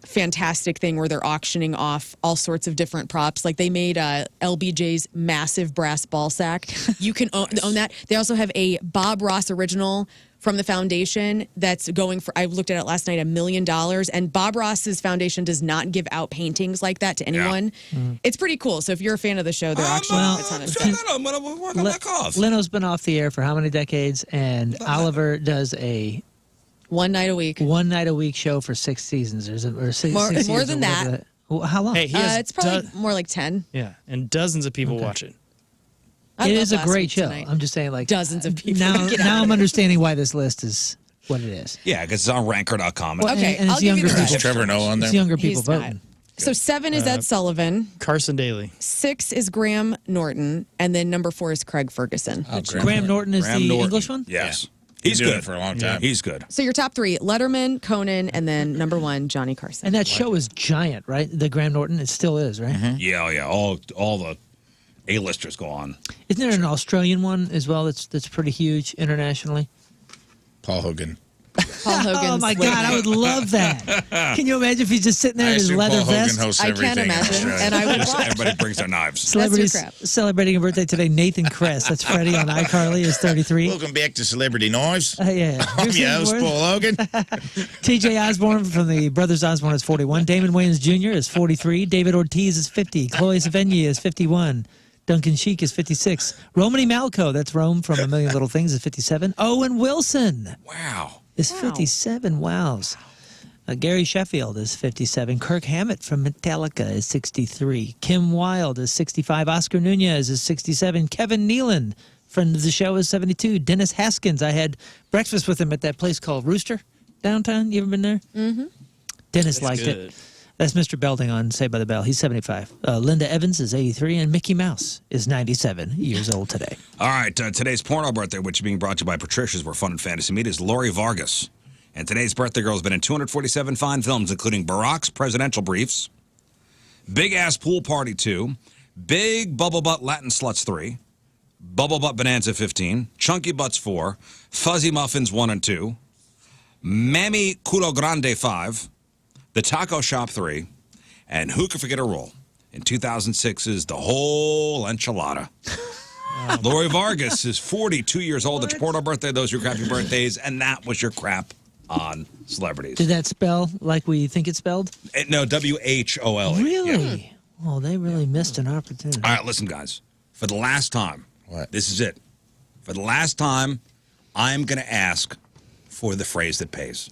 fantastic thing where they're auctioning off all sorts of different props. Like they made LBJ's massive brass ball sack. You can own that. They also have a Bob Ross original from the foundation that's going for, I looked at it last night, $1 million. And Bob Ross's foundation does not give out paintings like that to anyone. It's pretty cool. So if you're a fan of the show, they're auctioning off a ton of stuff. I'm going to work on that off. Leno's been off the air for how many decades? And Oliver does a one night a week show for 6 seasons. Or six More seasons than or that. whatever. Well, how long? Hey, he has it's probably more like 10. yeah, and dozens of people watch it. I It love is a Last great Week show. Tonight. I'm just saying, like Dozens of people. Now, Get out now of I'm here. understanding why this list is what it is. Yeah, because it's on ranker.com. Well, Okay, and I'll it's give you younger the people. Is Trevor Noah on there? It's younger people He's not. voting. So 7 is Ed Sullivan. Carson Daly. 6 is Graham Norton. And then number 4 is Craig Ferguson. Oh, Graham Norton is Graham the Norton. English one? Yes. He's He's doing good it for a long time. He's good. So your top 3, Letterman, Conan, and then number 1, Johnny Carson. And that show is giant, right? The Graham Norton, it still is, right? Yeah, yeah. All the A-listers go on. Isn't there an Australian one as well that's pretty huge internationally? Paul Hogan. Paul Hogan's Oh my Late God, I Night. would love that. Can you imagine if he's just sitting there I in his assume leather Paul Hogan vest? hosts I everything can't in imagine, Australia. and I would watch. Everybody brings their knives. Celebrities crap. celebrating a birthday today. Nathan Kress, that's Freddie on iCarly, is 33. Welcome back to Celebrity Knives. Yeah. I'm Here's your host, Hemsworth. Paul Hogan. TJ Osborne from the Brothers Osborne is 41. Damon Wayans Jr. is 43. David Ortiz is 50. Chloe Sevigny is 51. Duncan Sheik is 56. Romany Malco, that's Rome from A Million Little Things, is 57. Owen Wilson Wow. is 57. Wows. Gary Sheffield is 57. Kirk Hammett from Metallica is 63. Kim Wilde is 65. Oscar Nunez is 67. Kevin Nealon, friend of the show, is 72. Dennis Haskins, I had breakfast with him at that place called Rooster downtown. You ever been there? Mm-hmm. Dennis liked it. That's Mr. Belding on Saved by the Bell. He's 75. Linda Evans is 83. And Mickey Mouse is 97 years old today. All right, today's porno birthday, which is being brought to you by Patricia's, where fun and fantasy meet, is Lori Vargas. And today's birthday girl has been in 247 fine films, including Barack's Presidential Briefs, Big Ass Pool Party 2, Big Bubble Butt Latin Sluts 3, Bubble Butt Bonanza 15, Chunky Butts 4, Fuzzy Muffins 1 and 2, Mammy Culo Grande 5, The Taco Shop 3, and who could forget a role in 2006's The Whole Enchilada. Lori Vargas is 42 years old. It's your porno birthday. Those are your crappy birthdays. And that was your crap on celebrities. Did that spell like we think it's spelled? No, WHOL. Really? Oh, they really missed an opportunity. All right, listen, guys. For the last time, this is it. For the last time, I'm going to ask for the phrase that pays.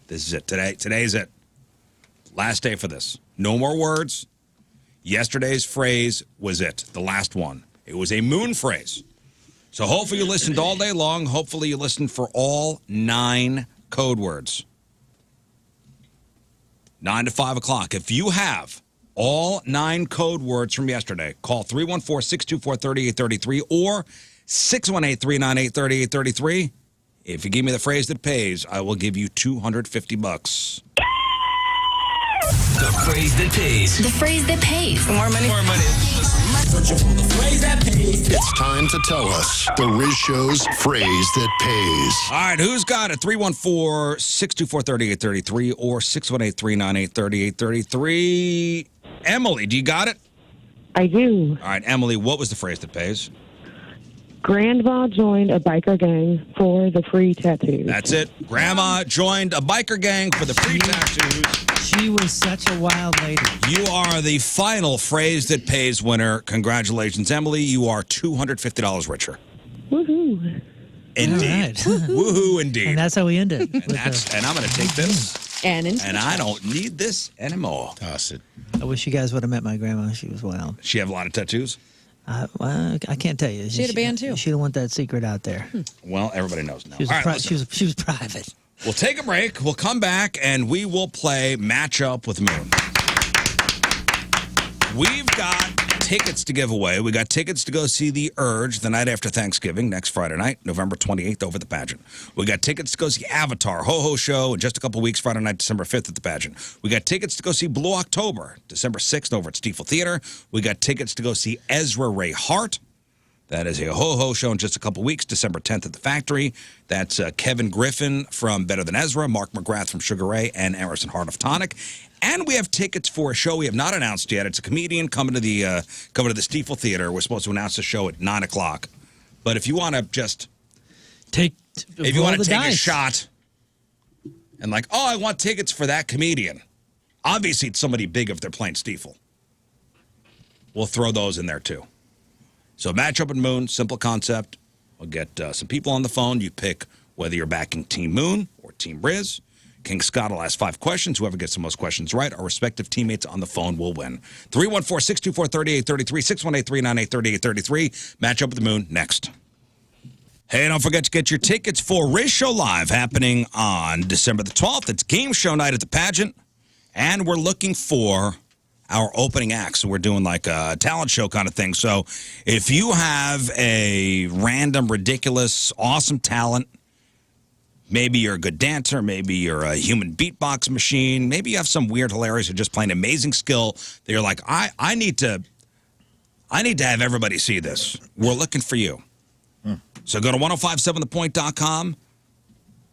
This is it. Today's it. Last day for this. No more words. Yesterday's phrase was it. The last one. It was a moon phrase. So hopefully you listened all day long. Hopefully you listened for all 9 code words. 9 to 5 o'clock. If you have all 9 code words from yesterday, call 314-624-3833 or 618-398-3833. If you give me the phrase that pays, I will give you $250. The phrase that pays. The phrase that pays. More money. More money. It's time to tell us the Rizz Show's phrase that pays. All right, who's got it? 314-624-3833 or 618-398-3833. Emily, do you got it? I do. All right, Emily, what was the phrase that pays? Grandma joined a biker gang for the free tattoos. That's it. Grandma joined a biker gang for the free tattoos. She was such a wild lady. You are the final phrase that pays winner. Congratulations, Emily. You are $250 richer. Woohoo. Indeed. All right. Woohoo, indeed. And that's how we ended. And I'm going to take this, And I don't need this anymore. Toss it. I wish you guys would have met my grandma. She was wild. She have a lot of tattoos? Well, I can't tell you. She had a band, too. She didn't want that secret out there. Well, everybody knows now. She was, All right, listen. she was private. We'll take a break. We'll come back, and we will play Matchup with Moon. We've got tickets to give away. We got tickets to go see The Urge the night after Thanksgiving, next Friday night, November 28th, over at the pageant. We got tickets to go see Avatar, Ho-Ho Show, in just a couple weeks, Friday night, December 5th at the pageant. We got tickets to go see Blue October, December 6th, over at Stiefel Theater. We got tickets to go see Ezra Ray Hart. That is a Ho-Ho Show in just a couple weeks, December 10th at the Factory. That's Kevin Griffin from Better Than Ezra, Mark McGrath from Sugar Ray, and Emerson Hart of Tonic. And we have tickets for a show we have not announced yet. It's a comedian coming to the Stiefel Theater. We're supposed to announce the show at 9 o'clock. But if you want to just take a shot and like, oh, I want tickets for that comedian. Obviously, it's somebody big if they're playing Stiefel. We'll throw those in there too. So matchup at Moon, simple concept. We'll get some people on the phone. You pick whether you're backing Team Moon or Team Rizz. King Scott will ask 5 questions. Whoever gets the most questions right, our respective teammates on the phone will win. 314-624-3833, 618-398-3833. Matchup with the Moon next. Hey, don't forget to get your tickets for Rizz Show Live happening on December the 12th. It's game show night at the pageant, and we're looking for our opening act. So we're doing like a talent show kind of thing. So if you have a random, ridiculous, awesome talent, maybe you're a good dancer, maybe you're a human beatbox machine, maybe you have some weird, hilarious, or just plain amazing skill that you're like, I need to have everybody see this. We're looking for you. So go to 1057thepoint.com,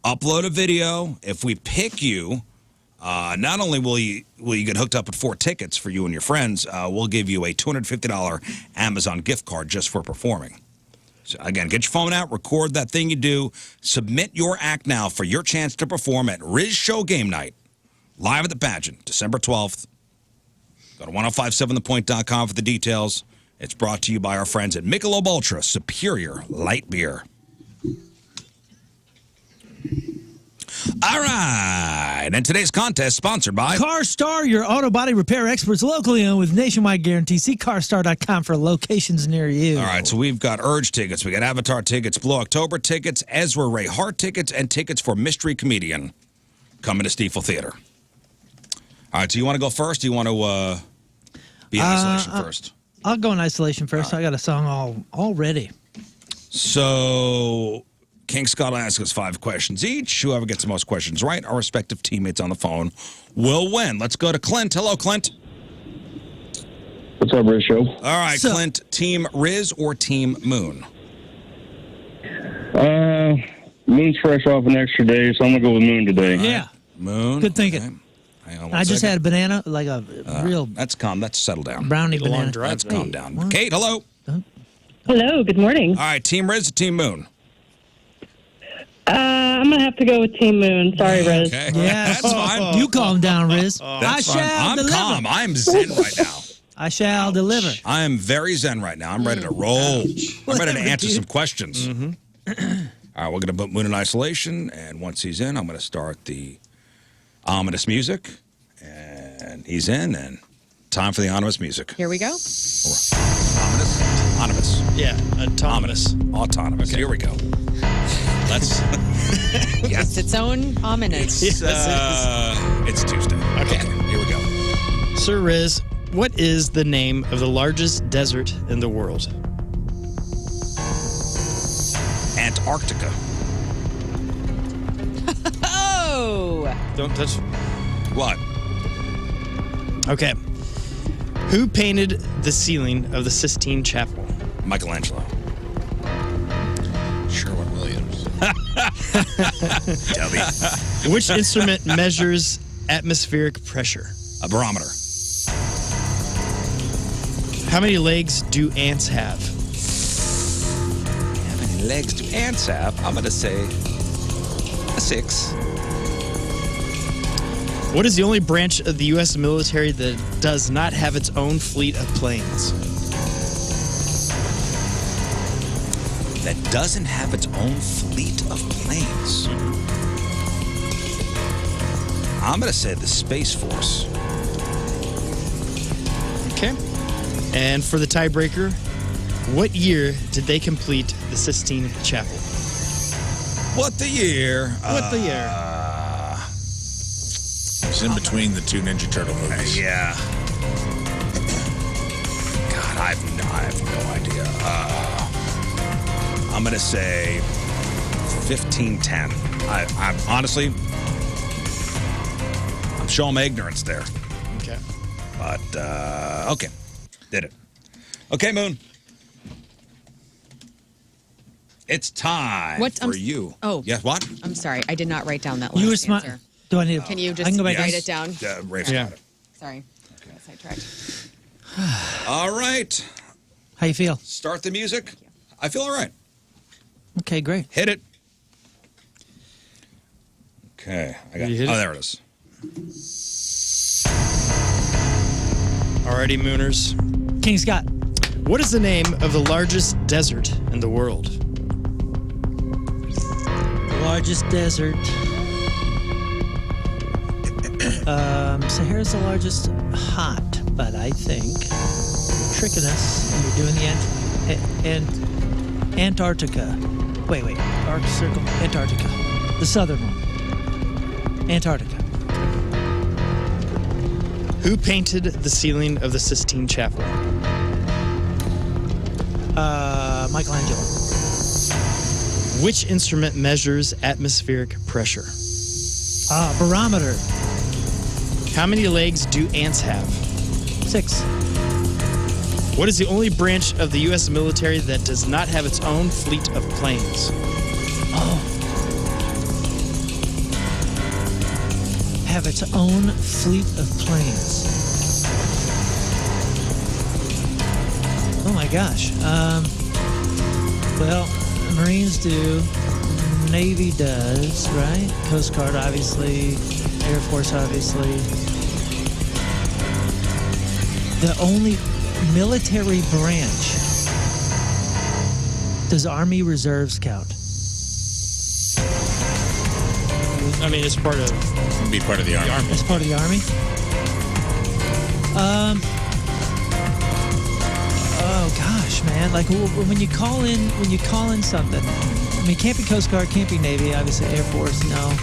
upload a video. If we pick you, not only will you get hooked up with 4 tickets for you and your friends, we'll give you a $250 Amazon gift card just for performing. So again, get your phone out, record that thing you do, submit your act now for your chance to perform at Rizz Show Game Night, live at the pageant, December 12th. Go to 1057thepoint.com for the details. It's brought to you by our friends at Michelob Ultra Superior Light Beer. All right, and today's contest sponsored by CarStar, your auto body repair experts, locally owned with nationwide guarantee. See carstar.com for locations near you. All right, so we've got Urge tickets, we got Avatar tickets, Blue October tickets, Ezra Ray Hart tickets, and tickets for Mystery Comedian coming to Stiefel Theater. All right, so you want to go first? Or you want to be in isolation first? I'll go in isolation first. I got a song all ready. So King Scott will ask us 5 questions each. Whoever gets the most questions right, our respective teammates on the phone will win. Let's go to Clint. Hello, Clint. What's up, Rizz Show? All right, Clint, Team Rizz or Team Moon? Moon's fresh off an extra day, so I'm going to go with Moon today. Yeah. Moon. Good thinking. Hang on I just had a banana, like a real... That's calm. That's settled down. Brownie Long banana. drive, That's though. calmed down. Kate, hello. Hello, good morning. All right, Team Rizz or Team Moon? I'm going to have to go with Team Moon. Sorry, Rizz. Okay. Yeah, That's fine. You calm down, Rizz. That's I fine. shall I'm deliver. calm. I'm zen right now. I shall deliver. I am very zen right now. I'm ready to roll. I'm ready to answer some questions. Mm-hmm. All right, we're going to put Moon in isolation, and once he's in, I'm going to start the ominous music. And he's in, and time for the ominous music. Here we go. Ominous. Yeah, autonomous. Autonomous. Here we go. Let's. It's its own ominous. It's Tuesday. Okay, here we go. Sir Rizz, what is the name of the largest desert in the world? Antarctica. Oh! Don't touch. What? Okay. Who painted the ceiling of the Sistine Chapel? Michelangelo. Sherwin-Williams. Tell me. Which instrument measures atmospheric pressure? A barometer. How many legs do ants have? How many legs do ants have? I'm going to say a 6. What is the only branch of the U.S. military that does not have its own fleet of planes? That doesn't have its own fleet of planes. I'm going to say the Space Force. Okay. And for the tiebreaker, what year did they complete the Sistine Chapel? What the year? What the year? It's in between the 2 Ninja Turtle movies. Yeah. I have no idea. I'm going to say 1510. I'm honestly, I'm showing my ignorance there. Okay. But, okay. Did it. Okay, Moon. It's time for you. Oh. Yeah, what? I'm sorry. I did not write down that last You were smart. answer. Do I need? Can you just I can go back write down? it down? Rafe's got it. Sorry. Got sidetracked. All right. How you feel? Start the music. I feel all right. Okay, great. Hit it. Okay. I got. You hit Oh, it? there it is. Alrighty, Mooners. King Scott. What is the name of the largest desert in the world? Largest desert. Sahara's the largest hot, but I think you're tricking us. And you're doing the Antarctica. Wait. Arc Circle. Antarctica. The southern one. Antarctica. Who painted the ceiling of the Sistine Chapel? Michelangelo. Which instrument measures atmospheric pressure? Barometer. How many legs do ants have? 6. What is the only branch of the U.S. military that does not have its own fleet of planes? Have its own fleet of planes. Oh my gosh. Well, Marines do. Navy does, right? Coast Guard, obviously. Air Force, obviously. The only military branch. Does Army Reserves count? I mean, it's part of. Be part of the Army. It's part of the Army? Oh gosh, man! Like when you call in something, I mean, it can't be Coast Guard, can't be Navy, obviously Air Force, no.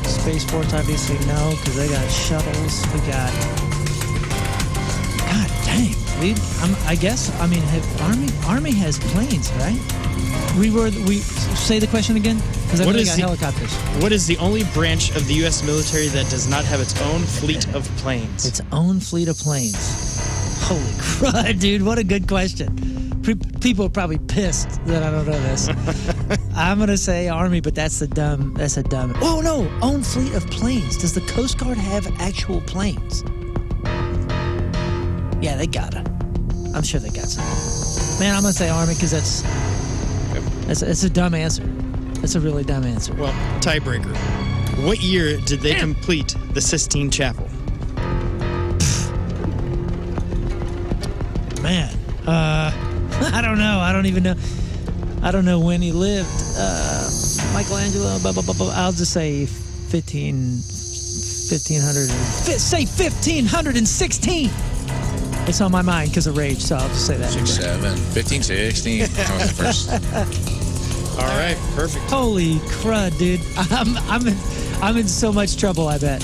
Space Force, obviously no, because they got shuttles. We got. God dang, I guess. I mean, Army has planes, right? We say the question again because I know we got helicopters. What is the only branch of the U.S. military that does not have its own fleet of planes? Its own fleet of planes. Holy crud, dude! What a good question. People are probably pissed that I don't know this. I'm gonna say Army, but that's a dumb. Oh no! Own fleet of planes. Does the Coast Guard have actual planes? Yeah, they gotta. I'm sure they got some. Man, I'm gonna say Army because it's a dumb answer. It's a really dumb answer. Well, tiebreaker. What year did they complete the Sistine Chapel? Man, I don't know. I don't even know. I don't know when he lived. Michelangelo, blah, blah, blah, blah. I'll just say 1500. Say 1516. It's on my mind because of rage, so I'll just say that. 6, 7, 15, 16. That was the first. All right, perfect. Holy crud, dude! I'm in so much trouble. I bet.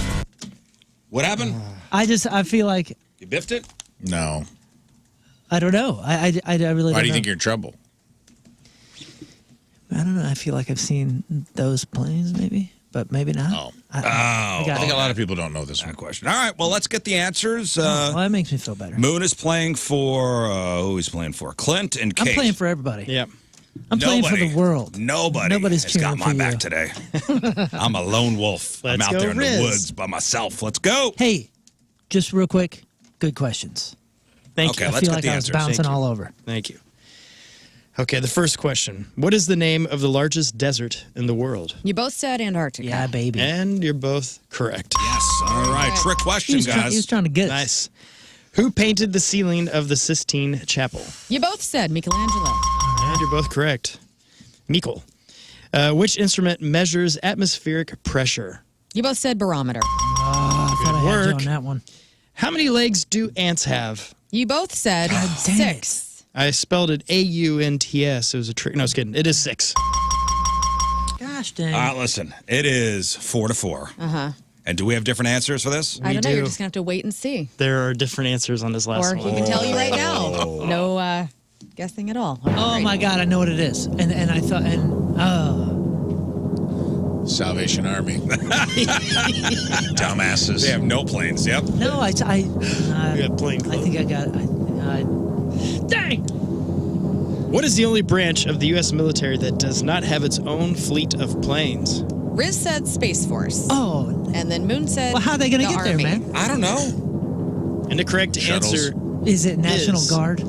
What happened? I feel like You biffed it? No. I don't know. I really. Why don't do you know. think you're in trouble? I don't know. I feel like I've seen those planes, maybe, but maybe not. Oh. I think a lot of people don't know this one. Question. All right, well, let's get the answers. well, that makes me feel better. Moon is playing for, who he's playing for? Clint and Kate. I'm playing for everybody. Yep. I'm playing for the world. Nobody's cheering got my for back you. today. I'm a lone wolf. Let's I'm out go, there in Rizz. the woods by myself. Let's go. Hey, just real quick, good questions. Thank Okay, you. I let's feel get like the I was answers. bouncing Thank you. all over. Thank you. Okay, the first question. What is the name of the largest desert in the world? You both said Antarctica. Yeah, baby. And you're both correct. Yes. All right. Trick question, He guys. was trying to get us. Nice. Who painted the ceiling of the Sistine Chapel? You both said Michelangelo. And you're both correct. Mikkel. Which instrument measures atmospheric pressure? You both said barometer. I thought I had you work. on that one. How many legs do ants have? You both said dang 6. I spelled it AUNTS. It was a trick. No, I was kidding. It is 6. Gosh dang. All right, listen. It is 4-4. Uh-huh. And do we have different answers for this? I don't know. do. You're just going to have to wait and see. There are different answers on this last Or one. he can tell you right now. No guessing at all. Oh my God, I know what it is. And I thought, Salvation Army. Dumbasses. They have no planes. Yep. no, I got plain I think I got. Dang! What is the only branch of the U.S. military that does not have its own fleet of planes? Rizz said Space Force. Oh, And then Moon said well, how are they going to the get there, Army. man? I don't know. And the correct Shuttles. answer Is it National is Guard?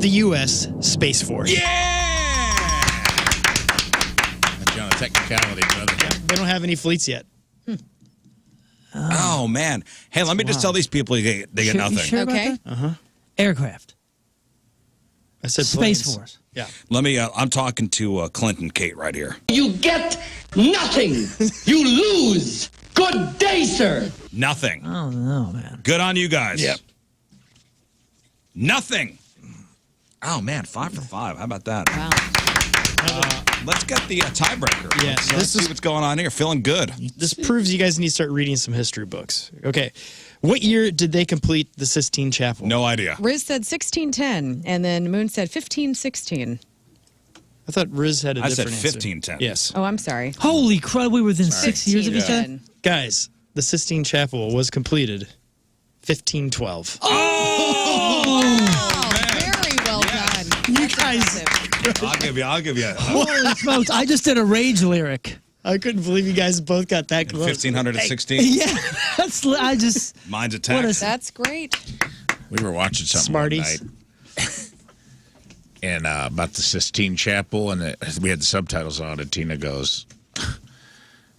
the U.S. Space Force. That's on a technicality, brother. They don't have any fleets yet. Oh, man. Hey, let me just tell these people they get You nothing. sure about Okay. that? Aircraft. I said Space planes. Force. Yeah. Let me, I'm talking to Clinton Kate right here. You get nothing. You lose. Good day, sir. Nothing. Oh no, man. Good on you guys. Yep. Nothing. Oh, man. 5 for 5. How about that? Wow. Let's get the tiebreaker. Yeah, Let's see what's going on here. Feeling good. This proves you guys need to start reading some history books. Okay. What year did they complete the Sistine Chapel? No idea. Rizz said 1610, and then Moon said 1516. I thought Rizz had a I said different answer. 1510. Yes. Oh, I'm sorry. Holy crud, we were within 6 years of each other? 1510. Guys, the Sistine Chapel was completed 1512. Oh, very well done. You That's guys- impressive. I'll give you Holy smokes, I just did a rage lyric. I couldn't believe you guys both got that close. 1516. Yeah, I just. Mine's a What text. a- That's great. We were watching something Smarties. one night. And about the Sistine Chapel, and we had the subtitles on, and Tina goes,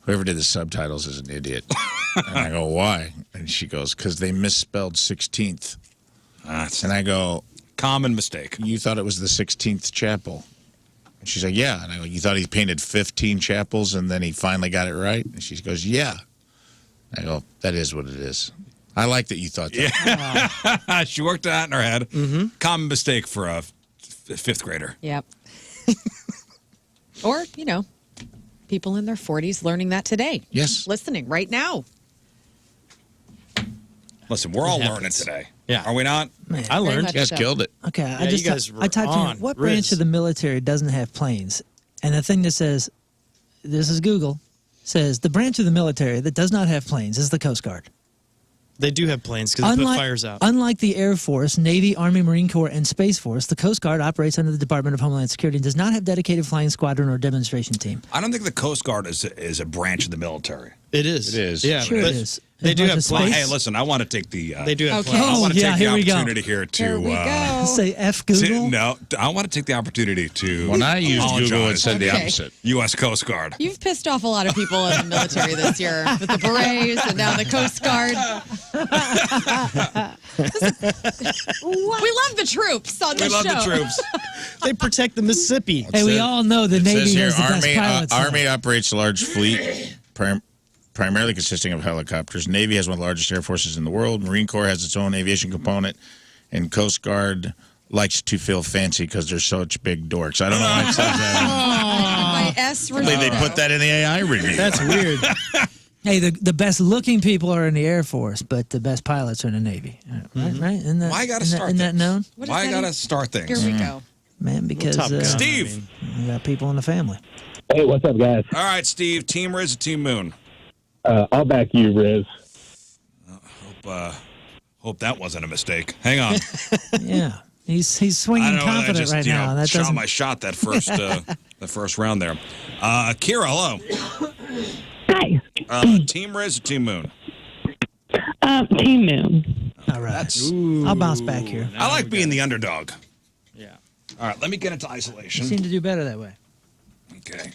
whoever did the subtitles is an idiot. And I go, why? And she goes, because they misspelled 16th. And I go, Common mistake. you thought it was the 16th chapel? And she's like, yeah. And I go, you thought he painted 15 chapels and then he finally got it right? And she goes, yeah. I go, that is what it is. I like that you thought that. Yeah. She worked it out in her head. Mm-hmm. Common mistake for a fifth grader. Yep. Or, people in their 40s learning that today. Yes. Listening right now. Listen, we're all It learning happens. today. Yeah. Are we not? Man. I learned. much You guys so. killed it. Okay, Yeah, I just you guys I typed were in what on. branch Rizz. of the military doesn't have planes, and the thing that says, "This is Google," says the branch of the military that does not have planes is the Coast Guard. They do have planes because they put fires out. Unlike the Air Force, Navy, Army, Marine Corps, and Space Force, the Coast Guard operates under the Department of Homeland Security and does not have dedicated flying squadron or demonstration team. I don't think the Coast Guard is a branch of the military. It is. It is. Yeah, Sure but it is. They do As have much as planes. space. Hey, listen, I want to take the. They do have Okay. planes. I want to Oh, yeah, take the here we go. opportunity here to. Here we go. Say F Google. No, I want to take the opportunity to. When I used apologize. Google, it said the Okay. opposite. U.S. Coast Guard. You've pissed off a lot of people in the military this year with the berets and now the Coast Guard. We love the troops on We this love show. the troops. They protect the Mississippi. Hey, we all know the It Navy says here, has the best Army, pilots. Army operates a large fleet, primarily consisting of helicopters. Navy has one of the largest air forces in the world. Marine Corps has its own aviation component. And Coast Guard likes to feel fancy because they're such big dorks. I don't know why it says that. By S. I believe they put that in the AI review. That's weird. Hey, the best looking people are in the Air Force, but the best pilots are in the Navy. Right? Isn't that, Why I gotta isn't that- start isn't that things? known? What Why I does that gotta mean? start things? Here we go. Man, because Top Gun. Steve. we got people in the family. Hey, what's up, guys? All right, Steve. Team Rizz or Team Moon? I'll back you, Rizz. Hope that wasn't a mistake. Hang on. Yeah, he's I swinging don't know. I confident just right now. That shot doesn't. my shot that first the first round there. Kira, hello. Hi. Team Rizz or Team Moon? Team Moon. All right, I'll bounce back here. I like being the underdog. Yeah. All right, let me get into You isolation. seem to do better that way. Okay.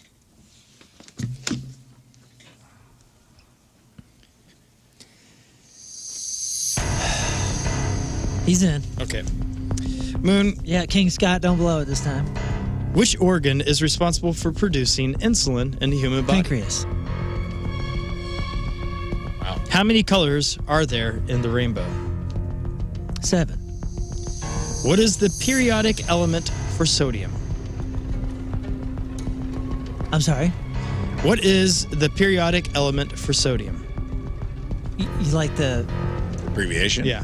He's in. Okay. Moon, Yeah, King Scott, don't blow it this time. which organ is responsible for producing insulin in the human body? Pancreas. How many colors are there in the rainbow? 7. What is the periodic element for sodium? I'm sorry. What is the periodic element for sodium? You like the abbreviation? Yeah.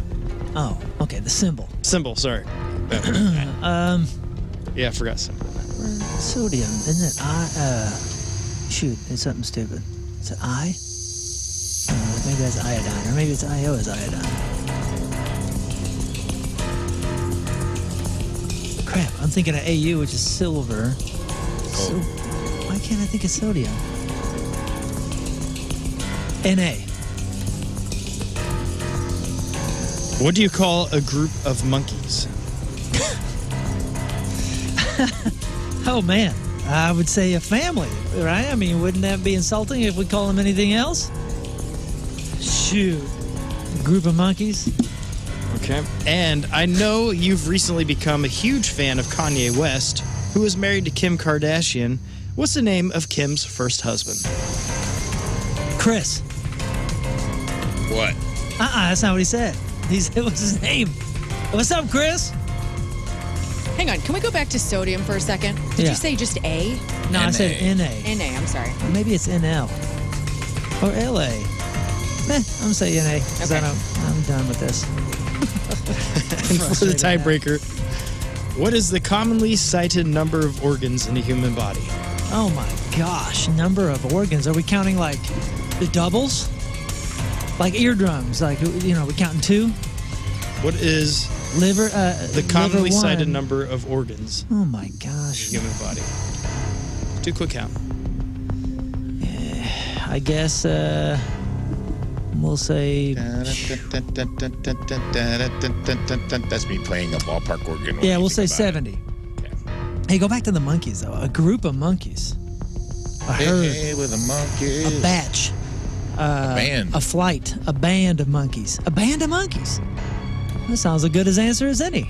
Oh, okay. The symbol. Symbol, sorry. Yeah, I forgot symbol. Sodium, isn't it? Shoot, it's something stupid. Is it I? Maybe that's iodine, or maybe it's IO as iodine. Crap, I'm thinking of AU, which is silver. So, why can't I think of sodium? Na. What do you call a group of monkeys? Oh, man. I would say a family, right? I mean, wouldn't that be insulting if we call them anything else? Shoot. A group of monkeys? Okay. And I know you've recently become a huge fan of Kanye West, who is married to Kim Kardashian. What's the name of Kim's first husband? Chris. What? That's not what he said. He said, what's his name? What's up, Chris? Hang on, can we go back to sodium for a second? Did Yeah. you say just A? No, I said NA. NA, I'm sorry. Or maybe it's NL. Or LA. I'm going to say NA, because Okay. I'm done with this. And for the tiebreaker, what is the commonly cited number of organs in the human body? Oh my gosh, number of organs. Are we counting like the doubles? Like eardrums, like, you know, we counting 2? What is Liver, the commonly liver cited 1. number of organs Oh my in gosh. the human body? Do a quick count. I guess we'll say, That's me playing a ballpark organ. yeah, we'll say 70. Hey, go back to the monkeys, though. A group of monkeys. A herd. Hey, with a monkey. A batch. A band. A flight. A band of monkeys. A band of monkeys. That sounds as good as answer as any.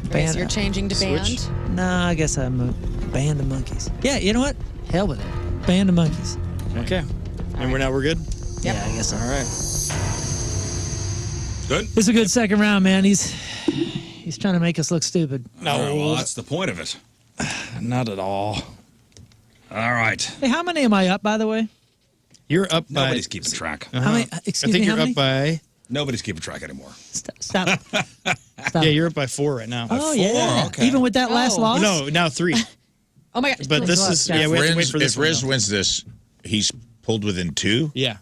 Okay, so you're changing to band? No, I guess I'm a band of monkeys. Yeah, you know what? Hell with it. Band of monkeys. Okay. And we're good? Yep. Yeah, I guess so. All right. Good? This is a good second round, man. He's trying to make us look stupid. No, All right, well, that's the point of it. not at all. All right. Hey, how many am I up, by the way? You're up by... Nobody's keeping track. How many? I Excuse think me, you're how many? up by... Nobody's keeping track anymore. Stop. Stop. Yeah, you're up by 4 right now. Oh, yeah. okay. Even with that last Oh. loss? No, now 3. Oh my gosh. But this is... Yeah, Yeah, we have to wait Rizz, for this if one, Rizz though. wins this, he's pulled within 2. Yeah.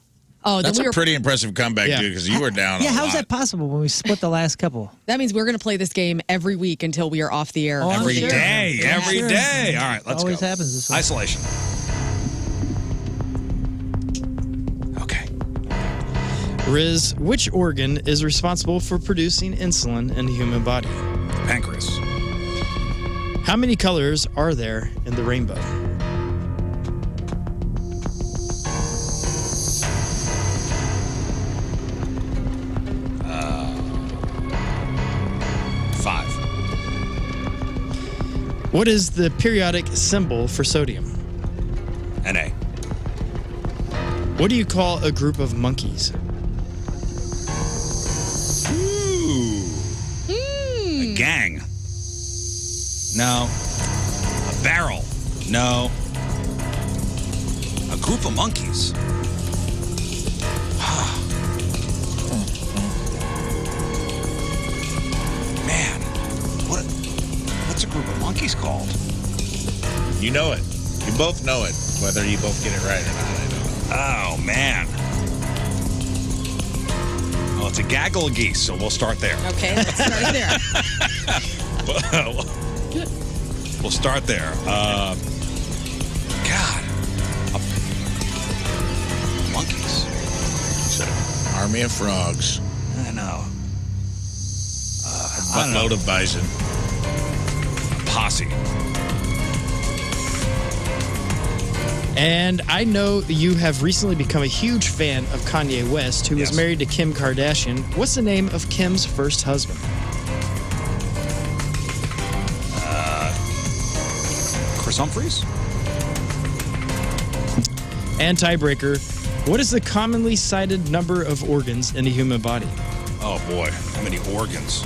Oh, then That's we a were, pretty impressive comeback, Yeah. dude, because you were down Yeah, a how's lot. that possible when we split the last couple? that means we're going to play this game every week until we are off the air. Oh, I'm Every sure. day, Yeah, every sure. day. All right, let's Always go. happens this way. Isolation. Okay. Rizz, which organ is responsible for producing insulin in the human body? Pancreas. How many colors are there in the rainbow? Five. What is the periodic symbol for sodium? Na. What do you call a group of monkeys? Ooh. A gang. No. A barrel. No. A group of monkeys. Man, what's a group of monkeys called? You know it. You both know it, whether you both get it right or not. I don't know. Oh man. Well, it's a gaggle of geese, so we'll start there. Okay, let's start there. We'll start there. God. Monkeys. Army of frogs. I know. A buttload of bison. Posse. And I know you have recently become a huge fan of Kanye West, who Yes. is married to Kim Kardashian. What's the name of Kim's first husband? Chris Humphries? And tiebreaker, what is the commonly cited number of organs in the human body? Oh boy, how many organs?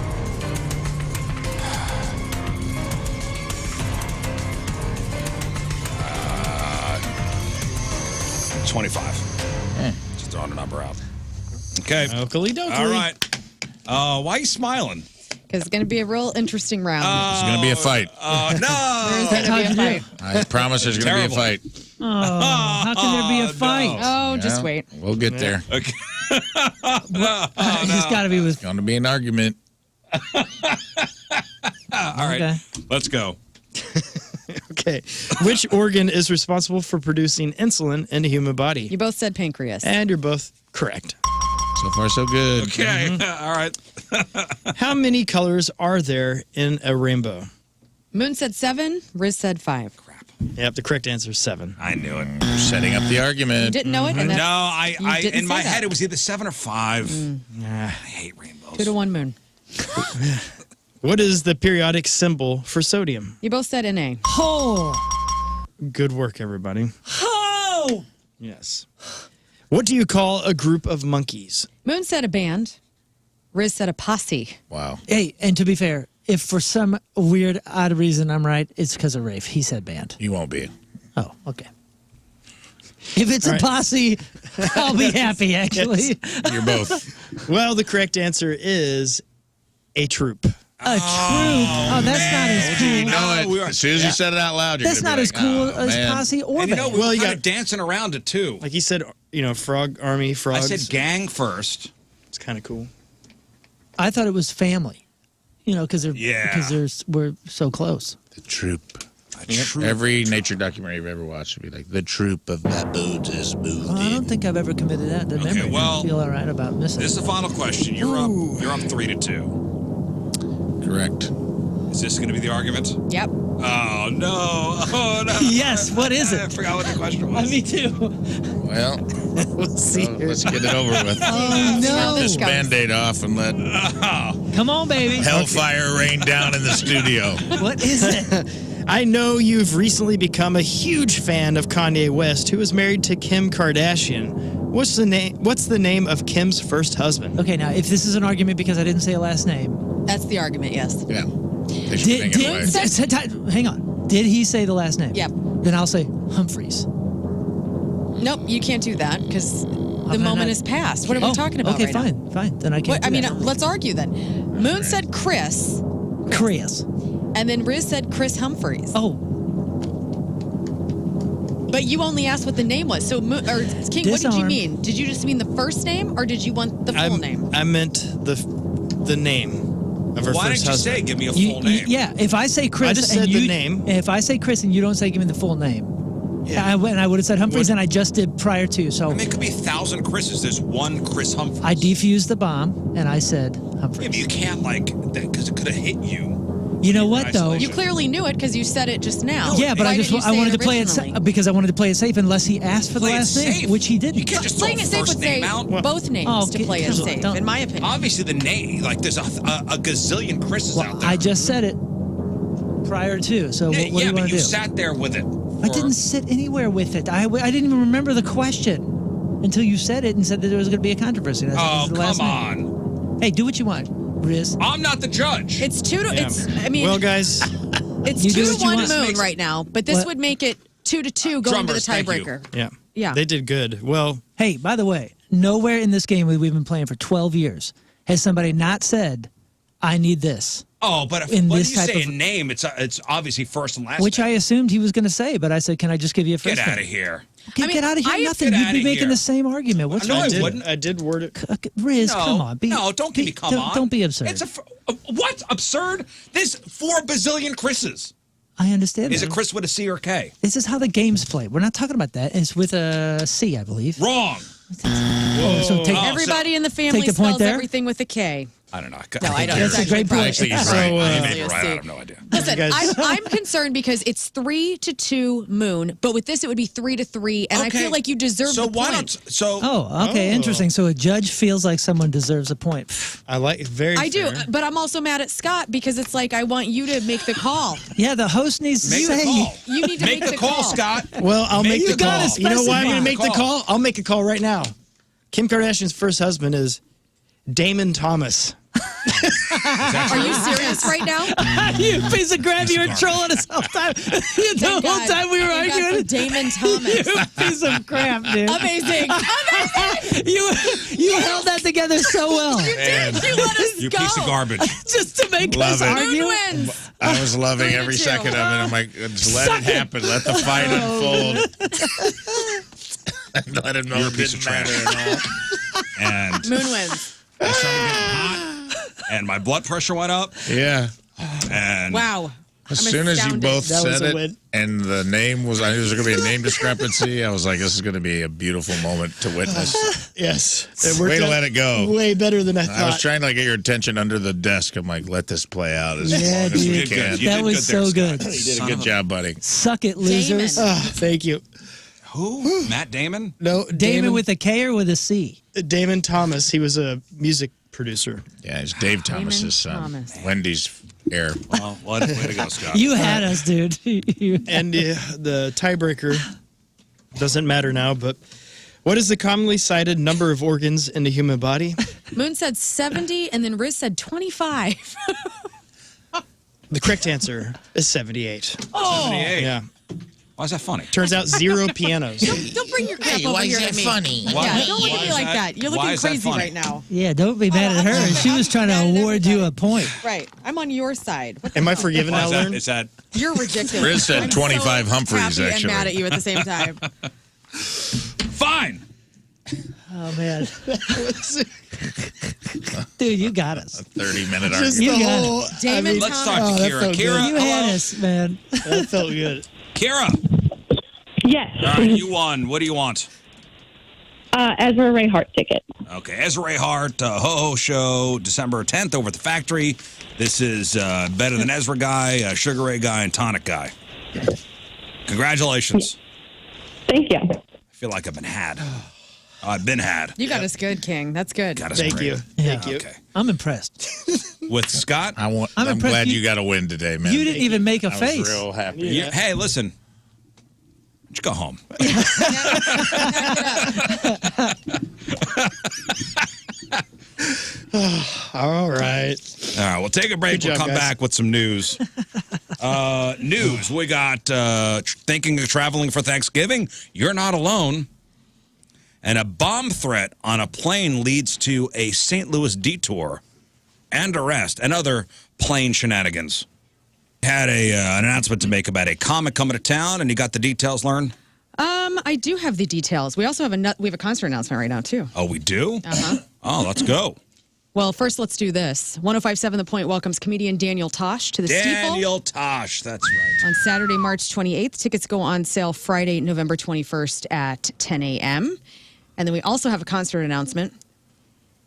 25. Just throwing a number out. Okay. Oakley dokley. All right. Why are you smiling? Because it's going to be a real interesting round. It's going to be a fight. There's going to be a fight. I promise there's going to be a fight. Oh, how can there be a fight? Oh, just wait. We'll get there. Okay. It's got to be with. It's going to be an argument. All right. Okay. Let's go. Okay. Which organ is responsible for producing insulin in the human body? You both said pancreas. And you're both correct. So far, so good. Okay. All right. How many colors are there in a rainbow? Moon said 7. Rizz said 5. Crap. Yep, the correct answer is 7. I knew it. You're setting up the You argument. didn't know it? And No, that's- you I didn't in my say head that. it was either 7 or 5. I hate rainbows. 2 to 1 moon. What is the periodic symbol for sodium? You both said Na. Oh. Good work, everybody. Oh. Yes. What do you call a group of monkeys? Moon said a band. Rizz said a posse. Wow. Hey, and to be fair, if for some weird, odd reason I'm right, it's because of Rafe. He said band. You won't be. Oh, okay. If it's a posse, I'll be happy, actually. You're both. Well, the correct answer is a troop. A troop. Oh, that's not as cool. You know it. As soon as you said it out loud, you're That's gonna not be as like, cool oh, as man. posse or And you know, band. we Well, were you kind got- of dancing around it too. Like you said, frog army, I frogs. said gang first. It's kind of cool. I thought it was family. You know, because Yeah. we're so close. The troop. Troop. Every nature documentary you've ever watched would be like, the troop of baboons has moved Well, I in. don't think I've ever committed that to memory. well, I feel all right about missing. This is the final question. You're up. You're up 3-2. Correct. Is this going to be the argument? Yep. Oh no! Oh no! Yes. What is I it? forgot what the question was. Me too. Well, We'll see. let's get it over with. Oh Now no! this This comes. Band-Aid off and let Come on, baby. hellfire rain down in the studio. What is it? I know you've recently become a huge fan of Kanye West, who is married to Kim Kardashian. What's the name of Kim's first husband? Okay, now if this is an argument because I didn't say a last name, That's the argument, yes. Yeah. They should hang it away. hang on. Did he say the last name? Yep. Then I'll say Humphreys. Nope, you can't do that because the can I moment not? is past. What are we talking about Okay, right now? fine. Then I can't. What, do that. let's argue then. Moon said Chris, Chris. and then Rizz said Chris Humphreys. Oh, But you only asked what the name was. So, King, what did you Disarm. mean? Did you just mean the first name, or did you want the full name? I meant the name of her Why first didn't you husband. say give me a full name? yeah. If I say Chris, I just and said you, the name. If I say Chris and you don't say give me the full name, I would have said Humphreys, and I just did prior to. So I mean, it could be 1,000 Chris's. There's one Chris Humphreys. I defused the bomb, and I said Yeah, Humphreys. but you can't because it could have hit you. You know what though? You clearly knew it because you said it just now. Yeah, but Why I didn't you I say wanted to play it originally? because I wanted to play it safe unless he asked for Play the it last name, safe. which he didn't. You can't just throw Playing it the safe first would name say out. both names Oh, to play it come on, safe, don't- in my opinion. Obviously, the name, like there's a gazillion Chris's out there. I just said it prior to. So what do you but want to you do? sat there with it. I didn't sit anywhere with it. I didn't even remember the question until you said it and said that there was going to be a controversy. And I said, Oh, this is the last come name. on. Hey, do what you want, Rizz. I'm not the judge. It's 2 to. Yeah. It's. I mean, Well, guys, it's You do 2 to what you 1 want. Moon right now, but this What? would make it 2 to 2 going to the drummers, thank you. tiebreaker. yeah. Yeah. They did good. Well, Hey, by the way, nowhere in this game we've been playing for 12 years has somebody not said, I need this. Oh, but if, in when this you type say of- a name, it's obviously first and last Which I name. assumed he was going to say, but I said, can I just give you a first Get name? out of here. Get, I mean, get out of here. I- Nothing. Get You'd be outta making here. the same argument. What's No, wrong? I did, wouldn't. I did word it. Riz, No, come on. don't give me come on. Don't be absurd. It's what's absurd? There's 4 bazillion Chris's. I understand Is that. it Chris with a C or a K? This is how the game's played. We're not talking about that. It's with a C, I believe. Wrong. Oh, so take, Everybody in the family Take the point spells there? everything with a K. I don't know. No, I don't. That's It's a great actually point. Actually, he's probably- right. So, He may be Let's right. see. I have no idea. Listen, guys- I'm concerned because it's 3 to 2 Moon, but with this it would be 3 to 3, and I Okay. feel like you deserve So the why point. don't? So Oh, okay, interesting. So a judge feels like someone deserves a point. Pfft. I like very I do, fair. but I'm also mad at Scott because it's like I want you to make the call. Yeah, the host needs to make say. the call. You need to make the the call, call. Scott. Well, I'll make the You gotta call. You know why I'm going to make the specify. call? I'll make a call right now. Kim Kardashian's first husband is Damon Thomas. Are you serious right now? You piece of crap! You were trolling us all the time. The whole time we were arguing. Damon Thomas. You piece of crap, dude. Amazing. You held that together so well. You did. You let us You go. piece of garbage. Just to make us Love it. argue. Moon wins. I was loving 3-2. every second of it. I'm like, just let it happen. Let the fight unfold. Let him know You're a it piece of didn't matter trash. at all. And Moon wins. I started getting hot, and my blood pressure went up. Yeah. And Wow. As I'm soon as you astounded. both That was said a it, win. and the name was, I knew there was going to be a name discrepancy. I was like, this is going to be a beautiful moment to witness. Yes. Way to let it go. Way better than I I was thought. trying to get your attention under the desk. I'm like, let this play out as Yeah, long as we dude. can. You That did was good there, so Scott. good. You did a good job, buddy. Suck it, losers. Damon. Thank you. Who? Matt Damon? No, Damon with a K or with a C? Damon Thomas. He was a music producer. Yeah, it's Dave Thomas's son. Thomas. Wendy's heir. Well, way to go, Scott. You had us, dude. And the tiebreaker doesn't matter now, but what is the commonly cited number of organs in the human body? Moon said 70, and then Rizz said 25. The correct answer is 78. Oh. 78. Yeah. Why is that funny? Turns out 0 pianos. Don't bring your crap over here at me. Yeah, don't look at me like that. You're Why looking is that crazy funny? right now. Yeah, don't be mad at her. She was trying to award you a point. Right. I'm on your side. What the Am I hell? forgiven Why now, is that? Learn? Is that You're ridiculous. Rizz said I'm 25 so Humphreys, happy and actually. mad at you at the same time. fine? Oh, man. Dude, you got us. 30-minute Just argument. You the got whole. Damon Let's Thomas. talk to that Kira. felt Kira, You had hello. us, man. That felt good. Kira. Yes. All right, you won. What do you want? Ezra Ray Hart ticket. Okay, Ezra Ray Hart, Ho Ho Show, December 10th over at the factory. This is Better Than Ezra guy, Sugar Ray guy, and Tonic guy. Congratulations. Thank you. I feel like I've been had. I've been had. You got us good, King. That's good. Got us Thank great. you. Yeah. Thank you. Okay. I'm impressed. With Scott? I'm impressed glad you- you got a win today, man. You didn't even make a I was face. real happy. Yeah. Hey, listen. Just go home. All right. All right, we'll take a break. Good We'll job, come guys. back with some news. News. We got thinking of traveling for Thanksgiving. You're not alone. And a bomb threat on a plane leads to a St. Louis detour and arrest and other plane shenanigans. Had an announcement to make about a comic coming to town, and you got the details, Learn? I do have the details. We also have a concert announcement right now, too. Oh, we do? Uh-huh. Oh, let's go. Well, first, let's do this. 105.7 The Point welcomes comedian Daniel Tosh to the Steeple Daniel Tosh, that's right. on Saturday, March 28th. Tickets go on sale Friday, November 21st at 10 a.m. And then we also have a concert announcement.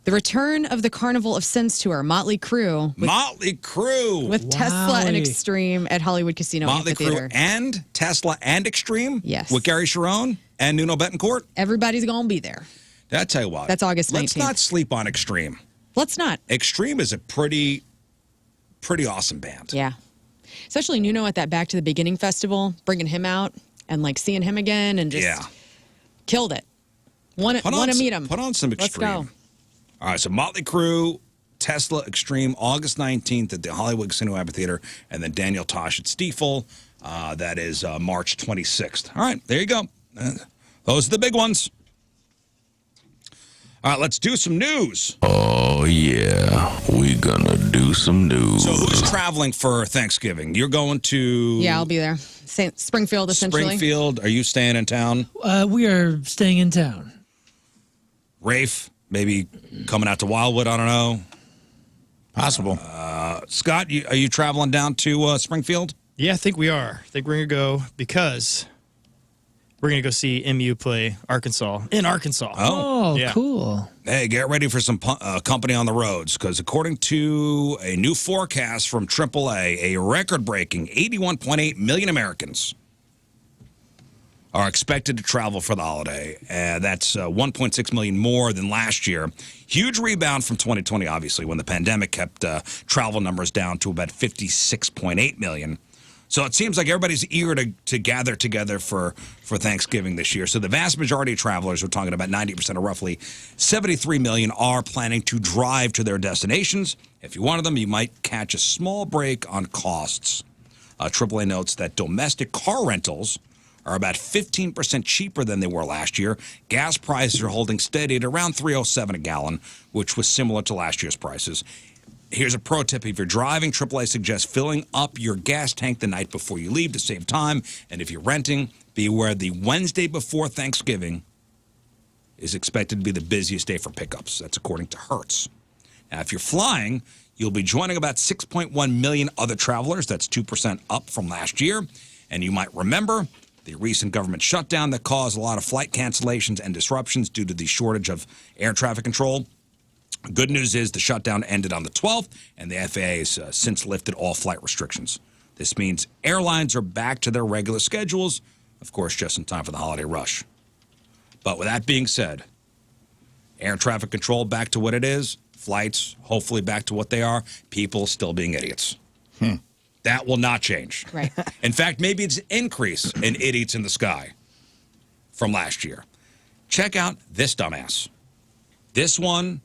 The return of the Carnival of Sense tour, Motley Crue. Motley Crue. With Tesla and Wowie. Extreme at Hollywood Casino Motley Amphitheater. Crue and Tesla and Extreme? Yes. With Gary Sharon and Nuno Betancourt? Everybody's going to be there. Did I tell you what? That's August Let's 19th. not sleep on Extreme. Let's not. Extreme is a pretty awesome band. Yeah. Especially Nuno at that Back to the Beginning festival, bringing him out and like seeing him again and just killed it. Want to meet him. Put on some Let's Extreme. go. All right, so Motley Crue, Tesla, Extreme, August 19th at the Hollywood Casino Amphitheater, and then Daniel Tosh at Stiefel. That is March 26th. All right, there you go. Those are the big ones. All right, let's do some news. Oh, yeah. We gonna do some news. So who's traveling for Thanksgiving? You're going to Yeah, I'll be there. Springfield, essentially. Springfield. Are you staying in town? We are staying in town. Rafe, maybe coming out to Wildwood, I don't know. Possible. Scott, are you traveling down to Springfield? Yeah, I think we are. I think we're going to go because we're going to go see MU play Arkansas in Arkansas. Oh, Yeah. cool. Hey, get ready for some company on the roads, because according to a new forecast from AAA, a record-breaking 81.8 million Americans are expected to travel for the holiday. That's 1.6 million more than last year. Huge rebound from 2020, obviously, when the pandemic kept travel numbers down to about 56.8 million. So it seems like everybody's eager to gather together for Thanksgiving this year. So the vast majority of travelers, we're talking about 90% or roughly 73 million, are planning to drive to their destinations. If you're one of them, you might catch a small break on costs. AAA notes that domestic car rentals are about 15% cheaper than they were last year. Gas prices are holding steady at around $3.07 a gallon, which was similar to last year's prices. Here's a pro tip. If you're driving, AAA suggests filling up your gas tank the night before you leave to save time. And if you're renting, be aware the Wednesday before Thanksgiving is expected to be the busiest day for pickups. That's according to Hertz. Now, if you're flying, you'll be joining about 6.1 million other travelers. That's 2% up from last year. And you might remember the recent government shutdown that caused a lot of flight cancellations and disruptions due to the shortage of air traffic control. Good news is the shutdown ended on the 12th, and the FAA has since lifted all flight restrictions. This means airlines are back to their regular schedules, of course, just in time for the holiday rush. But with that being said, air traffic control back to what it is, flights hopefully back to what they are, people still being idiots. That will not change. Right. In fact, maybe it's an increase in idiots in the sky from last year. Check out this dumbass. This one...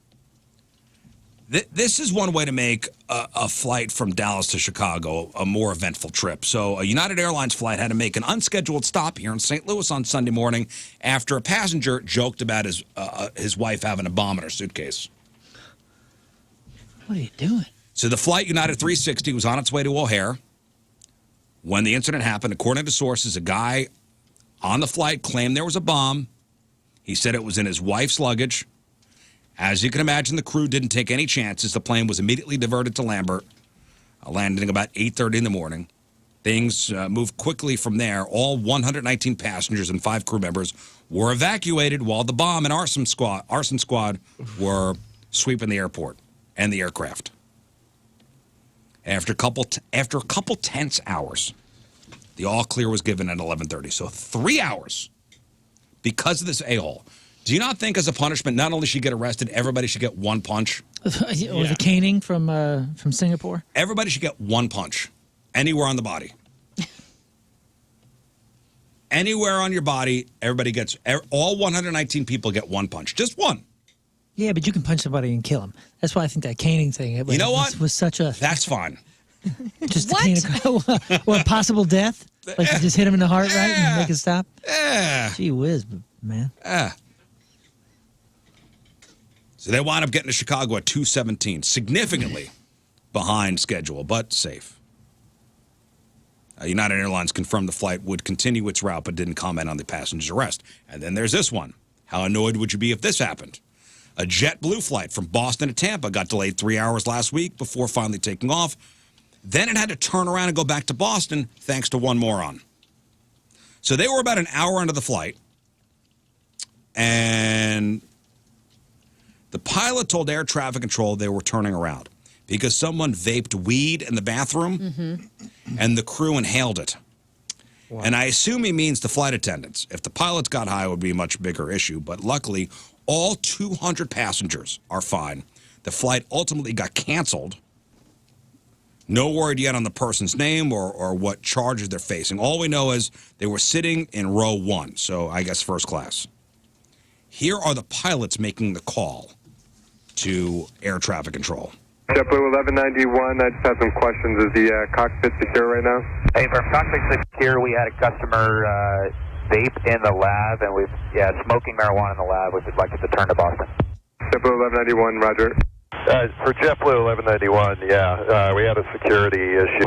This is one way to make a flight from Dallas to Chicago a more eventful trip. So a United Airlines flight had to make an unscheduled stop here in St. Louis on Sunday morning after a passenger joked about his wife having a bomb in her suitcase. What are you doing? So the flight United 360 was on its way to O'Hare. When the incident happened, according to sources, a guy on the flight claimed there was a bomb. He said it was in his wife's luggage. As you can imagine, the crew didn't take any chances. The plane was immediately diverted to Lambert, landing about 8:30 in the morning. Things moved quickly from there. All 119 passengers and 5 crew members were evacuated while the bomb and arson squad were sweeping the airport and the aircraft. After a couple tense hours, the all clear was given at 11:30. So 3 hours because of this a-hole. Do you not think as a punishment, not only should you get arrested, everybody should get one punch? Or the caning from Singapore? Everybody should get one punch anywhere on the body. Anywhere on your body, everybody gets, all 119 people get one punch. Just one. Yeah, but you can punch somebody and kill them. That's why I think that caning thing. You know what? Was such a... That's fine. Just what possible death? Like you just hit him in the heart, right, and make it stop? Yeah. Gee whiz, man. Yeah. So they wound up getting to Chicago at 2:17, significantly behind schedule, but safe. United Airlines confirmed the flight would continue its route, but didn't comment on the passenger's arrest. And then there's this one. How annoyed would you be if this happened? A JetBlue flight from Boston to Tampa got delayed 3 hours last week before finally taking off. Then it had to turn around and go back to Boston thanks to one moron. So they were about an hour into the flight, and the pilot told air traffic control they were turning around because someone vaped weed in the bathroom, and the crew inhaled it. Wow. And I assume he means the flight attendants. If the pilots got high, it would be a much bigger issue. But luckily, all 200 passengers are fine. The flight ultimately got canceled. No word yet on the person's name or what charges they're facing. All we know is they were sitting in row 1, so I guess first class. Here are the pilots making the call to air traffic control. JetBlue 1191, I just have some questions. Is the cockpit secure right now? Hey, for cockpit secure, we had a customer vape in the lab, and smoking marijuana in the lab. We would like it to turn to Boston. JetBlue 1191, roger. For JetBlue 1191, we had a security issue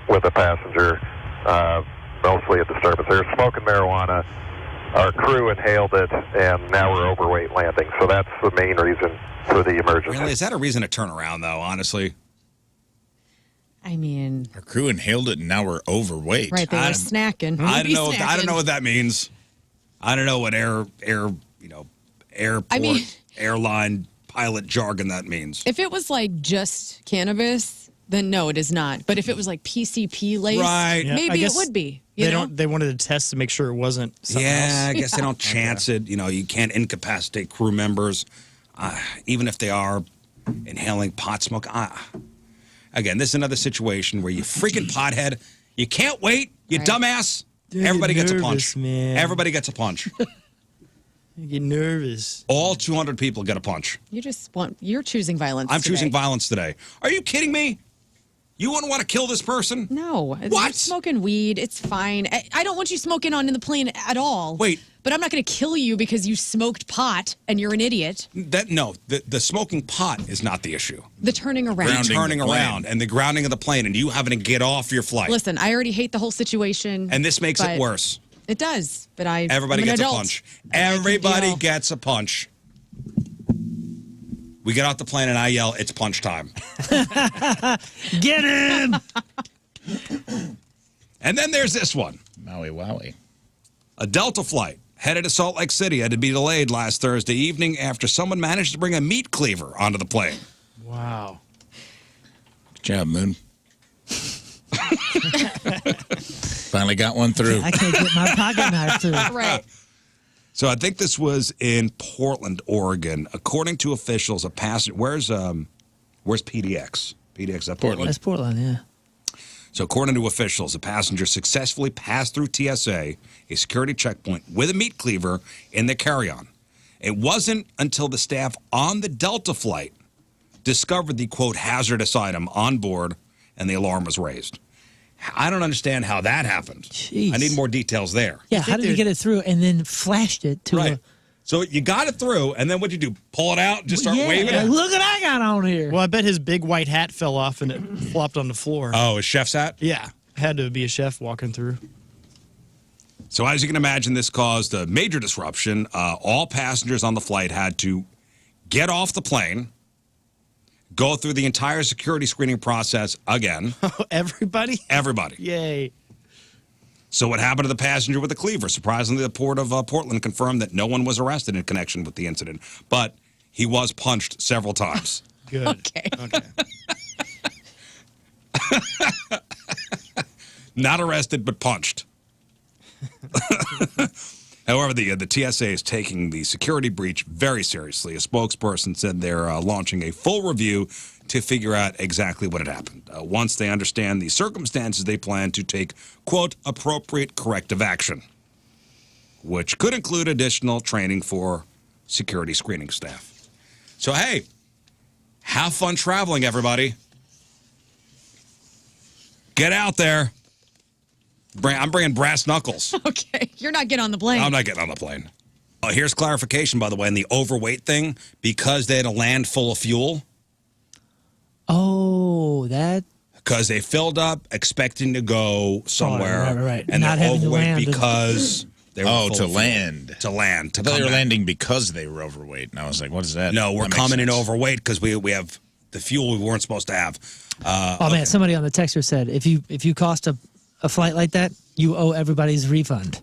with a passenger, mostly a disturbance. They were smoking marijuana. Our crew inhaled it, and now we're overweight landing. So that's the main reason for the emergency. Really? Is that a reason to turn around, though, honestly? I mean... Our crew inhaled it, and now we're overweight. Right, they were snacking. I don't know what that means. I don't know what airline pilot jargon that means. If it was like just cannabis, then no, it is not. But if it was like PCP lace, right. maybe it would be. They wanted to test to make sure it wasn't something else. I guess they don't chance it. You can't incapacitate crew members, even if they are inhaling pot smoke. Again, this is another situation where you freaking pothead You can't wait, you Right. dumbass. Dude, Everybody get gets a nervous, punch. man. Everybody gets a punch. I get nervous. All 200 people get a punch. You're choosing violence. I'm today. choosing violence today. Are you kidding me? You wouldn't want to kill this person? No. You're What? smoking weed. It's fine. I don't want you smoking on in the plane at all. Wait. But I'm not going to kill you because you smoked pot and you're an idiot. The smoking pot is not the issue. The turning around. The turning around and the grounding of the plane and you having to get off your flight. Listen, I already hate the whole situation. And this makes it but worse. It does. But Everybody I'm an gets adult. a punch. Everybody deal. gets a punch. We get off the plane and I yell, it's punch time. Get him! And then there's this one. Maui wowie. A Delta flight headed to Salt Lake City had to be delayed last Thursday evening after someone managed to bring a meat cleaver onto the plane. Wow. Good job, Moon. Finally got one through. I can't get my pocket knife through. Right. So I think this was in Portland, Oregon. According to officials, a passenger. Where's PDX? PDX at Portland. That's Portland, yeah. So according to officials, a passenger successfully passed through TSA, a security checkpoint, with a meat cleaver in the carry-on. It wasn't until the staff on the Delta flight discovered the, quote, hazardous item on board and the alarm was raised. I don't understand how that happened. Jeez. I need more details there. Yeah, how did you get it through and then flashed it to Right. So you got it through, and then what'd you do? Pull it out? Just start waving it? Look what I got on here. Well, I bet his big white hat fell off and it flopped on the floor. Oh, a chef's hat? Yeah. Had to be a chef walking through. So as you can imagine, this caused a major disruption. All passengers on the flight had to get off the plane, go through the entire security screening process again. Everybody? Everybody. Yay. So what happened to the passenger with the cleaver? Surprisingly, the port of Portland confirmed that no one was arrested in connection with the incident, but he was punched several times. Good. Okay. Not arrested, but punched. However, the TSA is taking the security breach very seriously. A spokesperson said they're launching a full review to figure out exactly what had happened. Once they understand the circumstances, they plan to take, quote, appropriate corrective action, which could include additional training for security screening staff. So, hey, have fun traveling, everybody. Get out there. I'm bringing brass knuckles. Okay. You're not getting on the plane. I'm not getting on the plane. Here's clarification, by the way, on the overweight thing. Because they had a land full of fuel. Oh, that. Because they filled up expecting to go somewhere. Right. And Not they're having to overweight land. because they were full to of fuel. land. To land. To I thought they come were back. landing because they were overweight. And I was like, what is that? No, we're That makes coming in sense. overweight because we have the fuel we weren't supposed to have. Oh, man, somebody on the texter said if you cost a flight like that, you owe everybody's refund.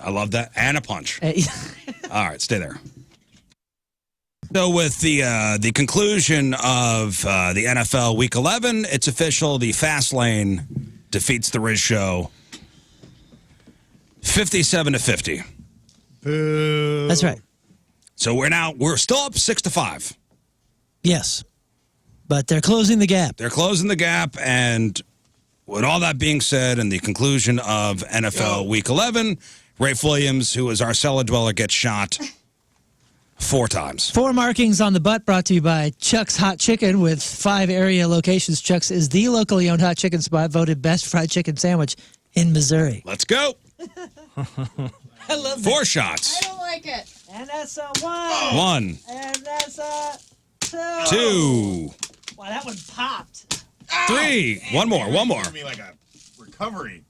I love that. And a punch. Hey. All right, stay there. So with the conclusion of the NFL Week 11, it's official. The Fast Lane defeats the Rizz Show 57-50. Boo. That's right. So we're still up 6-5. Yes. But they're closing the gap. They're closing the gap, and with all that being said, and the conclusion of NFL Week 11, Rafe Williams, who is our cellar dweller, gets shot 4 times. 4 markings on the butt brought to you by Chuck's Hot Chicken with 5 area locations. Chuck's is the locally owned hot chicken spot voted best fried chicken sandwich in Missouri. Let's go. I love 4 shots. I don't like it. And that's a 1. 1, And that's a 2, Wow, that one popped. 3. One more. Give me like a recovery.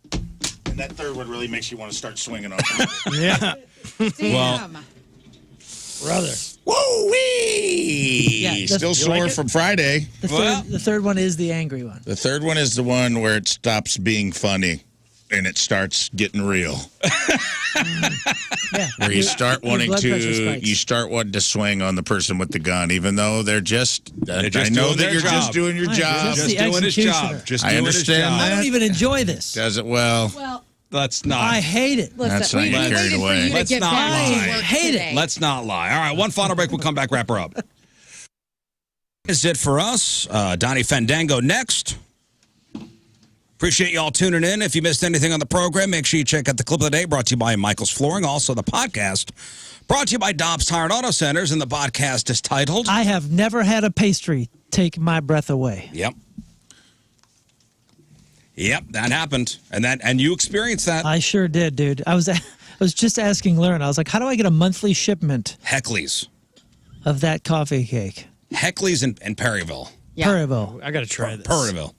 And that third one really makes you want to start swinging on people. Yeah. Damn. Brother. Woo-wee! Yeah, Still sore like it? from Friday. The third one is the angry one. The third one is the one where it stops being funny and it starts getting real. Yeah. Where you start Your wanting blood pressure to spikes. swing on the person with the gun, even though they're just. I just know doing that their you're job. just doing your Right, job. just Just the doing his executioner. job. Just I doing his understand job. I that. don't even enjoy this. Does it well? Well, Let's not. I hate it. listen, That's not we getting waited carried for away. you to Let's get not back lie. to work Hate it. today. Let's not lie. All right, one final break. We'll come back, wrap her up. Is it for us? Donnie Fandango next. Appreciate you all tuning in. If you missed anything on the program, make sure you check out the clip of the day brought to you by Michael's Flooring. Also, the podcast brought to you by Dobbs Tire and Auto Centers, and the podcast is titled I have never had a pastry take my breath away. Yep. Yep, that happened. And you experienced that. I sure did, dude. I was just asking Lauren. I was like, how do I get a monthly shipment Heckley's of that coffee cake? Heckley's in Perryville. Yeah. Perryville. I got to try this. Perryville.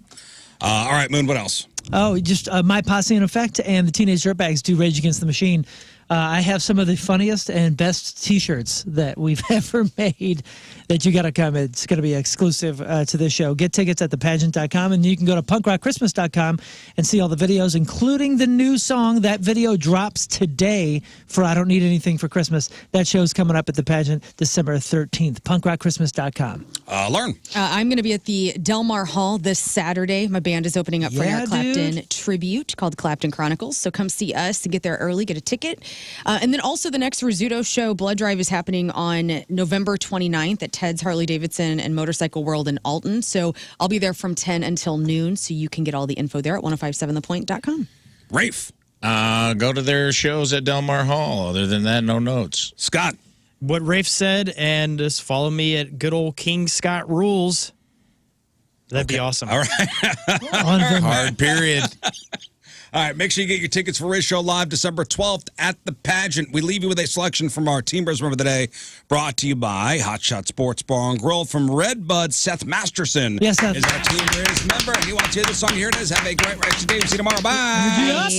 All right, Moon, what else? Oh, just My Posse in Effect and the Teenage Dirtbags do Rage Against the Machine. I have some of the funniest and best T-shirts that we've ever made that you got to come. It's going to be exclusive to this show. Get tickets at thepageant.com, and you can go to punkrockchristmas.com and see all the videos, including the new song. That video drops today for I Don't Need Anything for Christmas. That show's coming up at the pageant December 13th. punkrockchristmas.com. Learn. I'm going to be at the Del Mar Hall this Saturday. My band is opening up for an Eric Clapton tribute called the Clapton Chronicles. So come see us to get there early, get a ticket. And then also the next Rizzuto show, Blood Drive, is happening on November 29th at Ted's Harley Davidson and Motorcycle World in Alton. So I'll be there from 10 until noon, so you can get all the info there at 1057thepoint.com. Rafe. Go to their shows at Del Mar Hall. Other than that, no notes. Scott. What Rafe said, and just follow me at good old King Scott Rules. That'd be awesome. All right. Hard period. All right, make sure you get your tickets for Rizz Show Live December 12th at the pageant. We leave you with a selection from our Team Rizz Member of the Day, brought to you by Hot Shot Sports Bar and Grill. From Redbud, Seth Masterson Yes, Seth. is our Team Rizz member. If you want to hear the song, here it is. Have a great rest of the day. We'll see you tomorrow. Bye. Bye.